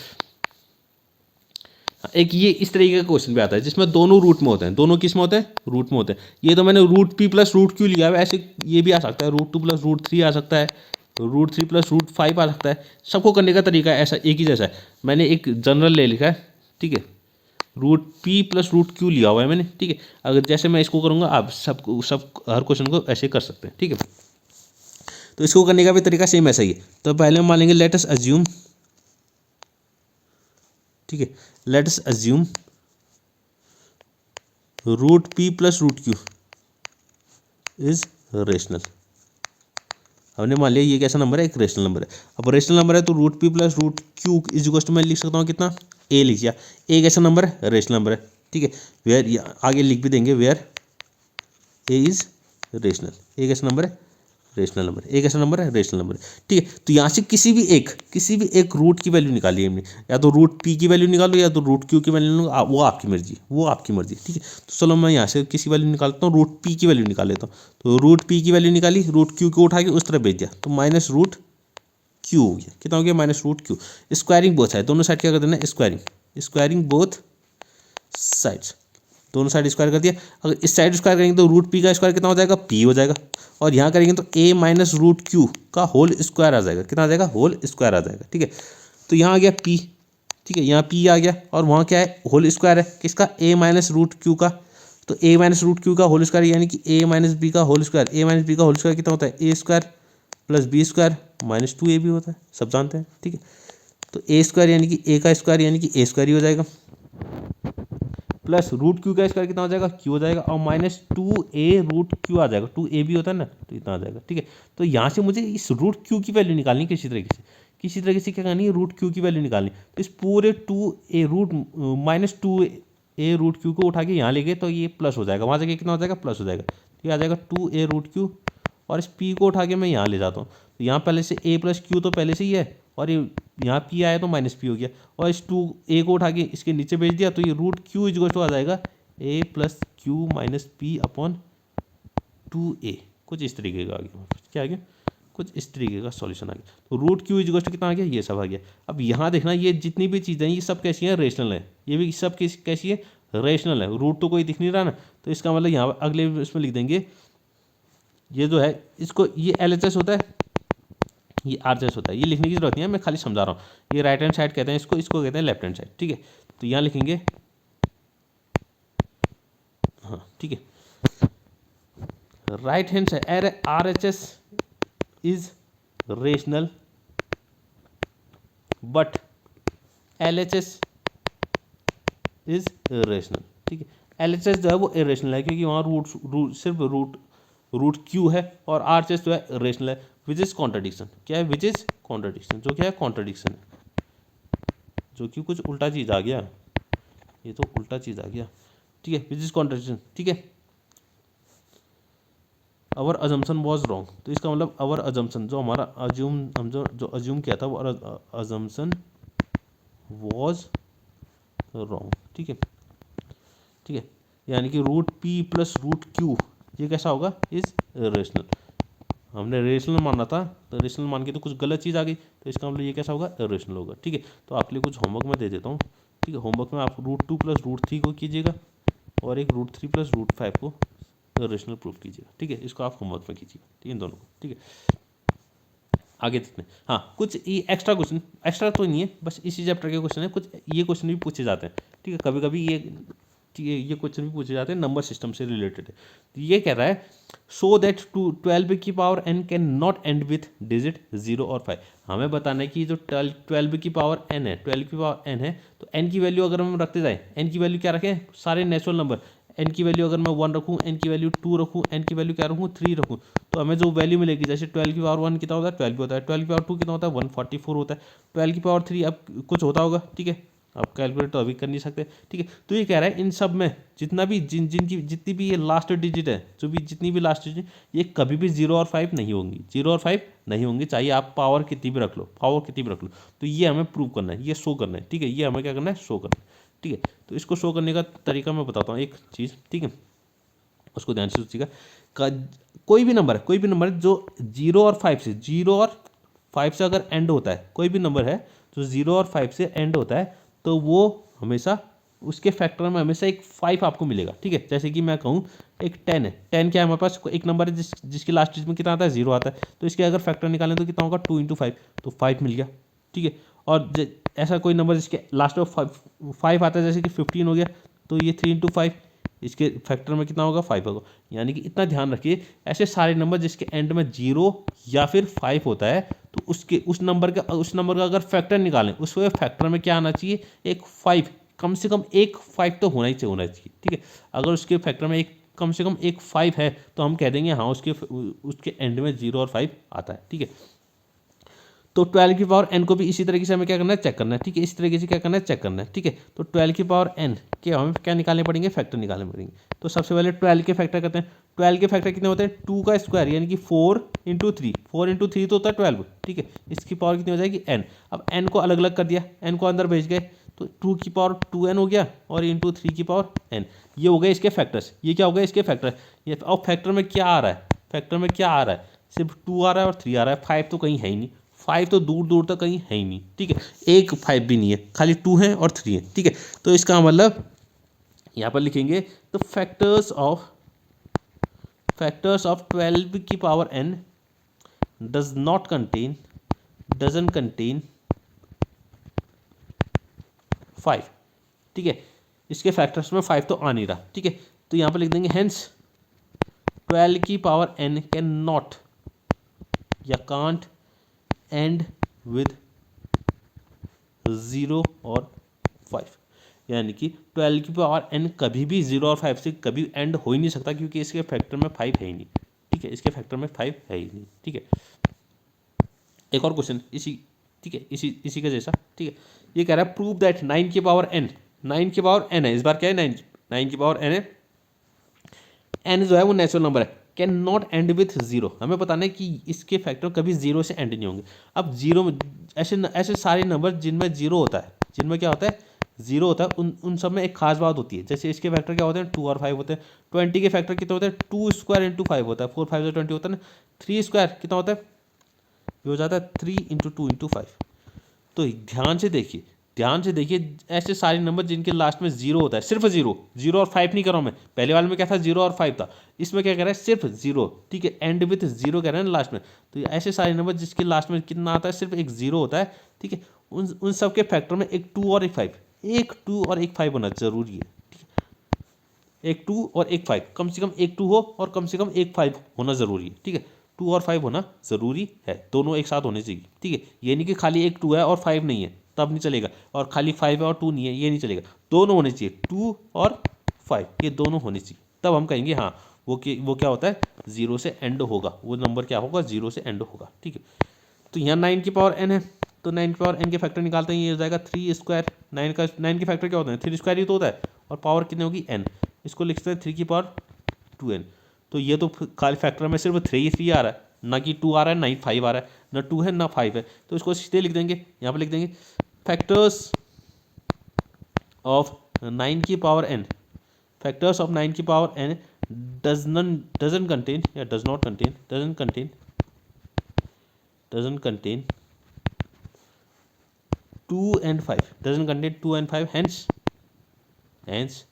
एक ये इस तरीके का क्वेश्चन भी आता है जिसमें दोनों रूट में होते हैं, दोनों किस में होते हैं, रूट में होते हैं। ये तो मैंने √p + √q लिया है, ऐसे ये भी आ सकता है, √2 + √3 आ सकता है, √3 + √5 आ सकता है। सबको करने का तरीका ऐसा एक ही जैसा है। मैंने एक जनरल ले लिखा है, ठीक है, √p + √q लिया हुआ है मैंने, ठीक है। अगर जैसे मैं इसको करूँगा, आप सब हर क्वेश्चन को ऐसे कर सकते हैं, ठीक है। तो इसको करने का भी तरीका सेम ऐसा ही है। तो पहले हम मान लेंगे लेट अस अज्यूम, ठीक है, let us assume √p + √q is rational. हमने मान लिया ये कैसा नंबर है, एक रेशनल नंबर है। अब रेशनल नंबर है तो root p plus root q is equal to मैं लिख सकता हूँ कितना, ए लिख दिया। ए कैसा नंबर है, रेशनल नंबर है, ठीक है। वेयर आगे लिख भी देंगे, वेयर ए इज रेशनल, ए कैसा नंबर है, रेशनल नंबर, ए कैसा नंबर है, रेशनल नंबर, ठीक है। तो यहाँ से किसी भी एक रूट की वैल्यू निकाली हमने, या तो रूट पी की वैल्यू निकालो या तो रूट क्यू की वैल्यू निकालो, वो आपकी मर्जी, ठीक है। तो चलो मैं यहाँ से किसी वैल्यू निकालता हूँ, रूट पी की वैल्यू निकाल लेता हूँ। तो रूट पी की वैल्यू निकाली, रूट क्यू को उठा के उस तरफ भेज दिया, तो माइनस रूट क्यू हो गया, कितना हो गया, minus root q. Squaring both side, दोनों साइड क्या कर देना, स्क्वायरिंग बोथ साइड्स, दोनों साइड स्क्वायर कर दिया। अगर इस साइड स्क्वायर करेंगे तो रूट पी का स्क्वायर कितना हो जाएगा, पी हो जाएगा। और यहाँ करेंगे तो ए माइनस रूट क्यू का होल स्क्वायर आ जाएगा, कितना आ जाएगा, होल स्क्वायर आ जाएगा, ठीक है। तो यहाँ आ गया पी, ठीक है, यहाँ पी आ गया, और वहाँ क्या है, होल स्क्वायर है किसका, ए माइनस रूट क्यू का। तो ए माइनस रूट क्यू का होल स्क्वायर यानी कि ए माइनस बी का whole square, A minus B का होल स्क्वायर कितना होता है, A square plus B square minus 2 A B होता है, सब जानते हैं, ठीक है। तो ए स्क्वायर यानी कि ए का स्क्वायर यानी कि ए स्क्वायर ही हो जाएगा, प्लस रूट क्यू का स्क्वायर कितना हो जाएगा, क्यू हो जाएगा, और माइनस 2a रूट क्यू आ जाएगा, 2a भी होता है ना, तो इतना आ जाएगा, ठीक है। तो यहाँ से मुझे इस रूट क्यू की वैल्यू निकालनी, किसी तरीके से क्या करनी है, रूट क्यू की वैल्यू निकालनी। तो इस पूरे 2a root minus 2a root Q को उठा के यहाँ ले गए तो ये प्लस हो जाएगा, वहाँ जाके कितना हो जाएगा, प्लस हो जाएगा, तो ये आ जाएगा 2a रूट क्यू। और इस p को उठा के मैं यहाँ ले जाता हूँ, तो यहाँ पहले से a प्लस क्यू तो पहले से ही है, और ये यहाँ p आया तो माइनस p हो गया, और इस 2a को उठा के इसके नीचे भेज दिया, तो ये रूट क्यू इज आ जाएगा a plus Q minus P upon 2a, कुछ इस तरीके का आ गया, क्या आ गया, कुछ इस तरीके का सॉल्यूशन आ गया। तो रूट क्यू इज कितना आ गया, ये सब आ गया। अब यहाँ देखना, ये जितनी भी चीज़ें हैं ये सब कैसी हैं, रेशनल है, ये भी सब कैसी है, रेशनल है। रूट तो कोई दिख नहीं रहा ना, तो इसका मतलब यहाँ अगले इसमें लिख देंगे, ये जो है इसको, ये LHS होता है, ये RHS होता है, ये लिखने की जरूरत नहीं है, मैं खाली समझा रहा हूँ। ये राइट हैंड साइड कहते हैं इसको, इसको कहते हैं लेफ्ट हैंड साइड, ठीक है। तो यहाँ लिखेंगे, हाँ ठीक है, right hand side RHS is rational but LHS is rational, ठीक है। LHS जो है वो इरेशनल है, क्योंकि वहाँ सिर्फ रूट क्यू है, और RHS जो है रेशनल है, विच इज कॉन्ट्रडिक्शन, क्या है, विच इज कॉन्ट्रडिक्शन, जो क्या है, कॉन्ट्रडिक्शन है, जो कि कुछ उल्टा चीज़ आ गया, ये तो उल्टा चीज़ आ गया, ठीक है, विच इज कॉन्ट्रडिक्शन, ठीक है। अवर अजम्पशन वॉज रॉन्ग, तो इसका मतलब अवर अजम्पशन, जो हमारा हम जो अज्यूम किया था वो अजम्पशन वॉज रॉन्ग, ठीक है, ठीक है। यानी कि root p plus root q ये कैसा होगा, इज रेशनल। हमने रेशनल माना था, तो रेशनल मान के तो कुछ गलत चीज़ आ गई, तो इसका मतलब ये कैसा होगा, रेशनल होगा, ठीक है। तो आपके लिए कुछ होमवर्क में दे देता हूँ, ठीक है। होमवर्क में आप रूट 2 प्लस रूट 3 को कीजिएगा, और एक रूट 3 प्लस रूट 5 को रेशनल प्रूफ कीजिएगा, ठीक है। इसको आप होमवर्क में कीजिएगा, ठीक है, इन दोनों को, ठीक है। आगे देखते हैं, हाँ कुछ ये एक्स्ट्रा क्वेश्चन, एक्स्ट्रा तो नहीं है, बस इसी चैप्टर के क्वेश्चन है, कुछ ये क्वेश्चन भी पूछे जाते हैं, ठीक है। कभी कभी ये क्वेश्चन भी पूछे जाते हैं, नंबर सिस्टम से रिलेटेड है। तो ये कह रहा है, सो दैट 12 की power n can not and with digit 0 और 5। हमें बताना है कि जो 12 की पावर n है, 12 की पावर n है, तो n की वैल्यू अगर हम रखते जाए, n की वैल्यू क्या रखें, सारे नेचुरल नंबर, n की वैल्यू अगर मैं 1 रखूँ, n की वैल्यू 2 रखूँ, n की वैल्यू क्या रखूँ, 3 रखूँ, तो हमें जो वैल्यू मिलेगी, जैसे 12 की पावर 1 कितना होता है, 12 होता है, 12 की पावर 2 कितना होता है, 144 होता है, 12 की पावर 3 अब कुछ होता होगा, ठीक है। आप कैलकुलेट तो अभी कर नहीं सकते, ठीक है। तो ये कह रहा है, इन सब में जितना भी जिनकी जितनी भी ये लास्ट डिजिट है, जो भी जितनी भी लास्ट डिजिट, ये कभी भी 0 और 5 नहीं होंगी, 0 और 5 नहीं होंगी, चाहिए आप पावर कितनी भी रख लो, तो ये हमें प्रूव करना है, ये शो करना है, ठीक है। ये हमें क्या करना है, शो करना है, ठीक है। तो इसको शो करने का तरीका मैं बताता हूँ, एक चीज़, ठीक है, उसको ध्यान से सोचिएगा। कोई भी नंबर जो 0 और 5 से अगर एंड होता है, कोई भी नंबर है जो 0 और 5 से एंड होता है, तो वो हमेशा उसके फैक्टर में हमेशा एक 5 आपको मिलेगा, ठीक है। जैसे कि मैं कहूँ एक 10 है, 10 क्या है हमारे पास, एक नंबर है जिसकी लास्ट डिजिट में कितना आता है, 0 आता है, तो इसके अगर फैक्टर निकालें तो कितना होगा, 2 × 5, तो 5 मिल गया, ठीक है। और ऐसा कोई नंबर जिसके लास्ट में 5 आता है, जैसे कि 15 हो गया, तो ये 3 × 5, इसके फैक्टर में कितना होगा, 5 होगा। यानी कि इतना ध्यान रखिए, ऐसे सारे नंबर जिसके एंड में 0 या फिर 5 होता है, तो उस नंबर का अगर फैक्टर निकालें, उस फैक्टर में क्या आना चाहिए, एक 5, कम से कम एक 5 तो होना ही चाहिए, ठीक है। अगर उसके फैक्टर में एक कम से कम एक 5 है तो हम कह देंगे हाँ उसके एंड में 0 और 5 आता है, ठीक है। तो 12 की पावर n को भी इसी तरीके से हमें क्या करना है, चेक करना है, ठीक है। इस तरीके से क्या करना है, चेक करना है, ठीक है। तो 12 की पावर n के हमें क्या निकालने पड़ेंगे, फैक्टर निकालने पड़ेंगे। तो सबसे पहले 12 के फैक्टर करते हैं। 12 के फैक्टर कितने होते हैं, 2 का स्क्वायर यानी कि 4 इंटू 3, 4 इंटू 3 तो होता है 12, ठीक है। इसकी पावर कितनी हो जाएगी n। अब n को अलग अलग कर दिया, n को अंदर भेज गए, तो 2 की पावर 2n हो गया और इंटू 3 की पावर n। ये हो गए इसके फैक्टर्स। ये क्या हो गए इसके फैक्टर। ये अब फैक्टर में क्या आ रहा है, फैक्टर में क्या आ रहा है, सिर्फ 2 आ रहा है और 3 आ रहा है, 5 तो कहीं है ही नहीं, 5 तो दूर दूर तक कहीं है ही नहीं, ठीक है। एक 5 भी नहीं है, खाली 2 है और 3 है, ठीक है। तो इसका मतलब यहाँ पर लिखेंगे तो फैक्टर्स ऑफ 12 की पावर n डजंट कंटेन 5, ठीक है। इसके फैक्टर्स में 5 तो आ नहीं रहा, ठीक है। तो यहाँ पर लिख देंगे हेंस 12 की पावर n कैन नॉट या कांट एंड विद 0 और 5, यानी कि 12 की पावर n कभी भी 0 और 5 से कभी एंड हो ही नहीं सकता, क्योंकि इसके फैक्टर में 5 है ही नहीं, ठीक है। इसके फैक्टर में 5 है ही नहीं, ठीक है। एक और क्वेश्चन इसी, ठीक है, इसी का जैसा, ठीक है। ये कह रहा है प्रूव दैट 9 की पावर n, 9 की पावर n है, इस बार क्या है 9 की पावर n है, n जो है वो नेचुरल नंबर है, कैन नॉट एंड विथ 0। हमें बताना है कि इसके फैक्टर कभी 0 से एंड नहीं होंगे। अब 0 में ऐसे सारे नंबर जिनमें 0 होता है, जिनमें क्या होता है 0 होता है, उन सब में एक खास बात होती है। जैसे इसके फैक्टर क्या होते हैं, 2 और 5 होते हैं। 20 के फैक्टर कितने होते हैं, 2 स्क्वायर इंटू 5 होता है, 4 5 20 होता है ना। 3 स्क्वायर कितना होता है, ये हो जाता है 3 इंटू 2 इंटू 5। तो ध्यान से देखिए ऐसे सारे नंबर जिनके लास्ट में 0 होता है, सिर्फ 0 और 5 नहीं कर रहा हूँ मैं। पहले वाले में क्या था, 0 और 5 था, इसमें क्या कह रहा है, सिर्फ 0, ठीक है। एंड विथ 0 कह रहे हैं लास्ट में। तो ऐसे सारे नंबर जिसके लास्ट में कितना आता है, सिर्फ एक 0 होता है, ठीक है। उन सब के फैक्टर में एक 2 और एक 5, एक 2 और एक 5 होना जरूरी है, ठीक है। एक 2 और एक 5, कम से कम एक 2 हो और कम से कम एक 5 होना जरूरी है, ठीक है। 2 और 5 होना जरूरी है, दोनों एक साथ होने चाहिए, ठीक है। ये नहीं कि खाली एक 2 है और 5 नहीं है, तब नहीं चलेगा, और खाली 5 है और 2 नहीं है, ये नहीं चलेगा। दोनों होने चाहिए, 2 और 5 ये दोनों होने चाहिए, तब हम कहेंगे हाँ वो क्या होता है, 0 से एंड होगा, वो नंबर क्या होगा, 0 से एंड होगा, ठीक है। तो यहाँ 9 की पावर n है, तो 9 की पावर n के फैक्टर निकालते हैं, ये हो जाएगा 3 स्क्वायर। 9 के फैक्टर क्या होता है, 3 स्क्वायर ही तो होता है, और पावर कितनी होगी n, इसको लिखते हैं 3 की पावर 2n। तो ये तो खाली फैक्टर में सिर्फ 3 आ रहा है, ना कि 2 आ रहा है, ना ही 5 आ रहा है, ना 2 है ना 5 है, तो इसको सीधे लिख देंगे, यहाँ पर लिख देंगे फैक्टर्स ऑफ 9 की पावर n, फैक्टर्स ऑफ 9 की power n doesn't contain 2 and 5, hence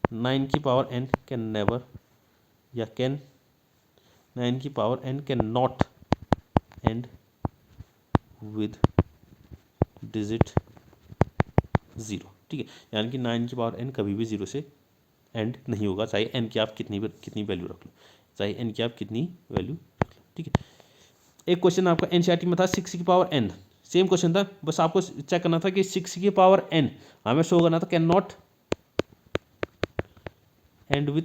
9 की पावर n can never या can 9 की power n can not and with digit 0, ठीक है। यानी कि 9 की पावर n कभी भी 0 से एंड नहीं होगा, चाहे n की आप कितनी वैल्यू रख लो, चाहे n की आप कितनी वैल्यू रख लो, ठीक है। एक क्वेश्चन आपका एनसीईआरटी में था 6 की पावर n, सेम क्वेश्चन था, बस आपको चेक करना था कि 6 की पावर n हमें शो करना था कैन नॉट एंड विथ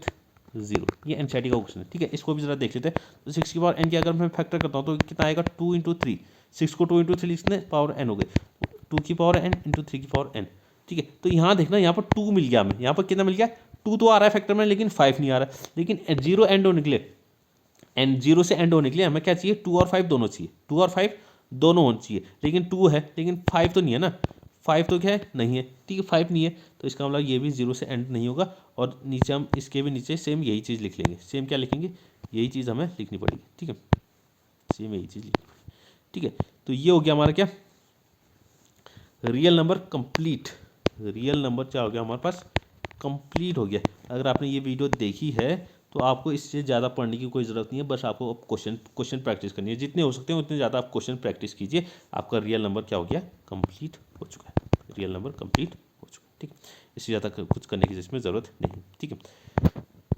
0, ये एनसीईआरटी का क्वेश्चन है, ठीक है। इसको भी जरा देख लेते हैं। तो 6 की पावर n की अगर मैं फैक्टर करता हूँ तो कितना आएगा, 2 इंटू 3, 6 को 2 इंटू 3 लिखते हैं, पावर n हो गई, 2 की पावर n इंटू 3 की पावर n, ठीक है। तो यहाँ देखना, यहाँ पर 2 मिल गया हमें, यहाँ पर कितना मिल गया, 2 तो आ रहा है फैक्टर में, लेकिन 5 नहीं आ रहा है, लेकिन 0 एंड होने के लिए, एंड 0 से एंड होने के लिए हमें क्या चाहिए, 2 और 5 दोनों चाहिए, 2 और 5 दोनों होने चाहिए, लेकिन 2 है, लेकिन 5 तो नहीं है ना, 5 तो क्या है, नहीं है, ठीक है, 5 नहीं है, तो इसका मतलब ये भी 0 से एंड नहीं होगा। और नीचे हम इसके भी नीचे सेम यही चीज़ लिख लेंगे, सेम क्या लिखेंगे, यही चीज़ हमें लिखनी पड़ेगी, ठीक है, सेम यही चीज़ लिखनी पड़ेगी, ठीक है। तो ये हो गया हमारा क्या, real number complete, real number क्या हो गया हमारे पास, कंप्लीट हो गया। अगर आपने ये वीडियो देखी है तो आपको इससे ज़्यादा पढ़ने की कोई ज़रूरत नहीं है, बस आपको अब क्वेश्चन प्रैक्टिस करनी है, जितने हो सकते हैं उतने ज़्यादा आप क्वेश्चन प्रैक्टिस कीजिए। आपका रियल नंबर क्या हो गया, कंप्लीट हो चुका है, रियल नंबर कंप्लीट हो चुका है, ठीक है। इससे ज़्यादा कुछ करने की इसमें ज़रूरत नहीं, ठीक है,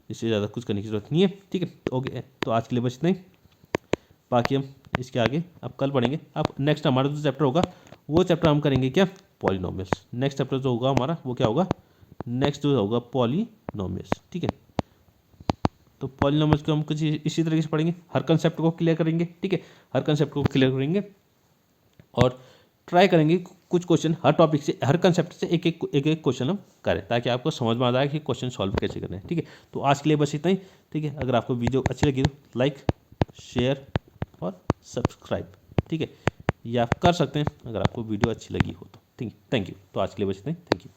इससे ज़्यादा कुछ करने की ज़रूरत नहीं है, ठीक है। ओके, तो आज के लिए बस इतना ही, बाकी हम इसके आगे अब कल पढ़ेंगे। अब नेक्स्ट हमारा जो चैप्टर होगा वो चैप्टर हम करेंगे क्या, पॉलिनोमियल्स। नेक्स्ट चैप्टर जो होगा हमारा वो क्या होगा, नेक्स्ट जो होगा पॉलिनोमियल्स, ठीक है, तो पॉलिनॉमियल्स को हम कुछ इसी तरीके से पढ़ेंगे, हर कंसेप्ट को क्लियर करेंगे, ठीक है, हर कंसेप्ट को क्लियर करेंगे और ट्राई करेंगे कुछ क्वेश्चन हर टॉपिक से, हर कंसेप्ट से एक एक क्वेश्चन हम करें, ताकि आपको समझ में आ जाए कि क्वेश्चन सॉल्व कैसे करना है, ठीक है। तो आज के लिए बस इतना ही, ठीक है। अगर आपको वीडियो अच्छी लगी तो लाइक, शेयर और सब्सक्राइब, ठीक है, ये आप कर सकते हैं अगर आपको वीडियो अच्छी लगी हो तो, ठीक है। Thank you. तो आज के लिए बस इतना ही, थैंक यू।